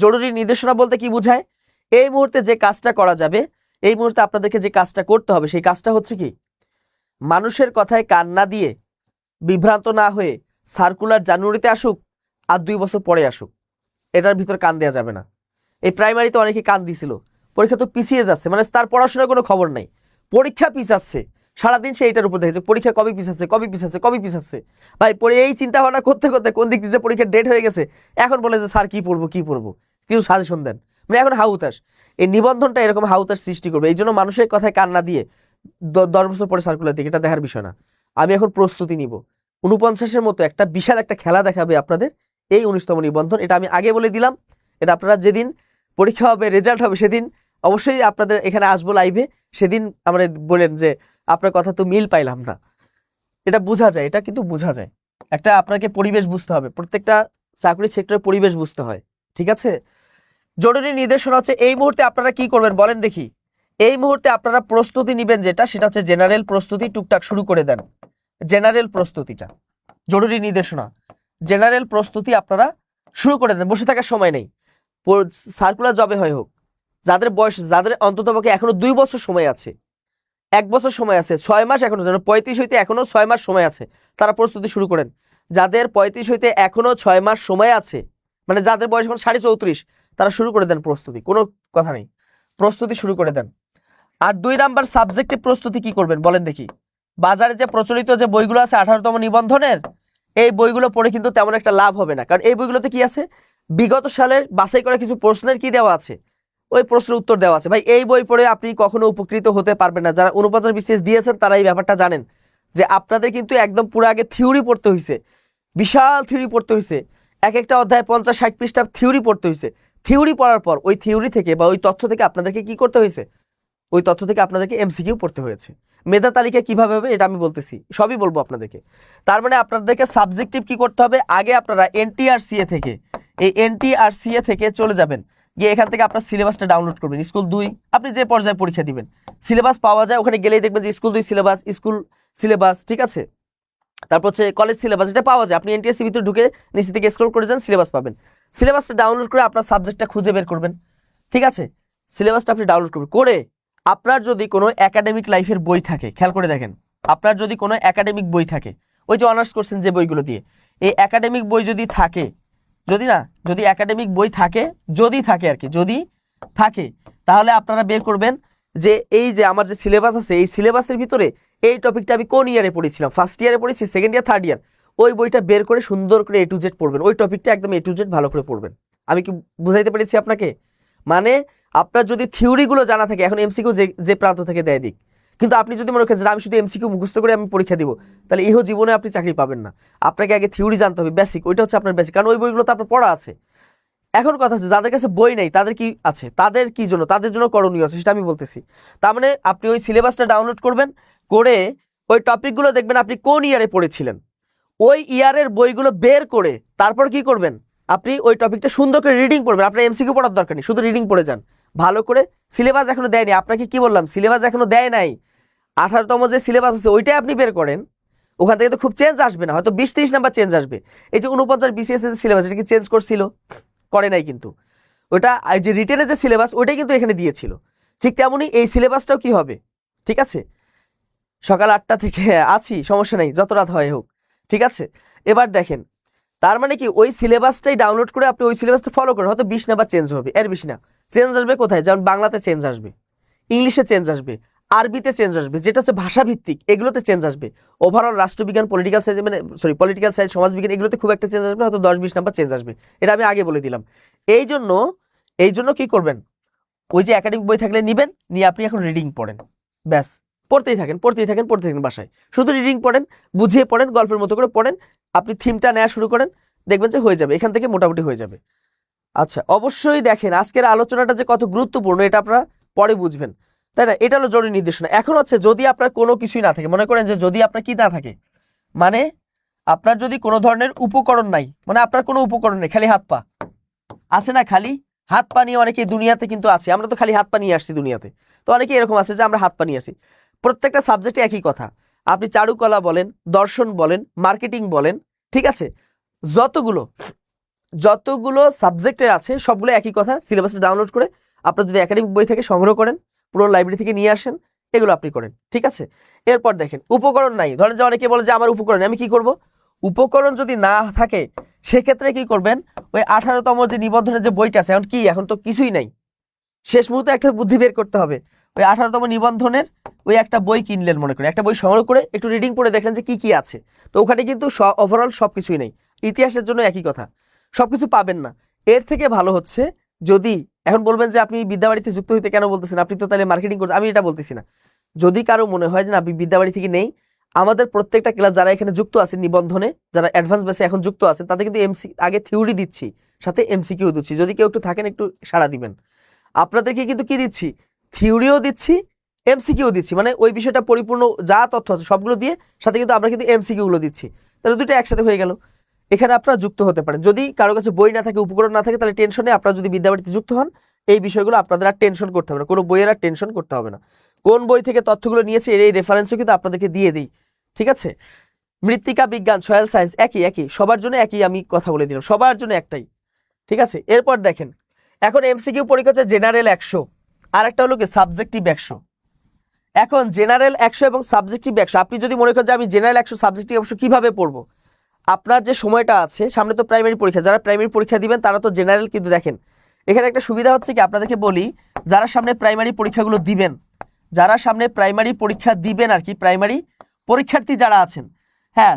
জরুরি নির্দেশনা বলতে কি বোঝায়? এই মুহূর্তে যে কাজটা করা যাবে, এই মুহূর্তে আপনাদেরকে যে কাজটা করতে হবে, সেই কাজটা হচ্ছে কি, মানুষের কথায় কান না দিয়ে বিভ্রান্ত না হয়ে সার্কুলার জানুয়ারিতে আসুক আর 2 বছর পরে আসুক, এটার ভিতর কান দেওয়া যাবে না। এই প্রাইমারিতে অনেকে কান দিছিল, পরীক্ষা তো পিছিয়ে যাচ্ছে, মানে তার পড়াশোনার কোনো খবর নাই, পরীক্ষা পিছাচ্ছে, সারাদিন সে এটার উপর দেখেছে পরীক্ষা কবে পিছাচ্ছে। ভাই পরে এই চিন্তা ভাবনা করতে করতে কোন দিক দিয়ে পরীক্ষার ডেট হয়ে গেছে, এখন বলে যে স্যার কি পড়বো কিছু সাজেশন দেন, মানে এখন হাউতাস। এই নিবন্ধনটা এরকম হাউতাস সৃষ্টি করবে। এই জন্য মানুষের কথায় কান না দিয়ে 10 বছর পরে সার্কুলার দিকে, এটা দেখার বিষয় না। আমি এখন প্রস্তুতি নিব, 49-এর মতো একটা বিশাল একটা খেলা দেখাবে আপনাদের এই 19তম নিবন্ধন। এটা আমি আগে বলে দিলাম, এটা আপনারা যেদিন পরীক্ষা হবে, রেজাল্ট হবে, সেদিন অবশ্যই আপনাদের এখানে আসবো লাইভে। সেদিন আমরা বলেন যে আপনার কথা তো মিল পাইলাম না, এটা বোঝা যায়, এটা কিন্তু বোঝা যায়। একটা আপনাকে পরিবেশ বুঝতে হবে, প্রত্যেকটা চাকরি সেক্টরের পরিবেশ বুঝতে হয়, ঠিক আছে। জরুরি নির্দেশনা হচ্ছে এই মুহূর্তে আপনারা কি করবেন বলেন দেখি। এই মুহূর্তে আপনারা প্রস্তুতি নেবেন সেটা হচ্ছে জেনারেল প্রস্তুতি, টুকটাক শুরু করে দেন জেনারেল প্রস্তুতিটা। জরুরি নির্দেশনা, জেনারেল প্রস্তুতি আপনারা শুরু করে দেন, বসে থাকার সময় নেই। সার্কুলার জবে হয় হোক, যাদের বয়স, যাদের অন্ততপক্ষে এখনো 2 বছর সময় আছে, 1 বছর সময় আছে, 6 মাস এখনো, যেন 35 হইতে এখনো 6 মাস সময় আছে, তারা প্রস্তুতি শুরু করেন। যাদের 35 হইতে এখনো 6 মাস সময় আছে, মানে যাদের বয়স এখন 34.5, তারা শুরু করে দেন প্রস্তুতি, কোনো কথা নেই, প্রস্তুতি শুরু করে দেন। আর 2 নাম্বার সাবজেক্টিভ প্রস্তুতি কি করবেন বলেন দেখি। বাজারে যে প্রচলিত যে বইগুলো আছে 18তম নিবন্ধনের, এই বইগুলো পড়ে কিন্তু তেমন একটা লাভ হবে না, কারণ এই বইগুলোতে কি আছে, বিগত সালের বাছাই করা কিছু প্রশ্নের কি দেওয়া আছে, ওই প্রশ্নের উত্তর দেওয়া আছে। ভাই এই বই পড়ে আপনি কখনো উপকৃত হতে পারবেন না। যারা 49 BCS দিয়েছেন তারা এই ব্যাপারটা জানেন যে আপনাদের কিন্তু একদম পুরো আগে থিওরি পড়তে হয়েছে, বিশাল থিওরি পড়তে হয়েছে, এক একটা অধ্যায় 50-60 পৃষ্ঠা থিওরি পড়তে হয়েছে। থিওরি পড়ার পর ওই থিওরি থেকে বা ওই তথ্য থেকে আপনাদেরকে কি করতে হয়েছে, ওই তথ্য থেকে আপনাদেরকে MCQ পড়তে হয়েছে। মেধা তালিকা কিভাবে হবে এটা আমি বলতেছি, সবই বলবো আপনাদেরকে। তার মানে আপনাদেরকে সাবজেক্টিভ কি করতে হবে, আগে আপনারা NTRCA থেকে, এই NTRCA থেকে চলে যাবেন, গিয়ে এখান থেকে আপনার সিলেবাসটা ডাউনলোড করবেন। স্কুল 2 আপনি যে পর্যায়ে পরীক্ষা দিবেন সিলেবাস পাওয়া যায়, ওখানে গেলেই দেখবেন যে স্কুল 2 সিলেবাস, স্কুল সিলেবাস, ঠিক আছে। তারপর হচ্ছে কলেজ সিলেবাস, এটা পাওয়া যায়। আপনি NTRC ভিতরে ঢুকে নিচে থেকে স্ক্রল করে যান, সিলেবাস পাবেন। সিলেবাসটা ডাউনলোড করে আপনার সাবজেক্টটা খুঁজে বের করবেন, ঠিক আছে। সিলেবাসটা আপনি ডাউনলোড করবেন করে, আপনার যদি কোনো একাডেমিক লাইফের বই থাকে, খেয়াল করে দেখেন, আপনার যদি কোনো একাডেমিক বই থাকে, ওই যে অনার্স করছেন যে বইগুলো দিয়ে, এই একাডেমিক বই যদি থাকে, যদি একাডেমিক বই থাকে, যদি থাকে, তাহলে আপনারা বের করবেন যে এই যে আমার যে সিলেবাস আছে, এই সিলেবাসের ভিতরে এই টপিকটা আমি কোন ইয়ারে পড়েছিলাম, ফার্স্ট ইয়ারে পড়েছি, সেকেন্ড ইয়ার, থার্ড ইয়ার, ওই বইটা বের করে সুন্দর করে A to Z পড়বেন, ওই টপিকটা একদম A to Z ভালো করে পড়বেন। আমি কি বুঝাইতে পেরেছি আপনাকে? মানে আপনার যদি থিওরিগুলো জানা থাকে, এখন MCQ যে প্রান্ত থেকে দেয় দিক, কিন্তু আপনি যদি মনে করেন যে আমি শুধু MCQ মুখস্থ করে আমি পরীক্ষা দিব, তাহলে ইহো জীবনে আপনি চাকরি পাবেন না। আপনাকে আগে থিওরি জানতে হবে, বেসিক, ওইটা হচ্ছে আপনার বেসিক, কারণ ওই বইগুলো তো আপনার পড়া আছে। এখন কথা আছে যাদের কাছে বই নেই তাদের কি আছে, তাদের জন্য করণীয় আছে, সেটা আমি বলতেছি। তার মানে আপনি ওই সিলেবাসটা ডাউনলোড করবেন, করে ওই টপিকগুলো দেখবেন আপনি কোন ইয়ারে পড়েছিলেন, ওই ইয়ারের বইগুলো বের করে তারপর কি করবেন, আপনি ওই টপিকটা সুন্দর করে রিডিং পড়বেন। আপনার MCQ পড়ার দরকার নেই, শুধু রিডিং পড়ে যান ভালো করে। সিলেবাস এখনো দেয়নি, আপনাকে কি বললাম, সিলেবাস এখনো দেয় নাই। 18তম যে সিলেবাস আছে ওইটাই আপনি বের করেন, ওখান থেকে তো খুব চেঞ্জ আসবে না, হয়তো 20-30 নাম্বার চেঞ্জ আসবে। এই যে 49 BCS এর সিলেবাস, এটা কি চেঞ্জ করছিল? করে নাই, কিন্তু ওটা যে রিটেনের যে সিলেবাস ওইটাই কিন্তু এখানে দিয়েছিল। ঠিক তেমনই এই সিলেবাসটাও কি হবে, ঠিক আছে। সকাল 8টা থেকে আছি, সমস্যা নেই, যত রাত হয় হোক, ঠিক আছে। এবার দেখেন, তার মানে কি ওই সিলেবাসটাই ডাউনলোড করে আপনি ওই সিলেবাসটা ফলো করেন, হয়তো 20 নাম্বার চেঞ্জ হবে, এর বেশি না। চেঞ্জ আসবে কোথায়, যেমন বাংলাতে চেঞ্জ আসবে, ইংলিশে চেঞ্জ আসবে, আরবিতে চেঞ্জ আসবে, যেটা হচ্ছে ভাষাভিত্তিক, এগুলোতে চেঞ্জ আসবে। ওভারঅল রাষ্ট্রবিজ্ঞান, পলিটিক্যাল সায়েন্স, পলিটিক্যাল সায়েন্স, সমাজবিজ্ঞান, এগুলোতে খুব একটা চেঞ্জ আসবে, হয়তো 10-20 নাম্বার চেঞ্জ আসবে। এটা আমি আগে বলে দিলাম। এই জন্য কি করবেন, ওই যে একাডেমিক বই থাকলে নিবেন, নিয়ে আপনি এখন রিডিং পড়েন, ব্যাস পড়তেই থাকেন বাসায়, শুধু রিডিং পড়েন, বুঝিয়ে পড়েন, গল্পের মতো করে পড়েন। আপনি থিমটা নেওয়া শুরু করেন, দেখবেন যে হয়ে যাবে, এখান থেকে মোটামুটি হয়ে যাবে। আচ্ছা, অবশ্যই দেখেন আজকের আলোচনাটা যে কত গুরুত্বপূর্ণ এটা আপনারা পরে বুঝবেন, তাই না। এটা হলো জরুরি নির্দেশনা। এখন হচ্ছে যদি আপনার কোনো কিছুই না থাকে, মনে করেন যে যদি আপনার কি না থাকে, মানে আপনার যদি কোনো ধরনের উপকরণ নাই, মানে আপনার কোনো উপকরণ নেই, খালি হাত পা আছে, না খালি হাত পা নিয়ে অনেকে দুনিয়াতে কিন্তু আছে, আমরা তো খালি হাত পা নিয়ে আসছি দুনিয়াতে, তো অনেকে এরকম আছে যে আমরা হাত পা নিয়ে আসি। প্রত্যেকটা সাবজেক্টে একই কথা, আপনি চারুকলা বলেন, দর্শন বলেন, মার্কেটিং বলেন, ঠিক আছে, যতগুলো সাবজেক্টের আছে সবগুলো একই কথা। সিলেবাসটা ডাউনলোড করে আপনার যদি একাডেমিক বই থেকে সংগ্রহ করেন, পুরো লাইব্রেরি থেকে নিয়ে আসেন, এগুলো আপনি করেন, ঠিক আছে। এরপর দেখেন উপকরণ নাই, ধরেন যে অনেকে বলে যে আমার উপকরণ নেই, আমি কি করব? উপকরণ যদি না থাকে সেক্ষেত্রে কি করবেন, ওই 18তম যে নিবন্ধনের যে বইটা আছে, এখন কি, এখন তো কিছুই নাই, শেষ মুহূর্তে একটা বুদ্ধি বের করতে হবে। ওই 18তম নিবন্ধনের ওই একটা বই কিনলেন, মনে করেন একটা বই সংগ্রহ করে একটু রিডিং পড়ে দেখেন যে কি কি আছে। তো ওখানে কিন্তু ওভারঅল সব কিছুই নেই। ইতিহাসের জন্য একই কথা, সব কিছু পাবেন না। এর থেকে ভালো হচ্ছে, যদি এখন বলবেন যে আপনি বিদ্যাবাড়িতে যুক্ত হইতে কেন বলতেছেন, আপনি তো তাহলে মার্কেটিং করতে, আমি এটা বলতেছি না। যদি কারো মনে হয় যে না আপনি বিদ্যাবাড়ি থেকে নেই, আমাদের প্রত্যেকটা ক্লাস যারা এখানে যুক্ত আছে নিবন্ধনে, যারা অ্যাডভান্স বেসে এখন যুক্ত আছে, তাদের কিন্তু আগে থিওরি দিচ্ছি, সাথে এমসিকিউ দিচ্ছি। যদি কেউ একটু থাকেন একটু সাড়া দিবেন। আপনাদেরকে কিন্তু কি দিচ্ছি, থিওরিও দিচ্ছি, এমসিকিউ দিচ্ছি, মানে ওই বিষয়টা পরিপূর্ণ যা তথ্য আছে সবগুলো দিয়ে, সাথে কিন্তু আমরা কিন্তু এমসিকিউ গুলো দিচ্ছি। তাহলে দুটো একসাথে হয়ে গেল। এখানে আপনারা যুক্ত হতে পারেন। যদি কারো কাছে বই না থাকে, উপকরণ না থাকে, তাহলে টেনশন নেই। আপনারা যদি বিদ্যাবাড়িতে যুক্ত হন, এই বিষয়গুলো আপনাদের আর টেনশন করতে হবে না, কোনো বইয়ের আর টেনশন করতে হবে না। কোন বই থেকে তথ্যগুলো নিয়েছে এই রেফারেন্সও কিন্তু আপনাদেরকে দিয়ে দিই, ঠিক আছে। মৃত্তিকা বিজ্ঞান, সয়েল সায়েন্স একই সবার জন্য একই, আমি কথা বলে দিলাম, সবার জন্য একটাই, ঠিক আছে। এরপর দেখেন, এখন এমসিকিউ পরীক্ষা হচ্ছে জেনারেল 100, আর একটা হলো কি সাবজেক্টিভ 100। এখন জেনারেল 100 এবং সাবজেক্টিভ 100, আপনি যদি মনে করেন যে আমি জেনারেল 100 সাবজেক্টিভ 100 কিভাবে পড়বো, আপনার যে সময়টা আছে সামনে, তো প্রাইমারি পরীক্ষা, যারা প্রাইমারি পরীক্ষা দিবেন তারা তো জেনারেল, কিন্তু দেখেন এখানে একটা সুবিধা হচ্ছে কি, আপনাদেরকে বলি, যারা সামনে প্রাইমারি পরীক্ষাগুলো দিবেন, যারা সামনে প্রাইমারি পরীক্ষা দিবেন আর কি, প্রাইমারি পরীক্ষার্থী যারা আছেন, হ্যাঁ,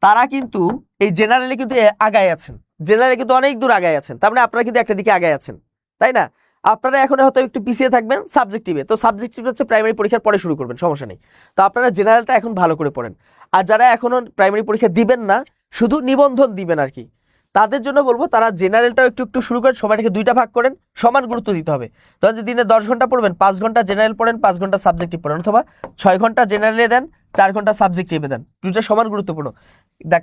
তারা কিন্তু এই জেনারেলে কিন্তু আগায় আছেন, জেনারেলে কিন্তু অনেক দূর আগায় আছেন। তার মানে আপনারা কিন্তু একটা দিকে আগায় আছেন, তাই না? আপনারা এখন হয়তো একটু পিছিয়ে থাকবেন সাবজেক্টিভে, তো সাবজেক্টিভ হচ্ছে প্রাইমারি পরীক্ষার পরে শুরু করবেন, সমস্যা নেই। তো আপনারা জেনারেলটা এখন ভালো করে পড়েন। আর যারা এখনো প্রাইমারি পরীক্ষা দিবেন না, শুধু নিবন্ধন দিবেন আর কি, তাদের জন্য বলবো তারা জেনারেলটাও একটু একটু শুরু করেন, সময়টাকে দুইটা ভাগ করেন, সমান গুরুত্ব দিতে হবে। ধরেন যে দিনে 10 ঘন্টা পড়বেন, 5 ঘন্টা জেনারেল পড়েন, 5 ঘন্টা সাবজেক্টিভ পড়েন, অথবা 6 ঘন্টা জেনারেলে দেন, 4 ঘন্টা সাবজেক্টিভে দেন, দুটো সমান গুরুত্বপূর্ণ।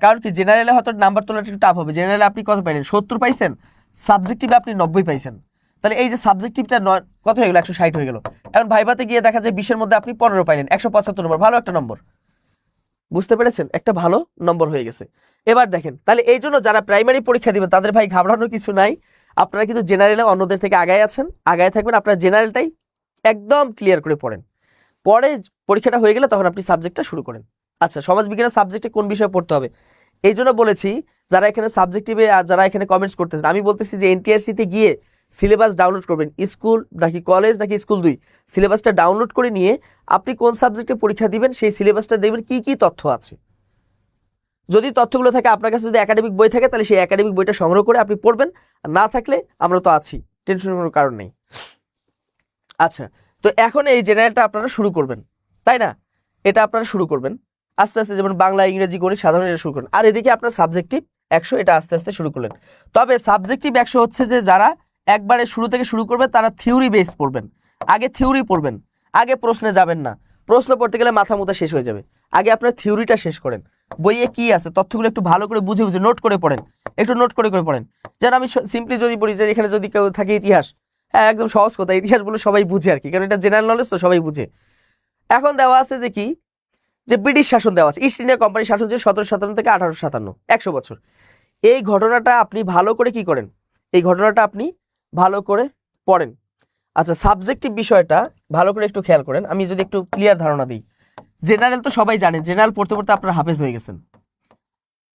কারণ কি, জেনারেলে হয়তো নাম্বার তোলাটা একটু টাফ হবে। জেনারেলে আপনি কত পাইলেন, 70 পাইছেন, সাবজেক্টিভে আপনি 90 পাইছেন, তাহলে এই যে সাবজেক্টিভটা কত হয়ে গেল, 160 হয়ে গেল। এখন ভাইভাতে গিয়ে দেখা যায় 20-এর মধ্যে আপনি 15 পাইলেন, 175 নম্বর, ভালো একটা নম্বর, বুঝতে পেরেছেন, একটা ভালো নম্বর হয়ে গেছে। এবার দেখেন, তাহলে এই জন্য যারা প্রাইমারি পরীক্ষা দিবেন তাদের ভাই ঘাবড়ানোর কিছু নাই, আপনারা কিন্তু জেনারেলে অন্যদের থেকে আগায় আছেন, আগায় থাকবেন। আপনারা জেনারেলটাই একদম ক্লিয়ার করে পড়েন, পরে পরীক্ষাটা হয়ে গেলে তখন আপনি সাবজেক্টটা শুরু করেন। আচ্ছা, সমাজবিজ্ঞানের সাবজেক্টে কোন বিষয়ে পড়তে হবে, এই জন্য বলেছি যারা এখানে সাবজেক্টিভে আর যারা এখানে কমেন্টস করতেছেন, আমি বলতেছি যে এনটিআরসিতে গিয়ে সিলেবাস ডাউনলোড করবেন, স্কুল নাকি কলেজ নাকি স্কুল 2 সিলেবাসটা ডাউনলোড করে নিয়ে আপনি কোন সাবজেক্টে পরীক্ষা দিবেন সেই সিলেবাসটা দেখবেন কি কি তথ্য আছে। যদি তথ্যগুলো থাকে আপনার কাছে, যদি একাডেমিক বই থাকে, তাহলে সেই একাডেমিক বইটা সংগ্রহ করে আপনি পড়বেন, আর না থাকলে আমরা তো আছি, টেনশনের কোনো কারণ নেই। আচ্ছা, তো এখন এই জেনারেলটা আপনারা শুরু করবেন, তাই না? এটা আপনারা শুরু করবেন আস্তে আস্তে, যেমন বাংলা, ইংরেজি, গণিত, সাধারণ, এটা শুরু করুন। আর এদিকে আপনার সাবজেক্টিভ 100, এটা আস্তে আস্তে শুরু করলেন। তবে সাবজেক্টিভ 100 হচ্ছে যে যারা একবারে শুরু থেকে শুরু করবে তারা থিওরি বেস পড়বেন, আগে থিওরি পড়বেন, আগে প্রশ্নে যাবেন না। প্রশ্ন পড়তে গেলে মাথা মুথা শেষ হয়ে যাবে, আগে আপনার থিওরিটা শেষ করেন। বইয়ে কি আছে তথ্যগুলো একটু ভালো করে বুঝে বুঝে নোট করে পড়েন, একটু নোট করে করে পড়েন। যেন আমি সিম্পলি যদি বলি যে এখানে যদি কেউ থাকে ইতিহাস, হ্যাঁ একদম সহজ কথা, ইতিহাস বলে সবাই বুঝে আর কি, কারণ এটা জেনারেল নলেজ তো সবাই বুঝে। এখন দেওয়া আছে যে কি, যে ব্রিটিশ শাসন দেওয়া আছে, ইস্ট ইন্ডিয়া কোম্পানি শাসন যে 1757 থেকে 1857, 100 বছর। এই ঘটনাটা আপনি ভালো করে কি করেন, এই ঘটনাটা আপনি ভালো করে পড়েন। আচ্ছা, সাবজেক্টিভ বিষয়টা ভালো করে একটু খেয়াল করেন, আমি যদি একটু ক্লিয়ার ধারণা দিই। জেনারেল তো সবাই জানেন, জেনারেল পড়তে পড়তে আপনারা হাফেজ হয়ে গেছেন।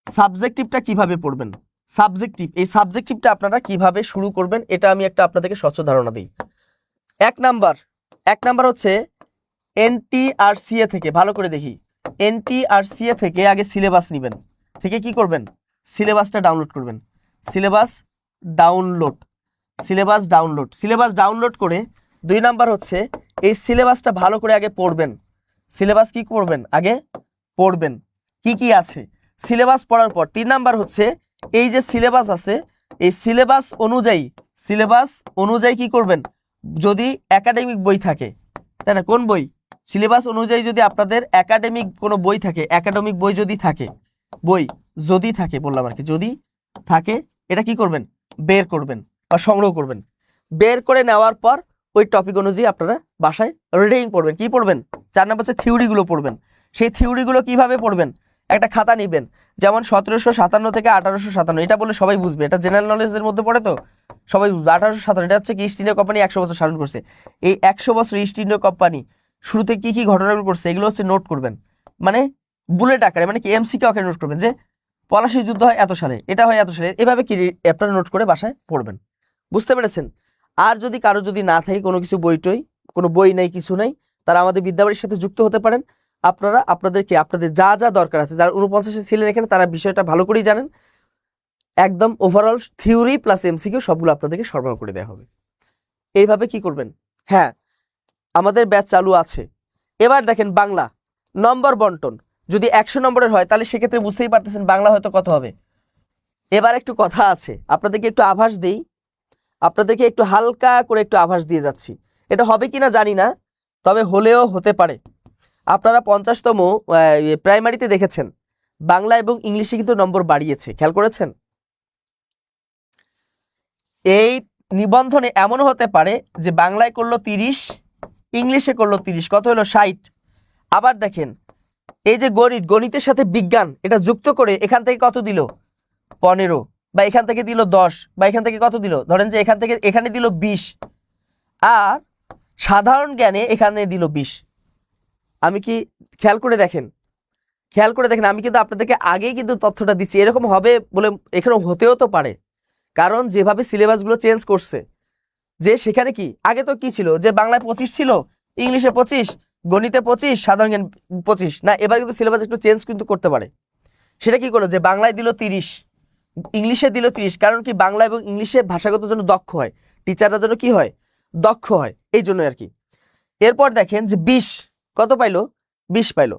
সাবজেক্টিভটা কিভাবে পড়বেন, সাবজেক্টিভ, এই সাবজেক্টিভটা আপনারা কিভাবে শুরু করবেন, এটা আমি একটা আপনাদেরকে স্বচ্ছ ধারণা দিই। এক নাম্বার হচ্ছে এনটিআরসিএ থেকে, ভালো করে দেখি, এনটিআরসিএ থেকে আগে সিলেবাস নেবেন, থেকে কি করবেন, সিলেবাসটা ডাউনলোড করবেন। সিলেবাস ডাউনলোড করে 2 নাম্বার হচ্ছে এই সিলেবাসটা ভালো করে আগে পড়বেন। সিলেবাস কি করবেন, আগে পড়বেন কি কি আছে। সিলেবাস পড়ার পর 3 নাম্বার হচ্ছে এই যে সিলেবাস আছে, এই সিলেবাস অনুযায়ী কি করবেন, যদি একাডেমিক বই থাকে, তাই না, কোন বই, সিলেবাস অনুযায়ী যদি আপনাদের একাডেমিক কোনো বই থাকে, একাডেমিক বই যদি থাকে, বললাম আর কি, যদি থাকে, এটা কি করবেন, বের করবেন বা সংগ্রহ করবেন। বের করে নেওয়ার পর ওই টপিক অনুযায়ী আপনারা বাসায় রিডিং পড়বেন। কি পড়বেন, 4 নাম্বার হচ্ছে থিওরিগুলো পড়বেন। সেই থিওরিগুলো কিভাবে পড়বেন, একটা খাতা নেবেন, যেমন 1757 থেকে 1857, এটা বলে সবাই বুঝবে, এটা জেনারেল নলেজের মধ্যে পড়ে, তো সবাই বুঝবে। 1857 এটা হচ্ছে কি, ইস্ট ইন্ডিয়া কোম্পানি 100 বছর শাসন করছে। এই 100 বছর ইস্ট ইন্ডিয়া কোম্পানি শুরুতে কি কি ঘটনাগুলো করছে এগুলো হচ্ছে নোট করবেন, মানে বুলেট আকারে, মানে কি এমসিকিউ আকারে নোট করবেন, যে পলাশীর যুদ্ধ হয় এত সালে, এটা হয় এত সালে, এভাবে কি আপনারা নোট করে বাসায় পড়বেন। বুঝতে পেরেছেন? আর যদি কারো যদি না থাকে কোনো কিছু বইটই, কোনো বই নাই কিছু নাই, তারা আমাদের বিদ্যাবাড়ির সাথে যুক্ত হতে পারেন। আপনারা আপনাদের যা যা দরকার আছে, যারা 49 ছিলেন এখানে তারা বিষয়টা ভালো করেই জানেন, একদম ওভারঅল থিওরি প্লাস এমসিকিউ সবগুলো আপনাদেরকে সরবরাহ করে দেওয়া হবে। এইভাবে কি করবেন? হ্যাঁ, আমাদের ব্যাচ চালু আছে। এবার দেখেন বাংলা নম্বর বন্টন যদি 100 নম্বরের হয় তাহলে সেক্ষেত্রে বুঝতেই পারতেছেন বাংলা হয়তো কত হবে। এবার একটু কথা আছে, আপনাদেরকে একটু আভাস দেই, আপনাদেরকে একটু হালকা করে একটু আভাস দিয়ে যাচ্ছি, এটা হবে কিনা জানি না, তবে হলেও হতে পারে। আপনারা 50তম প্রাইমারিতে দেখেছেন বাংলা এবং ইংলিশে কিন্তু নম্বর বাড়িয়েছে, খেয়াল করেছেন? এই নিবন্ধনে এমনও হতে পারে যে বাংলায় করলো 30, ইংলিশে করলো 30, কত হলো 60। আবার দেখেন এই যে গণিতের সাথে বিজ্ঞান এটা যুক্ত করে এখান থেকে কত দিল 15, বা এখান থেকে দিল 10, বা এখান থেকে কত দিল, ধরেন যে এখান থেকে এখানে দিল 20, আর সাধারণ জ্ঞানে এখানে দিল 20। আমি কি খেয়াল করে দেখেন আমি কিন্তু আপনাদেরকে আগেই কিন্তু তথ্যটা দিচ্ছি, এরকম হবে বলে এখানে হতেও তো পারে, কারণ যেভাবে সিলেবাসগুলো চেঞ্জ করছে, যে সেখানে কি আগে তো কি ছিল যে বাংলায় 25 ছিল, ইংলিশে 25, গণিতে 25, সাধারণ জ্ঞান 25, না এবার কিন্তু সিলেবাস একটু চেঞ্জ কিন্তু করতে পারে। সেটা কি করলো যে বাংলায় দিল 30, ইংলিশে দিল 30, কারণ কি বাংলা এবং ইংলিশে ভাষাগত জন্য দক্ষ হয়, টিচাররা যেন কি হয়, দক্ষ হয়, এই জন্য আর কি। এরপর দেখেন যে 20 কত পাইলো, 20 পাইলো,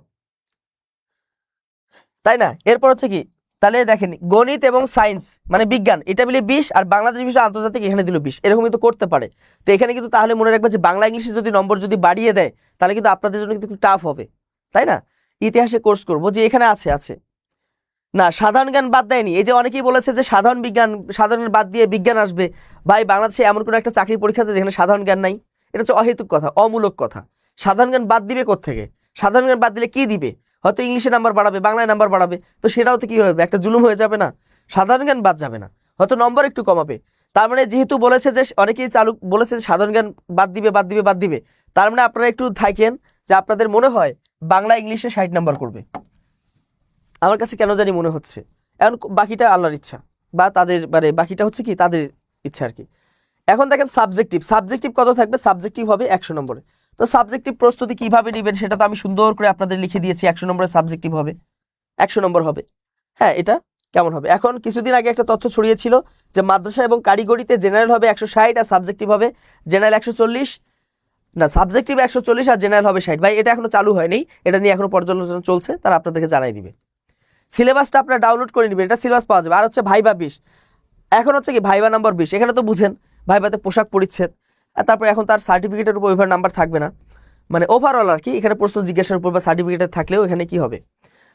তাই না? এরপর হচ্ছে কি, তাহলে দেখেন গণিত এবং সায়েন্স মানে বিজ্ঞান এটা মিলে 20, আর বাংলাদেশ বিষয় আন্তর্জাতিক এখানে দিল 20, এরকম কিন্তু করতে পারে। তো এখানে কিন্তু তাহলে মনে রাখবেন যে বাংলা ইংলিশে যদি নম্বর যদি বাড়িয়ে দেয় তাহলে কিন্তু আপনাদের জন্য কিন্তু একটু টাফ হবে, তাই না? ইতিহাসে কোর্স করবো যে এখানে আছে না, সাধারণ জ্ঞান বাদ দেয়নি। এই যে অনেকেই বলেছে যে সাধারণ জ্ঞান বাদ দিয়ে বিজ্ঞান আসবে, ভাই বাংলাদেশে এমন কোনো একটা চাকরি পরীক্ষা আছে যেখানে সাধারণ জ্ঞান নাই? এটা হচ্ছে অহেতুক কথা, অমূলক কথা। সাধারণ জ্ঞান বাদ দিবে কোত্থেকে? সাধারণ জ্ঞান বাদ দিলে কি দিবে? হয়তো ইংলিশে নাম্বার বাড়াবে, বাংলায় নাম্বার বাড়াবে, তো সেটাও তো কি হবে, একটা জুলুম হয়ে যাবে না? সাধারণ জ্ঞান বাদ যাবে না, হয়তো নম্বর একটু কমাবে। তার মানে যেহেতু বলেছে যে অনেকেই বলেছে যে সাধারণ জ্ঞান বাদ দিবে, তার মানে আপনারা একটু থাকেন যে আপনাদের মনে হয় বাংলা ইংলিশে 60 নাম্বার করবে, আমার কাছে কেন জানি মনে হচ্ছে। এখন বাকিটা আল্লাহর ইচ্ছা, বা তাদের মানে বাকিটা হচ্ছে কি তাদের ইচ্ছা আর কি। এখন দেখেন সাবজেক্টিভ কত থাকবে, সাবজেক্টিভ হবে 100 নম্বরে। তো সাবজেক্টিভ প্রস্তুতি কিভাবে নেবেন সেটা তো আমি সুন্দর করে আপনাদের লিখে দিয়েছি, 100 নম্বরের সাবজেক্টিভ হবে, 100 নম্বর হবে। হ্যাঁ, এটা কেমন হবে? এখন কিছুদিন আগে একটা তথ্য ছড়িয়েছিল যে মাদ্রাসা এবং কারিগরিতে জেনারেল হবে 160 আর সাবজেক্টিভ হবে জেনারেল 140, না সাবজেক্টিভ 140 আর জেনারেল হবে 60। ভাই এটা এখনো চালু হয়নি, এটা নিয়ে এখনো পর্যালোচনা চলছে, তারা আপনাদেরকে জানাই দিবে। সিলেবাসটা আপনারা ডাউনলোড করে নেবেন, এটা সিলেবাস পাওয়া যাবে। আর হচ্ছে ভাইবা 20, এখন হচ্ছে কি ভাইবা নাম্বার 20, এখানে তো বুঝেন ভাইবাতে পোশাক পরিচ্ছেদ, আর তারপরে এখন তার সার্টিফিকেটের উপর ওইভাবে নাম্বার থাকবে না, মানে ওভারঅল আর কি। এখানে প্রশ্ন জিজ্ঞাসার উপর বা সার্টিফিকেটের থাকলেও এখানে কি হবে,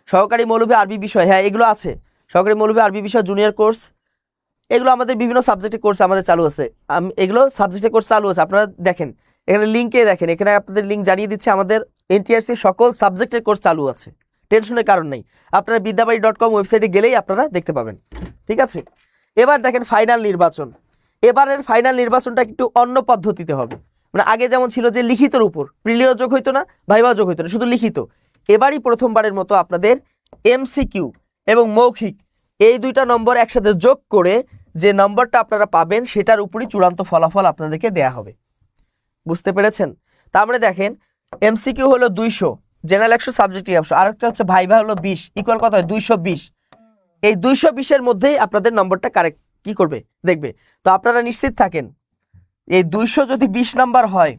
সহকারী মৌলভী আরবি বিষয়, হ্যাঁ এগুলো আছে, সহকারী মৌলভী আরবি বিষয় জুনিয়র কোর্স, এগুলো আমাদের বিভিন্ন সাবজেক্টের কোর্স আমাদের চালু আছে, এগুলো সাবজেক্টের কোর্স চালু আছে। আপনারা দেখেন এখানে লিঙ্কে দেখেন, এখানে আপনাদের লিঙ্ক জানিয়ে দিচ্ছে, আমাদের এনটিআরসি সকল সাবজেক্টের কোর্স চালু আছে, টেনশনের কারণ নেই। আপনারা বিদ্যাবাড়ি.com ওয়েবসাইটে গেলেই আপনারা দেখতে পাবেন, ঠিক আছে? এবার দেখেন ফাইনাল নির্বাচন, এবারের ফাইনাল নির্বাচনটা একটু অন্য পদ্ধতিতে হবে। মানে আগে যেমন ছিল যে লিখিতর উপর প্রিলিও যোগ হইতো না, ভাইভাও যোগ হইতো না, শুধু লিখিত। এবারই প্রথমবারের মতো আপনাদের এমসিকিউ এবং মৌখিক এই দুইটা নম্বর একসাথে যোগ করে যে নম্বরটা আপনারা পাবেন সেটার উপরই চূড়ান্ত ফলাফল আপনাদেরকে দেয়া হবে। বুঝতে পেরেছেন? তার মানে দেখেন এমসিকিউ হলো 200, জেনারেল 100, সাবজেক্টিভ 100, আর একটা হচ্ছে ভাইভা হলো 20, ইকুয়াল কত হয় 220। এই 220-এর মধ্যেই আপনাদের নম্বরটা কারেক্ট কি করবে দেখবে। তো আপনারা নিশ্চিত থাকেন এই 200 যদি 20 নাম্বার হয়,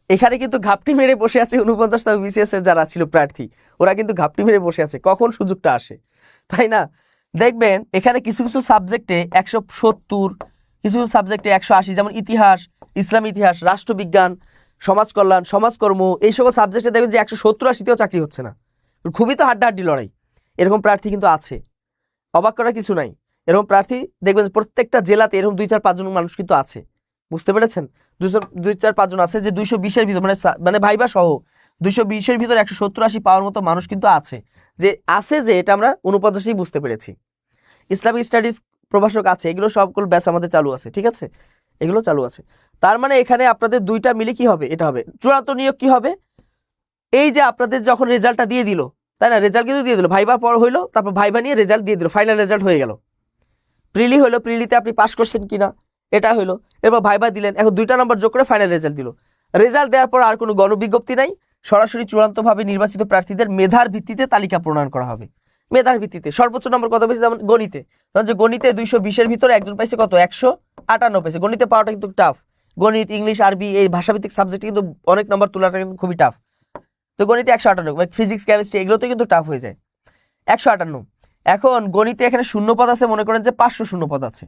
এখানে কিন্তু ঘাপটি মেরে বসে আছে 49তম বিসিএস এর যারা ছিল প্রার্থী, ওরা কিন্তু ঘাপটি মেরে বসে আছে কখন সুযোগটা আসে, তাই না? দেখবেন এখানে কিছু কিছু সাবজেক্টে 170, কিছু সাবজেক্টে 180, যেমন ইতিহাস, ইসলামী ইতিহাস, রাষ্ট্রবিজ্ঞান, সমাজ কল্যাণ, সমাজকর্ম, এই সকল সাবজেক্টে দেখবেন যে 170-80তেও চাকরি হচ্ছে না, খুবই তো হাড্ডাহাড্ডি লড়াই। এরকম প্রার্থী কিন্তু আছে, অবাক করার কিছু নাই। এরকম প্রার্থী দেখবেন প্রত্যেকটা জেলাতে এরকম 2-4-5 জন মানুষ কিন্তু আছে। বুঝতে পেরেছেন? 2-4-5 জন আছে যে 220-এর ভিতর, মানে ভাইবা সহ 220-এর ভিতর 170-80 পাওয়ার মতো মানুষ কিন্তু আছে, যে এটা আমরা 49-এই বুঝতে পেরেছি। ইসলামিক স্টাডিজ প্রভাষক আছে, এগুলো সবগুলো ব্যাচ আমাদের চালু আছে, ঠিক আছে? এগুলো চালু আছে। তার মানে এখানে আপনাদের দুইটা মিলে কি হবে, এটা হবে চূড়ান্ত নিয়োগ কি হবে, এই যে আপনাদের যখন রেজাল্টটা দিয়ে দিল, তাই না, রেজাল্ট কিন্তু দিয়ে দিল, ভাইবা পর হইলো, তারপর ভাইবা নিয়ে রেজাল্ট দিয়ে দিল, ফাইনাল রেজাল্ট হয়ে গেল। প্রিলি হলো, প্রিলিতে আপনি পাস করছেন কিনা এটা হলো, এরপর ভাইবা দিলেন, এখন 2টা নম্বর যোগ করে ফাইনাল রেজাল্ট দিল। রেজাল্ট দেওয়ার পর আর কোনো গণবিজ্ঞপ্তি নাই, সরাসরি চূড়ান্তভাবে নির্বাচিত প্রার্থীদের মেধার ভিত্তিতে তালিকা প্রণয়ন করা হবে। মেধার ভিত্তিতে সর্বোচ্চ নম্বর কত পেয়েছে, যেমন গণিতে, যে গণিতে 220-এর ভিতরে একজন পাইছে কত, 158 পেয়েছে। গণিতে পাওয়াটা কিন্তু টাফ, গণিত, ইংলিশ, আরবি এই ভাষাভিত্তিক সাবজেক্টে কিন্তু অনেক নম্বর তোলাটা কিন্তু খুবই টাফ। তো গণিতে 158, ফিজিক্স, কেমিস্ট্রি এগুলোতে কিন্তু টাফ হয়ে যায়। 158। এখন গণিতে এখানে শূন্যপদ আছে, মনে করেন যে 500 শূন্যপদ আছে,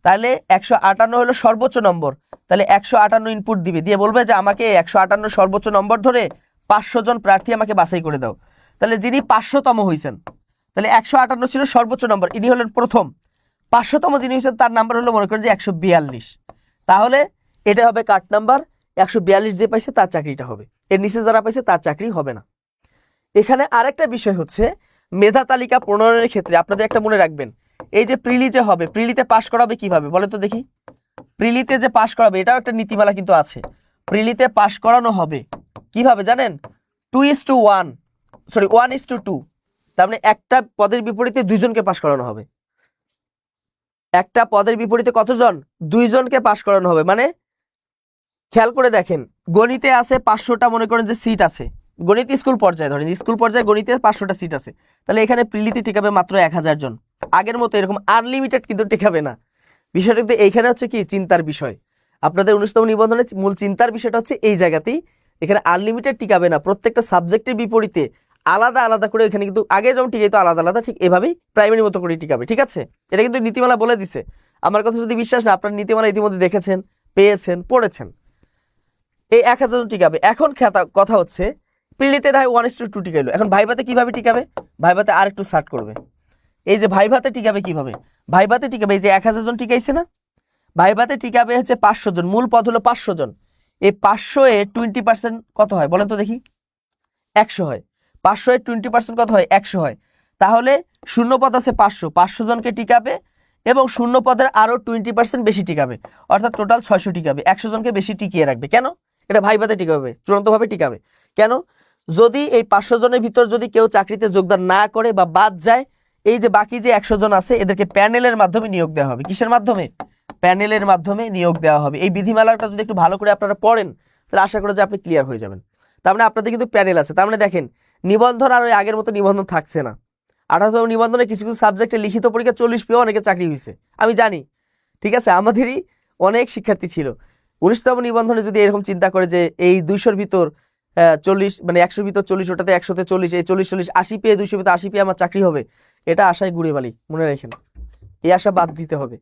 তাহলে 158 হলো সর্বোচ্চ নম্বর, তাহলে 158 ইনপুট দিবে, দিয়ে বলবে যে আমাকে 158 সর্বোচ্চ নম্বর ধরে 500 জন প্রার্থী আমাকে বাছাই করে দাও। তাহলে যিনি 500তম হয়েছেন, তাহলে 158 ছিল সর্বোচ্চ নম্বর, ইনি হলেন প্রথম। 500তম যিনি হয়েছেন তার নাম্বার হলো মনে করেন যে 142, তাহলে এটা হবে কাট নাম্বার। 142 যে পাইছে তার চাকরিটা হবে, এর নিচে যারা পাইছে তার চাকরি হবে না। এখানে আরেকটা বিষয় হচ্ছে, মেধা তালিকা প্রণয়নের ক্ষেত্রে আপনাদের একটা মনে রাখবেন, এই যে প্রিলি যে হবে, প্রিলিতে পাশ করাবে কিভাবে বলে তো দেখি। প্রিলিতে যে পাশ করাবে এটাও একটা নীতিমালা কিন্তু আছে। প্রিলিতে পাশ করানো হবে কিভাবে জানেন, 2:1, সরি 1:2, তার মানে একটা পদের বিপরীতে 2জনকে পাশ করানো হবে। একটা পদের বিপরীতে কতজন, 2জনকে পাশ করানো হবে। মানে খেয়াল করে দেখেন, গণিতে আছে 500টা মনে করেন যে সিট আছে, গণিত স্কুল পর্যায়ে, ধরেন স্কুল পর্যায়ে গণিতে 500টা সিট আছে, তাহলে এখানে প্রিলিতে টিকাবে মাত্র 1000 জন। আগের মতো এরকম আনলিমিটেড কিন্তু টিকাবে না। বিষয়টা কিন্তু এইখানে হচ্ছে কি চিন্তার বিষয়, আপনাদের 19তম নিবন্ধনের মূল চিন্তার বিষয়টা হচ্ছে এই জায়গাতেই। এখানে আনলিমিটেড টিকাবে না, প্রত্যেকটা সাবজেক্টের বিপরীতে আলাদা আলাদা করে, এখানে কিন্তু আগে যেমন টিকাইতো আলাদা আলাদা, ঠিক এভাবেই প্রাইমারি মতো করে টিকাবে। ঠিক আছে, এটা কিন্তু নীতিমালা বলে দিছে। আমার কথা যদি বিশ্বাস না, আপনার নীতিমালা ইতিমধ্যে দেখেছেন, পেয়েছেন, পড়েছেন। এই 1000 জন টিকাবে। এখন কথা হচ্ছে, প্রিলিতে হয় 1:2 টিকাইলো, এখন ভাইভাতে কিভাবে টিকাবে, ভাইভাতে আর একটু সার্ট করবে। এই যে ভাইভাতে টিকাবে কিভাবে, ভাইভাতে টিকাবে এই যে 1000 জন টিকাইছে না, ভাইভাতে টিকাবে হচ্ছে 500 জন, মূল পদ হলো 500 জন। এই 500 এ 20% কত হয় বলেন তো দেখি, 100 হয়। 500 এর 20% কত হয়, 100 হয়। তাহলে শূন্য পদ আছে 500 জনকে টিকাবে, এবং শূন্য পদের আরো 20% বেশি টিকাবে, অর্থাৎ টোটাল 600 টিকাবে, 100 জনকে বেশি টিকিয়ে রাখবে। কেন, এটা ভাইভাতে টিকাবে, চূড়ান্তভাবে টিকাবে। কেন, যদি এই 500 জনের ভিতর যদি কেউ চাকরিতে যোগদান না করে বা বাদ যায়, এই যে বাকি যে 100 জন আছে এদেরকে প্যানেলের মাধ্যমে নিয়োগ দেওয়া হবে। কিসের মাধ্যমে, প্যানেলের মাধ্যমে নিয়োগ দেওয়া হবে। এই বিধিমালাটা যদি একটু ভালো করে আপনারা পড়েন, তাহলে আশা করি যে আপনি ক্লিয়ার হয়ে যাবেন। তার মানে আপনাদের কিন্তু প্যানেল আছে, তার মানে দেখেন নিবন্ধন আর ওই আগের মতো নিবন্ধন থাকছে না। 18তম নিবন্ধনে কিছু কিছু সাবজেক্টে লিখিত পরীক্ষা 40 পেয়েও অনেকে চাকরি হয়েছে, আমি জানি। ঠিক আছে, আমাদেরই অনেক শিক্ষার্থী ছিল। 19তম নিবন্ধনে যদি এরকম চিন্তা করে যে এই 200-র ভিতর 40, মানে 100-র ভিতর 40, ওটাতে 100-তে 40, এই 40 80 পেয়ে 200-র ভিতর 80 পেয়ে আমার চাকরি হবে, এটা আশায় গুড়ে বালি, মনে রাখেন, এই আশা বাদ দিতে হবে।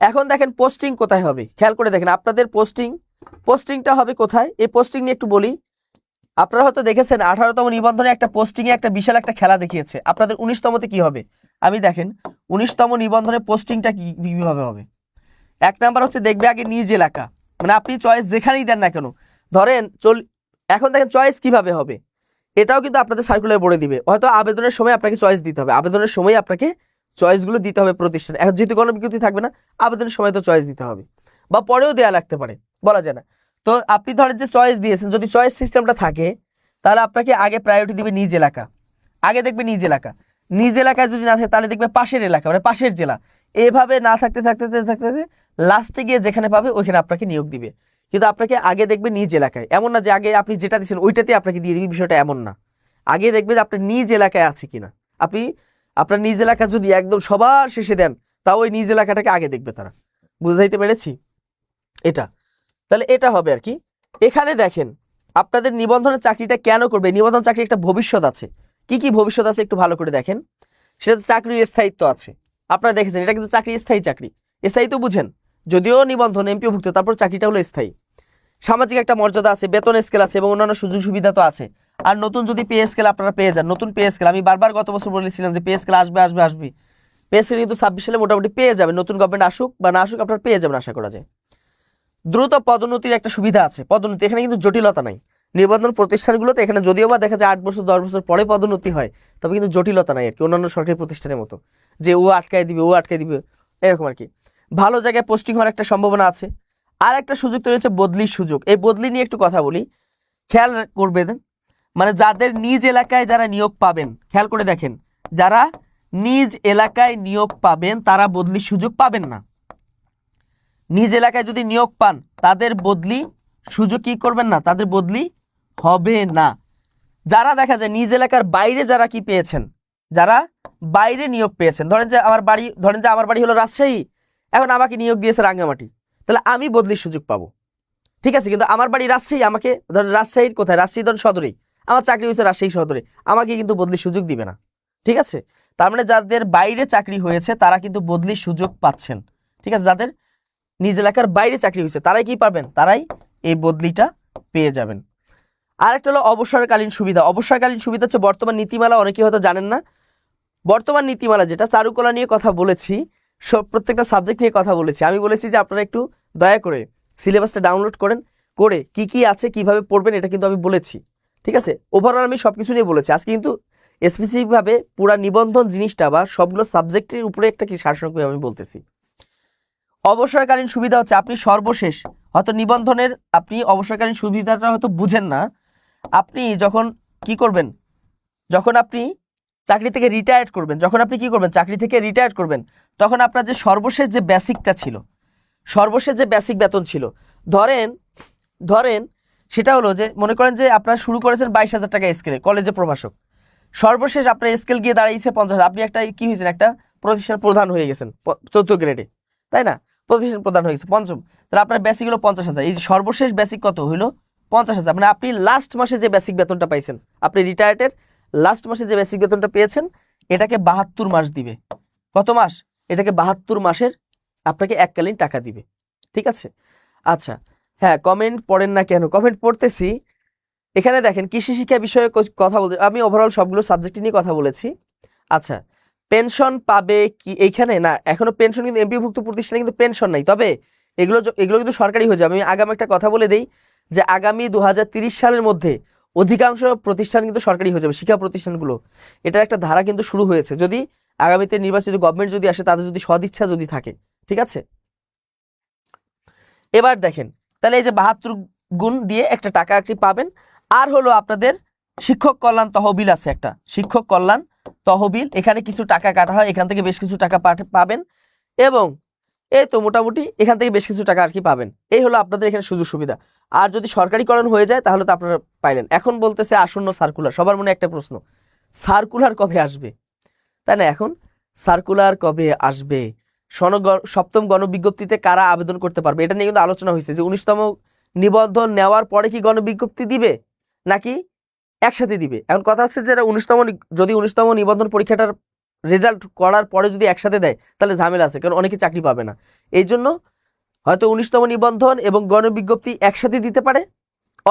এখন দেখেন পোস্টিং কোথায় হবে, খেয়াল করে দেখেন আপনাদের পোস্টিংটা হবে কোথায়। এই পোস্টিং নিয়ে একটু বলি। আপনারা হয়তো দেখেছেন 18তম নিবন্ধনে একটা পোস্টিংয়ে একটা বিশাল একটা খেলা দেখিয়েছে। আপনাদের 19তমতে কি হবে, আমি দেখেন 19তম নিবন্ধনে পোস্টিংটা কিভাবে হবে। 1 নাম্বার হচ্ছে দেখবে আগে নিজ এলাকা, মানে আপনি চয়েস যেখানেই দেন না কেন, ধরেন এখন দেখেন চয়েস কিভাবে হবে, এটাও কিন্তু আপনাদের সার্কুলার বোর্ডে দিবে। হয়তো আবেদনের সময় আপনাকে চয়েস দিতে হবে, আবেদনের সময় আপনাকে চয়েসগুলো দিতে হবে প্রতিষ্ঠানে। এখন যেহেতু কোনো বিজ্ঞপ্তি থাকবে না, আবেদনের সময় তো চয়েস দিতে হবে, বা পরেও দেয়া লাগতে পারে, বলা যায় না। তো আপনি ধরেন যে চয়েস দিয়েছেন, যদি চয়েস সিস্টেমটা থাকে, তাহলে আপনাকে আগে প্রায়োরিটি দিবে নিজ এলাকা, আগে দেখবে নিজ এলাকা। নিজ এলাকায় যদি না থাকে তাহলে দেখবে পাশের এলাকা, মানে পাশের জেলা। এভাবে না থাকতে থাকতে থাকতে লাস্টে গিয়ে যেখানে পাবে ওইখানে আপনাকে নিয়োগ দিবে। কিন্তু আপনাকে আগে দেখবে নিজ এলাকায়, এমন না যে আগে আপনি যেটা দিচ্ছেন ওইটাতে আপনাকে দিয়ে দিবে, বিষয়টা এমন না। আগে দেখবে যে আপনার নিজ এলাকায় আছে কিনা। আপনি আপনার নিজ এলাকা যদি একদম সবার শেষে দেন, তাও ওই নিজ এলাকাটাকে আগে দেখবে তারা। বুঝাইতে পেরেছি এটা? তাহলে এটা হবে আর কি। এখানে দেখেন আপনাদের নিবন্ধনের চাকরিটা কেন করবে, নিবন্ধন চাকরি একটা ভবিষ্যৎ আছে। কি কি ভবিষ্যৎ আছে একটু ভালো করে দেখেন। সেটা চাকরির স্থায়িত্ব আছে, আপনারা দেখেছেন এটা কিন্তু চাকরি, স্থায়ী চাকরি। স্থায়িত্ব বুঝেন, যদিও নিবন্ধন এমপিওভুক্ত, তারপর চাকরিটা হলো স্থায়ী। সামাজিক একটা মর্যাদা আছে, বেতন স্কেল আছে, এবং অন্যান্য সুযোগ সুবিধা তো আছে। আর নতুন যদি পে স্কেল আপনারা পেয়ে যান, নতুন পে স্কেল, আমি বারবার গত বছর বলেছিলাম যে পে স্কেল আসবে আসবে আসবে, পে স্কেল কিন্তু 26 সালে মোটামুটি পেয়ে যাবেন, নতুন গভর্নমেন্ট আসুক বা না আসুক আপনারা পেয়ে যাবেন আশা করা যায়। দ্রুত পদোন্নতির একটা সুবিধা আছে, পদোন্নতি এখানে কিন্তু জটিলতা নাই। নিবন্ধন প্রতিষ্ঠানগুলোতে এখানে যদিও বা দেখা যায় 8 বছর 10 বছর পরে পদোন্নতি হয়, তবে কিন্তু জটিলতা নাই আর কি, অন্যান্য সরকারি প্রতিষ্ঠানের মতো যে ও আটকায় দিবে ও আটকায় দিবে এরকম আর কি। ভালো জায়গায় পোস্টিং হওয়ার একটা সম্ভাবনা আছে। আর একটা সুযোগ তৈরি হচ্ছে বদলির সুযোগ। এই বদলি নিয়ে একটু কথা বলি, খেয়াল করবেন। মানে যাদের নিজ এলাকায় যারা নিয়োগ পাবেন, খেয়াল করে দেখেন, যারা নিজ এলাকায় নিয়োগ পাবেন তারা বদলির সুযোগ পাবেন না। নিজ এলাকায় যদি নিয়োগ পান তাদের বদলি সুযোগ কি করবেন না, তাদের বদলি হবে না। যারা দেখা যায় নিজ এলাকার বাইরে যারা কি পেয়েছেন, যারা বাইরে নিয়োগ পেয়েছেন, ধরেন যে আমার বাড়ি হলো রাজশাহী, এখন আমাকে নিয়োগ দিয়েছে রাঙ্গামাটি, তাহলে আমি বদলির সুযোগ পাবো, ঠিক আছে। কিন্তু আমার বাড়ি রাজশাহী, আমাকে ধরেন রাজশাহীর কোথায়, রাজশাহী ধরেন সদরেই, আমার চাকরি হয়েছে রাজশাহী সদরে, আমাকে কিন্তু বদলির সুযোগ দিবে না, ঠিক আছে। তার মানে যাদের বাইরে চাকরি হয়েছে তারা কিন্তু বদলির সুযোগ পাচ্ছেন, ঠিক আছে। যাদের নিজ এলাকার বাইরে চাকরি হয়েছে তারাই কি পাবেন, তারাই এই বদলিটা পেয়ে যাবেন। আর একটা হলো অবসরকালীন সুবিধা। অবসরকালীন সুবিধা হচ্ছে বর্তমান নীতিমালা, অনেকেই হয়তো জানেন না। বর্তমান নীতিমালা যেটা, চারুকলা নিয়ে কথা বলেছি, প্রত্যেকটা সাবজেক্ট নিয়ে কথা বলেছি। আমি বলেছি যে আপনারা একটু দয়া করে সিলেবাসটা ডাউনলোড করেন, করে কি কি আছে কিভাবে পড়বেন এটা কিন্তু আমি বলেছি, ঠিক আছে। ওভারঅল আমি সব কিছু নিয়ে বলেছি। আজকে কিন্তু স্পেসিফিকভাবে পুরা নিবন্ধন জিনিসটা বা সবগুলো সাবজেক্টের উপরে একটা কি সারসংক্ষেপে আমি বলতেছি। অবসরকালীন সুবিধা হচ্ছে আপনি সর্বশেষ হয়তো নিবন্ধনের আপনি অবসরকালীন সুবিধাটা হয়তো বুঝেন না। আপনি যখন কি করবেন, যখন আপনি চাকরি থেকে রিটায়ার্ড করবেন, যখন আপনি কি করবেন, চাকরি থেকে রিটায়ার্ড করবেন, তখন আপনার যে সর্বশেষ যে বেসিকটা ছিল, সর্বশেষ যে বেসিক বেতন ছিল, ধরেন সেটা হলো যে মনে করেন যে আপনারা শুরু করেছেন 22,000 টাকা স্কেলে, কলেজে প্রভাষক, সর্বশেষ আপনার স্কেল গিয়ে দাঁড়িয়েছে 50,000। আপনি একটা কি হয়েছেন, একটা প্রতিষ্ঠান প্রধান হয়ে গেছেন 4th গ্রেডে, তাই না, প্রতিষ্ঠান প্রধান হয়ে গেছে 5ম, তাহলে আপনার বেসিক হলো 50,000। এই সর্বশেষ বেসিক কত হইলো 50,000। মানে আপনি লাস্ট মাসে যে বেসিক বেতনটা পাইছেন, আপনি রিটায়ার্ডের লাস্ট মাসে যে বেসিক বেতনটা পেয়েছেন, এটাকে 72 মাস দিবে। কত মাস? এটাকে 72 মাসের আপনাকে এককালীন টাকা দিবে, ঠিক আছে। আচ্ছা হ্যাঁ, কমেন্ট পড়েন না কেন? কমেন্ট পড়তেছি। এখানে দেখেন কৃষি শিক্ষা বিষয়ে কথা বলতে, আমি ওভারঅল সবগুলো সাবজেক্ট নিয়ে কথা বলেছি। আচ্ছা, পেনশন পাবে কি এইখানে? না, এখনো পেনশন কিন্তু এমপিভুক্ত প্রতিষ্ঠানে কিন্তু পেনশন নাই, তবে এগুলো কিন্তু সরকারি হয়ে যাবে। আমি আগামী একটা কথা বলে দেই যে আগামী 2030 সালের মধ্যে অধিকাংশ প্রতিষ্ঠান কিন্তু সরকারি হয়ে যাবে, শিক্ষা প্রতিষ্ঠানগুলো। এটার একটা ধারা কিন্তু শুরু হয়েছে, যদি আগামীতে নির্বাচিত গভর্নমেন্ট যদি আসে, তাদের যদি সদিচ্ছা যদি থাকে, ঠিক আছে। এবার দেখেন, তাহলে এই যে 72 গুণ দিয়ে একটা টাকা একটি পাবেন। আর হলো আপনাদের শিক্ষক কল্যাণ তহবিল আছে একটা, শিক্ষক কল্যাণ তহবিল, এখানে কিছু টাকা কাটা হয়, এখান থেকে বেশ কিছু টাকা পাবেন, এবং এই তো মোটামুটি এখান থেকে বেশ কিছু টাকা আর কি পাবেন। এই হলো আপনাদের এখানে সুযোগ সুবিধা। আর যদি সরকারিকরণ হয়ে যায় তাহলে তো আপনারা পাইলেন। এখন বলতেছে আসন্ন সার্কুলার, সবার মনে একটা প্রশ্ন, সার্কুলার কবে আসবে, তাই না? এখন সার্কুলার কবে আসবে, সপ্তম গণবিজ্ঞপ্তিতে কারা আবেদন করতে পারবে, এটা নিয়ে কিন্তু আলোচনা হয়েছে যে 19তম নিবন্ধন নেওয়ার পরে কি গণবিজ্ঞপ্তি দিবে নাকি একসাথে দিবে। এখন কথা হচ্ছে যে যদি 19তম নিবন্ধন পরীক্ষাটার রেজাল্ট করার পরে যদি একসাথে দেয় তাহলে ঝামেলা আছে, কারণ অনেকে চাকরি পাবে না। এই জন্য হয়তো 19তম নিবন্ধন এবং গণবিজ্ঞপ্তি একসাথে দিতে পারে,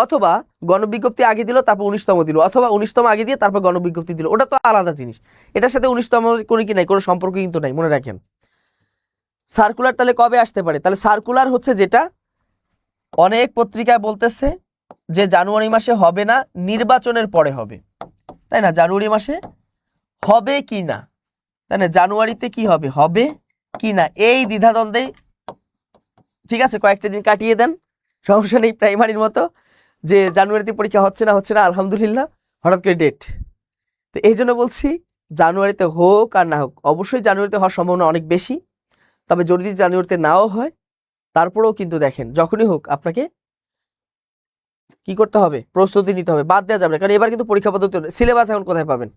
অথবা গণবিজ্ঞপ্তি আগে দিল তারপর 19তম দিল, অথবা 19তম আগে দিয়ে তারপর গণবিজ্ঞপ্তি দিল, ওটা তো আলাদা জিনিস। এটার সাথে 19তম কোনো কি নাই, কোনো সম্পর্ক কিন্তু নাই, মনে রাখেন। সার্কুলার তাহলে কবে আসতে পারে? তাহলে সার্কুলার হচ্ছে যেটা অনেক পত্রিকায় বলতেছে যে জানুয়ারি মাসে হবে না, নির্বাচনের পরে হবে, তাই না? জানুয়ারি মাসে হবে কি না, তাই না, জানুয়ারিতে কি হবে, হবে কি না, এই দ্বিধাদ্বন্দ্বে, ঠিক আছে, কয়েকটা দিন কাটিয়ে দেন, সমস্যা নেই, প্রাইমারির মতো, যে জানুয়ারিতে পরীক্ষা হচ্ছে না, আলহামদুলিল্লাহ, হঠাৎ করে ডেট। তো এই জন্য বলছি জানুয়ারিতে হোক আর না হোক, অবশ্যই জানুয়ারিতে হওয়ার সম্ভাবনা অনেক বেশি, তবে যদি জানুয়ারিতে নাও হয় তারপরেও কিন্তু দেখেন যখনই হোক আপনাকে কি করতে হবে, প্রস্তুতি নিতে হবে, বাদ দেওয়া যাবে না। কারণ এবার কিন্তু পরীক্ষা পদ্ধতি, সিলেবাস এখন কোথায় পাবেন,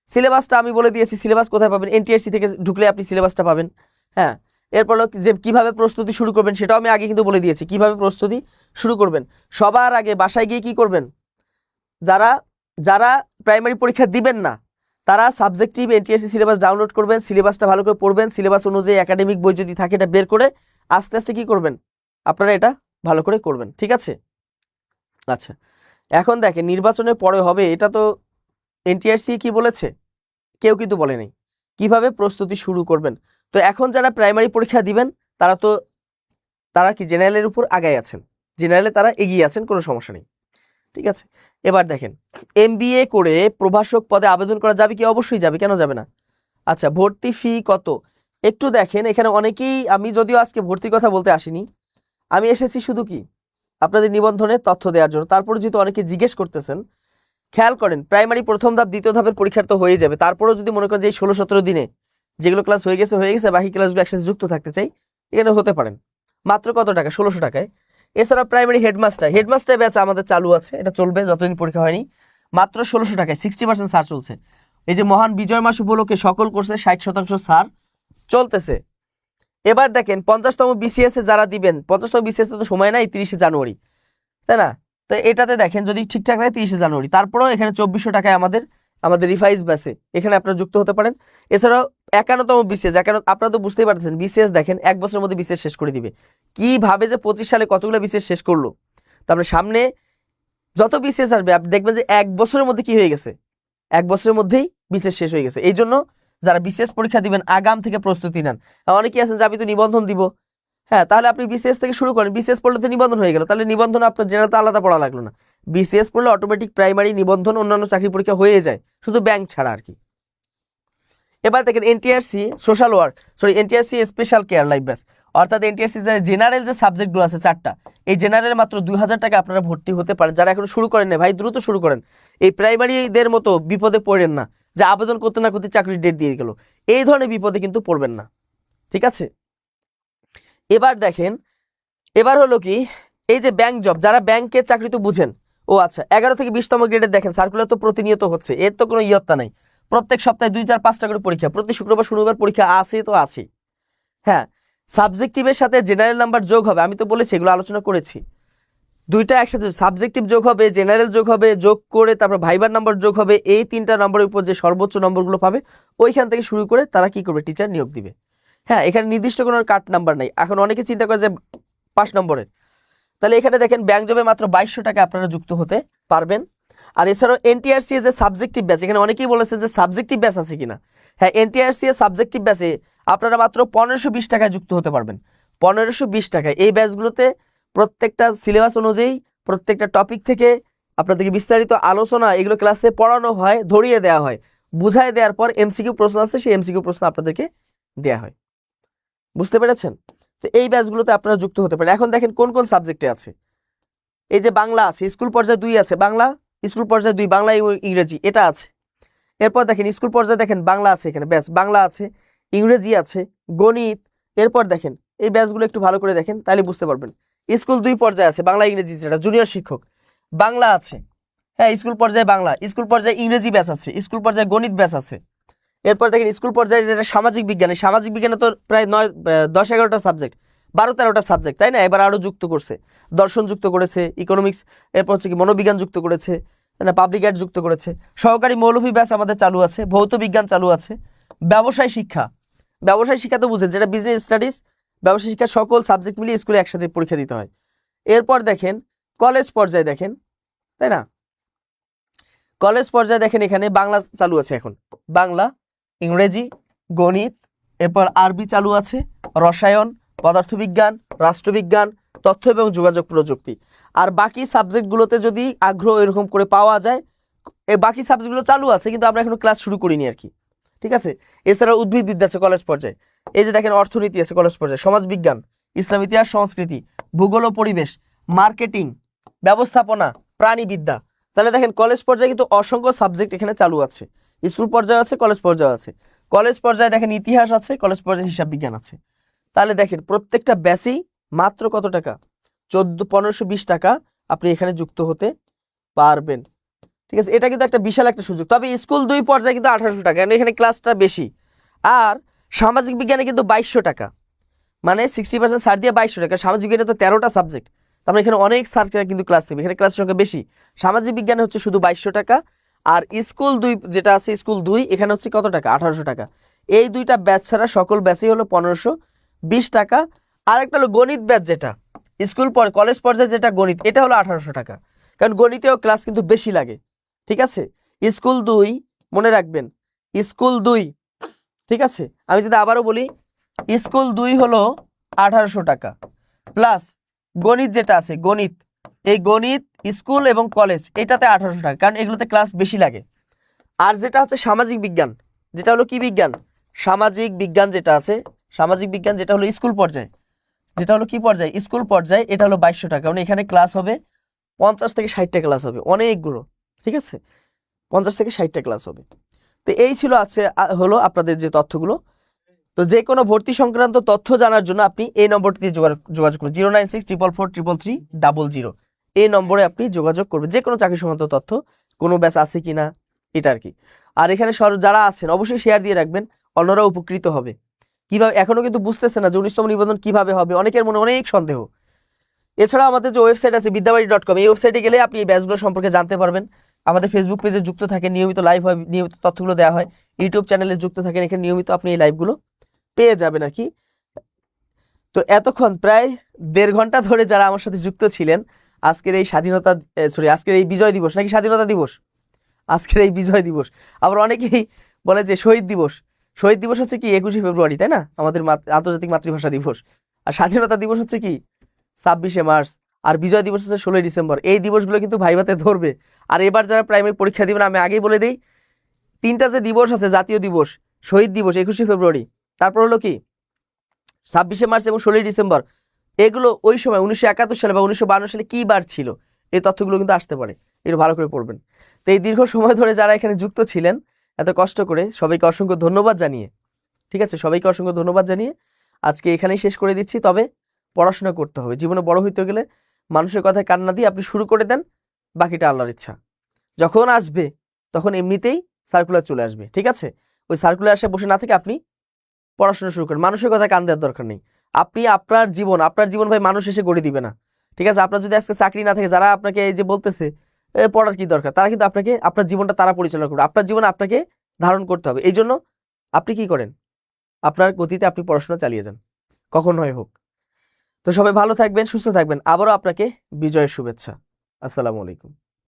সিলেবাসটা আমি বলে দিয়েছি, সিলেবাস কোথায় পাবেন, এনটিআরসি থেকে ঢুকলে আপনি সিলেবাসটা পাবেন। হ্যাঁ, এরপর যে কিভাবে প্রস্তুতি শুরু করবেন সেটাও আমি আগে কিন্তু বলে দিয়েছি, কিভাবে প্রস্তুতি শুরু করবেন। সবার আগে বাসায় গিয়ে কি করবেন, যারা যারা প্রাইমারি পরীক্ষা দিবেন না তারা সাবজেক্টিভ এনটিআরসি সিলেবাস ডাউনলোড করবেন, সিলেবাসটা ভালো করে পড়বেন, সিলেবাস অনুযায়ী একাডেমিক বই যদি থাকে এটা বের করে আস্তে আস্তে কি করবেন, আপনারা এটা ভালো করে করবেন, ঠিক আছে। আচ্ছা, এখন দেখেন নির্বাচনের পরে হবে, এটা তো এনটিআরসি কি বলেছে, কেউ কিন্তু বলে নাই কিভাবে প্রস্তুতি শুরু করবেন। তো এখন যারা প্রাইমারি পরীক্ষা দিবেন তারা কি জেনারেলের উপর আগায় আছেন, জেনারেলে তারা এগিয়ে আছেন, কোনো সমস্যা নেই, ঠিক আছে। এবার দেখেন, এমবিএ করে প্রভাষক পদে আবেদন করা যাবে কি? অবশ্যই যাবে, কেন যাবে না। আচ্ছা, ভর্তি ফি কত? একটু দেখেন, এখানে অনেকেই, আমি যদিও আজকে ভর্তির কথা বলতে আসিনি, আমি এসেছি শুধু কি আপনাদের নিবন্ধনের তথ্য দেওয়ার জন্য। তারপরে যেহেতু অনেকে জিজ্ঞেস করতেছেন খেয়াল করেন প্রাইমারি প্রথম ধাপ দ্বিতীয় ধাপের পরীক্ষার তো হয়ে যাবে, তারপরেও যদি মনে করেন যে এই 16-17 দিনে যেগুলো ক্লাস হয়ে গেছে বাকি ক্লাসগুলো একসাথে যুক্ত থাকতে চাই, এখানে হতে পারেন। মাত্র কত টাকা? 1600 টাকায়। এছাড়া প্রাইমারি হেডমাস্টার ব্যাচ আমাদের চালু আছে, এটা চলবে যতদিন পরীক্ষা হয়নি, মাত্র 1600 টাকায় 60% ছাড় চলছে। এই যে মহান বিজয় মাস উপলক্ষে সকল কোর্সে 60% ছাড় চলতেছে। এবার দেখেন 50তম বিসিএস এ যারা দিবেন, 50তম বিসিএস তো সময় নাই, 30শে জানুয়ারি, তাই না? তো এটাতে দেখেন যদি ঠিকঠাক হয় 30শে জানুয়ারি, তারপরেও এখানে 2400 টাকায় আমাদের রিভাইজ ব্যাচে এখানে আপনারা যুক্ত হতে পারেন। এছাড়াও 51তম বিসিএস, আপনারা তো বুঝতেই পারতেছেন, বিসিএস দেখেন 1 বছরের মধ্যে বিসিএস শেষ করে দিবে। কিভাবে যে 25 সালে কতগুলো বিসিএস শেষ করলো, তারপরে সামনে যত বিসিএস আসবে আপনি দেখবেন যে 1 বছরের মধ্যে কি হয়ে গেছে, 1 বছরের মধ্যেই বিসিএস শেষ হয়ে গেছে। এই জন্য যারা বিসিএস পরীক্ষা দিবেন আগাম থেকে প্রস্তুতি নেন। অনেকেই আছেন যে আমি তো নিবন্ধন দিব, হ্যাঁ তাহলে আপনি বিসিএস থেকে শুরু করেন, বিসিএস পড়লে তো নিবন্ধন হয়ে গেল, তাহলে নিবন্ধন আপনার জেনারেল তো আলাদা পড়া লাগলো না, বিসিএস পড়লে অটোমেটিক প্রাইমারি নিবন্ধন অন্যান্য চাকরি পরীক্ষা হয়ে যায়, শুধু ব্যাংক ছাড়া আর কি। এবার দেখেন NTRC special care life batch, অর্থাৎ এনটিআরসি জেনারেল যে সাবজেক্টগুলো আছে 4টা, এই জেনারেল মাত্র 2000 টাকা আপনারা ভর্তি হতে পারেন। যারা এখনো শুরু করেন না ভাই দ্রুত শুরু করেন, এই প্রাইমারিদের মতো বিপদে পড়েন না যে আবেদন করতে না করতে চাকরির ডেট দিয়ে গেল, এই ধরনের বিপদে কিন্তু পড়বেন না, ঠিক আছে? এবার দেখেন, এবার হলো কি, এই যে ব্যাংক জব, যারা ব্যাংকের চাকরি তো বুঝেন, ও আচ্ছা 11 থেকে 20তম গ্রেডের দেখেন সার্কুলার তো প্রতিনিয়ত হচ্ছে, এর তো কোনো ইয়ত্তা নাই, প্রত্যেক সপ্তাহে 2, 4, 5টা করে পরীক্ষা, প্রতি শুক্রবার শনিবার পরীক্ষা আছে তো আছে। হ্যাঁ, সাবজেক্টিভের সাথে জেনারেল নাম্বার যোগ হবে, আমি তো বলেছি এগুলো আলোচনা করেছি, দুইটা একসাথে সাবজেক্টিভ যোগ হবে, জেনারেল যোগ হবে, যোগ করে তারপর ভাইবার নাম্বার যোগ হবে, এই 3টা নম্বরের উপর যে সর্বোচ্চ নম্বরগুলো পাবে ওইখান থেকে শুরু করে তারা কি করবে, টিচার নিয়োগ দিবে। হ্যাঁ, এখানে নির্দিষ্ট কোনো কাট নাম্বার নাই। এখন অনেকে চিন্তা করে যে 5 নম্বরের, তাহলে এখানে দেখেন ব্যাংক জবে মাত্র 2200 টাকা আপনারা যুক্ত হতে পারবেন। আর এছাড়াও এনটিআরসি যে সাবজেক্টিভ ব্যাচ, এখানে অনেকেই বলেছে যে সাবজেক্টিভ ব্যাচ আছে কিনা, হ্যাঁ এনটিআরসি এর সাবজেক্টিভ ব্যাচে আপনারা মাত্র 1520 টাকায় যুক্ত হতে পারবেন। 1520 টাকায় এই ব্যাচগুলোতে প্রত্যেকটা সিলেবাস অনুযায়ী প্রত্যেকটা টপিক থেকে আপনাদেরকে বিস্তারিত আলোচনা, এগুলো ক্লাসে পড়ানো হয়, ধরিয়ে দেওয়া হয়, বুঝাই দেওয়ার পর এমসিকিউ প্রশ্ন আছে, সেই এমসিকিউ প্রশ্ন আপনাদেরকে দেওয়া হয়। বুঝতে পেরেছেন? তো এই ব্যাচগুলোতে আপনারা যুক্ত হতে পারেন। এখন দেখেন কোন কোন সাবজেক্টে আছে, এই যে বাংলা আছে, স্কুল পর্যায়ে 2 আছে, বাংলা স্কুল পর্যায়ে 2, বাংলা ইংরেজি এটা আছে। এরপর দেখেন স্কুল পর্যায়ে দেখেন বাংলা আছে, এখানে ব্যাচ বাংলা আছে, ইংরেজি আছে, গণিত। এরপর দেখেন এই ব্যাচগুলো একটু ভালো করে দেখেন তাহলে বুঝতে পারবেন। স্কুল 2 পর্যায়ে আছে, বাংলা ইংরেজি, যেটা জুনিয়র শিক্ষক বাংলা আছে, হ্যাঁ স্কুল পর্যায়ে বাংলা, স্কুল পর্যায়ে ইংরেজি ব্যাচ আছে, স্কুল পর্যায়ে গণিত ব্যাচ আছে। এরপর দেখেন স্কুল পর্যায়ে যেটা সামাজিক বিজ্ঞানে তো প্রায় 10-11টা সাবজেক্ট, 12-13টা সাবজেক্ট, তাই না? এবার আরো যুক্ত করছে, দর্শন যুক্ত করেছে, ইকোনমিক্স, এরপর হচ্ছে কি মনোবিজ্ঞান যুক্ত করেছে, না পাবলিক আর্ট যুক্ত করেছে, সহকারী মৌলভী ব্যাচ আমাদের চালু আছে, ভৌত বিজ্ঞান চালু আছে, ব্যবসায় শিক্ষা তো বুঝেন যেটা বিজনেস স্টাডিজ, ব্যবসায় শিক্ষা, সকল সাবজেক্ট মিলিয়ে স্কুলে একসাথে পরীক্ষা দিতে হয়। এরপর দেখেন কলেজ পর্যায়ে দেখেন, তাই না? কলেজ পর্যায়ে দেখেন এখানে বাংলা চালু আছে, এখন বাংলা, ইংরেজি, গণিত, এরপর আরবি চালু আছে, রসায়ন, পদার্থবিজ্ঞান, রাষ্ট্রবিজ্ঞান, তথ্য এবং যোগাযোগ প্রযুক্তি। আর বাকি সাবজেক্টগুলোতে যদি আগ্রহ এরকম করে পাওয়া যায়, এই বাকি সাবজেক্টগুলো চালু আছে কিন্তু আমরা এখনো ক্লাস শুরু করিনি আর কি, ঠিক আছে? এছাড়া উদ্ভিদবিদ্যা আছে কলেজ পর্যায়ে, এই যে দেখেন অর্থনীতি আছে কলেজ পর্যায়ে, সমাজবিজ্ঞান, ইসলাম ইতিহাস সংস্কৃতি, ভূগোল ও পরিবেশ, মার্কেটিং, ব্যবস্থাপনা, প্রাণীবিদ্যা। তাহলে দেখেন কলেজ পর্যায়ে কিন্তু অসংখ্য সাবজেক্ট এখানে চালু আছে, স্কুল পর্যায়ে আছে, কলেজ পর্যায়ে আছে। কলেজ পর্যায়ে দেখেন ইতিহাস আছে, কলেজ পর্যায়ে হিসাব বিজ্ঞান আছে। তাহলে দেখেন প্রত্যেকটা ব্যাচেই মাত্র কত টাকা, 1520 টাকা আপনি এখানে যুক্ত হতে পারবেন, ঠিক আছে? এটা কিন্তু একটা বিশাল একটা সুযোগ। তবে স্কুল 2 পর্যায়ে কিন্তু 1800 টাকা, কারণ এখানে ক্লাসটা বেশি। আর সামাজিক বিজ্ঞানে কিন্তু 2200 টাকা, মানে 60% ছাড় দিয়ে 2200 টাকা। সামাজিক বিজ্ঞানে তো 13টা সাবজেক্ট, তারপরে এখানে অনেক স্যাররা কিন্তু ক্লাস নেবে, এখানে ক্লাসের সংখ্যা বেশি। সামাজিক বিজ্ঞানে হচ্ছে শুধু 2200 টাকা, আর স্কুল 2 যেটা আছে, স্কুল 2 এখানে হচ্ছে কত টাকা, 1800 টাকা। এই দুইটা ব্যাচ ছাড়া সকল ব্যাচই হলো 1520 টাকা। আর একটা হলো গণিত ব্যাচ, যেটা কলেজ পর্যায়ে যেটা গণিত, এটা হলো 1800 টাকা, কারণ গণিতেও ক্লাস কিন্তু বেশি লাগে, ঠিক আছে? স্কুল 2 মনে রাখবেন, স্কুল 2, ঠিক আছে? আমি যদি আবারও বলি, স্কুল 2 হলো 1800 টাকা, প্লাস গণিত যেটা আছে, গণিত, এই গণিত স্কুল এবং কলেজ এটাতে 1800 টাকা, কারণ এগুলোতে ক্লাস বেশি লাগে। আর যেটা হচ্ছে সামাজিক বিজ্ঞান, যেটা হলো কি বিজ্ঞান, সামাজিক বিজ্ঞান যেটা আছে, সামাজিক বিজ্ঞান যেটা হলো স্কুল পর্যায়ে, যেটা হলো কি পর্যায়ে, স্কুল পর্যায়ে, এটা হলো 2200 টাকা, কারণ এখানে ক্লাস হবে 50 থেকে 60টা ক্লাস হবে, অনেকগুলো, ঠিক আছে, 50 থেকে 60টা ক্লাস হবে। তো এই ছিল আছে হলো আপনাদের যে তথ্যগুলো। তো যে কোনো ভর্তি সংক্রান্ত তথ্য জানার জন্য আপনি এই নম্বরটি দিয়ে যোগাযোগ করুন, 09644330000। এই নম্বরে আপনি যোগাযোগ করবেন যে কোনো চাকরি সংক্রান্ত তথ্য, কোনো ব্যাচ আছে কিনা, এটা আর কি। আর এখানে যারা আছেন অবশ্যই শেয়ার দিয়ে রাখবেন, অন্যরা উপকৃত হবে। কিভাবে এখনো কিন্তু বুঝতেছে না যে 19তম নিবন্ধন কিভাবে হবে, অনেকের মনে অনেক সন্দেহ। এছাড়া আমাদের যে ওয়েবসাইট আছে বিদ্যাবাড়ি.com, এই ওয়েবসাইটে গেলে আপনি এই ব্যাচগুলো সম্পর্কে জানতে পারবেন। আমাদের ফেসবুক পেজে যুক্ত থাকেন, নিয়মিত লাইভ হয়, নিয়মিত তথ্যগুলো দেওয়া হয়। ইউটিউব চ্যানেলে যুক্ত থাকেন, এখানে নিয়মিত আপনি এই লাইভগুলো পেয়ে যাবেন আর কি। তো এতক্ষণ প্রায় 1.5 ঘন্টা ধরে যারা আমার সাথে যুক্ত ছিলেন, আজকের এই আজকের এই বিজয় দিবস নাকি স্বাধীনতা দিবস, আজকের এই বিজয় দিবস, আবার অনেকেই বলে যে শহীদ দিবস। শহীদ দিবস হচ্ছে কি 21শে ফেব্রুয়ারি, তাই না, আমাদের আন্তর্জাতিক মাতৃভাষা দিবস। আর স্বাধীনতা দিবস হচ্ছে কি 26শে মার্চ। আর বিজয় দিবস হচ্ছে 16ই ডিসেম্বর। এই দিবসগুলো কিন্তু ভাইভাতে ধরবে। আর এবার যারা প্রাইমারি পরীক্ষা দিবেন, আমি আগেই বলে দিই, 3টা যে দিবস আছে, জাতীয় দিবস, শহীদ দিবস 21শে ফেব্রুয়ারি, তারপর হলো কি 26শে মার্চ এবং 16ই ডিসেম্বর, এগুলো ওই সময় 1971 সালে বা 1952 সালে কি বার ছিল, এই তথ্যগুলো কিন্তু আসতে পারে। এটা ভালো করে পড়বেন। তো এই দীর্ঘ সময় ধরে যারা এখানে যুক্ত ছিলেন এত কষ্ট করে, সবাইকে অসংখ্য ধন্যবাদ জানিয়ে, ঠিক আছে, সবাইকে অসংখ্য ধন্যবাদ জানিয়ে আজকে এখানেই শেষ করে দিচ্ছি। তবে পড়াশোনা করতে হবে, জীবনে বড় হইতে গেলে মানুষের কথায় কান না দিয়ে আপনি শুরু করে দেন, বাকিটা আল্লাহর ইচ্ছা। যখন আসবে তখন এমনিতেই সার্কুলার চলে আসবে, ঠিক আছে। ওই সার্কুলার আসে বসে না থেকে আপনি পড়াশোনা শুরু করেন, মানুষের কথা কান দেওয়ার দরকার নেই। আপনি আপনার জীবন ভাই মানুষ এসে গড়ে দিবে না, ঠিক আছে। আপনার যদি আজকে চাকরি না থাকে, যারা আপনাকে এই যে বলতেছে পড়ার কি দরকার, তারা কিন্তু আপনাকে, আপনার জীবনটা তারা পরিচালনা করবে, আপনার জীবন আপনাকে ধারণ করতে হবে। এই জন্য আপনি কি করেন, আপনার গতিতে আপনি পড়াশোনা চালিয়ে যান, কখন হয় হোক। তো সবাই ভালো থাকবেন, সুস্থ থাকবেন। আবারও আপনাকে বিজয়ের শুভেচ্ছা। আসসালামু আলাইকুম।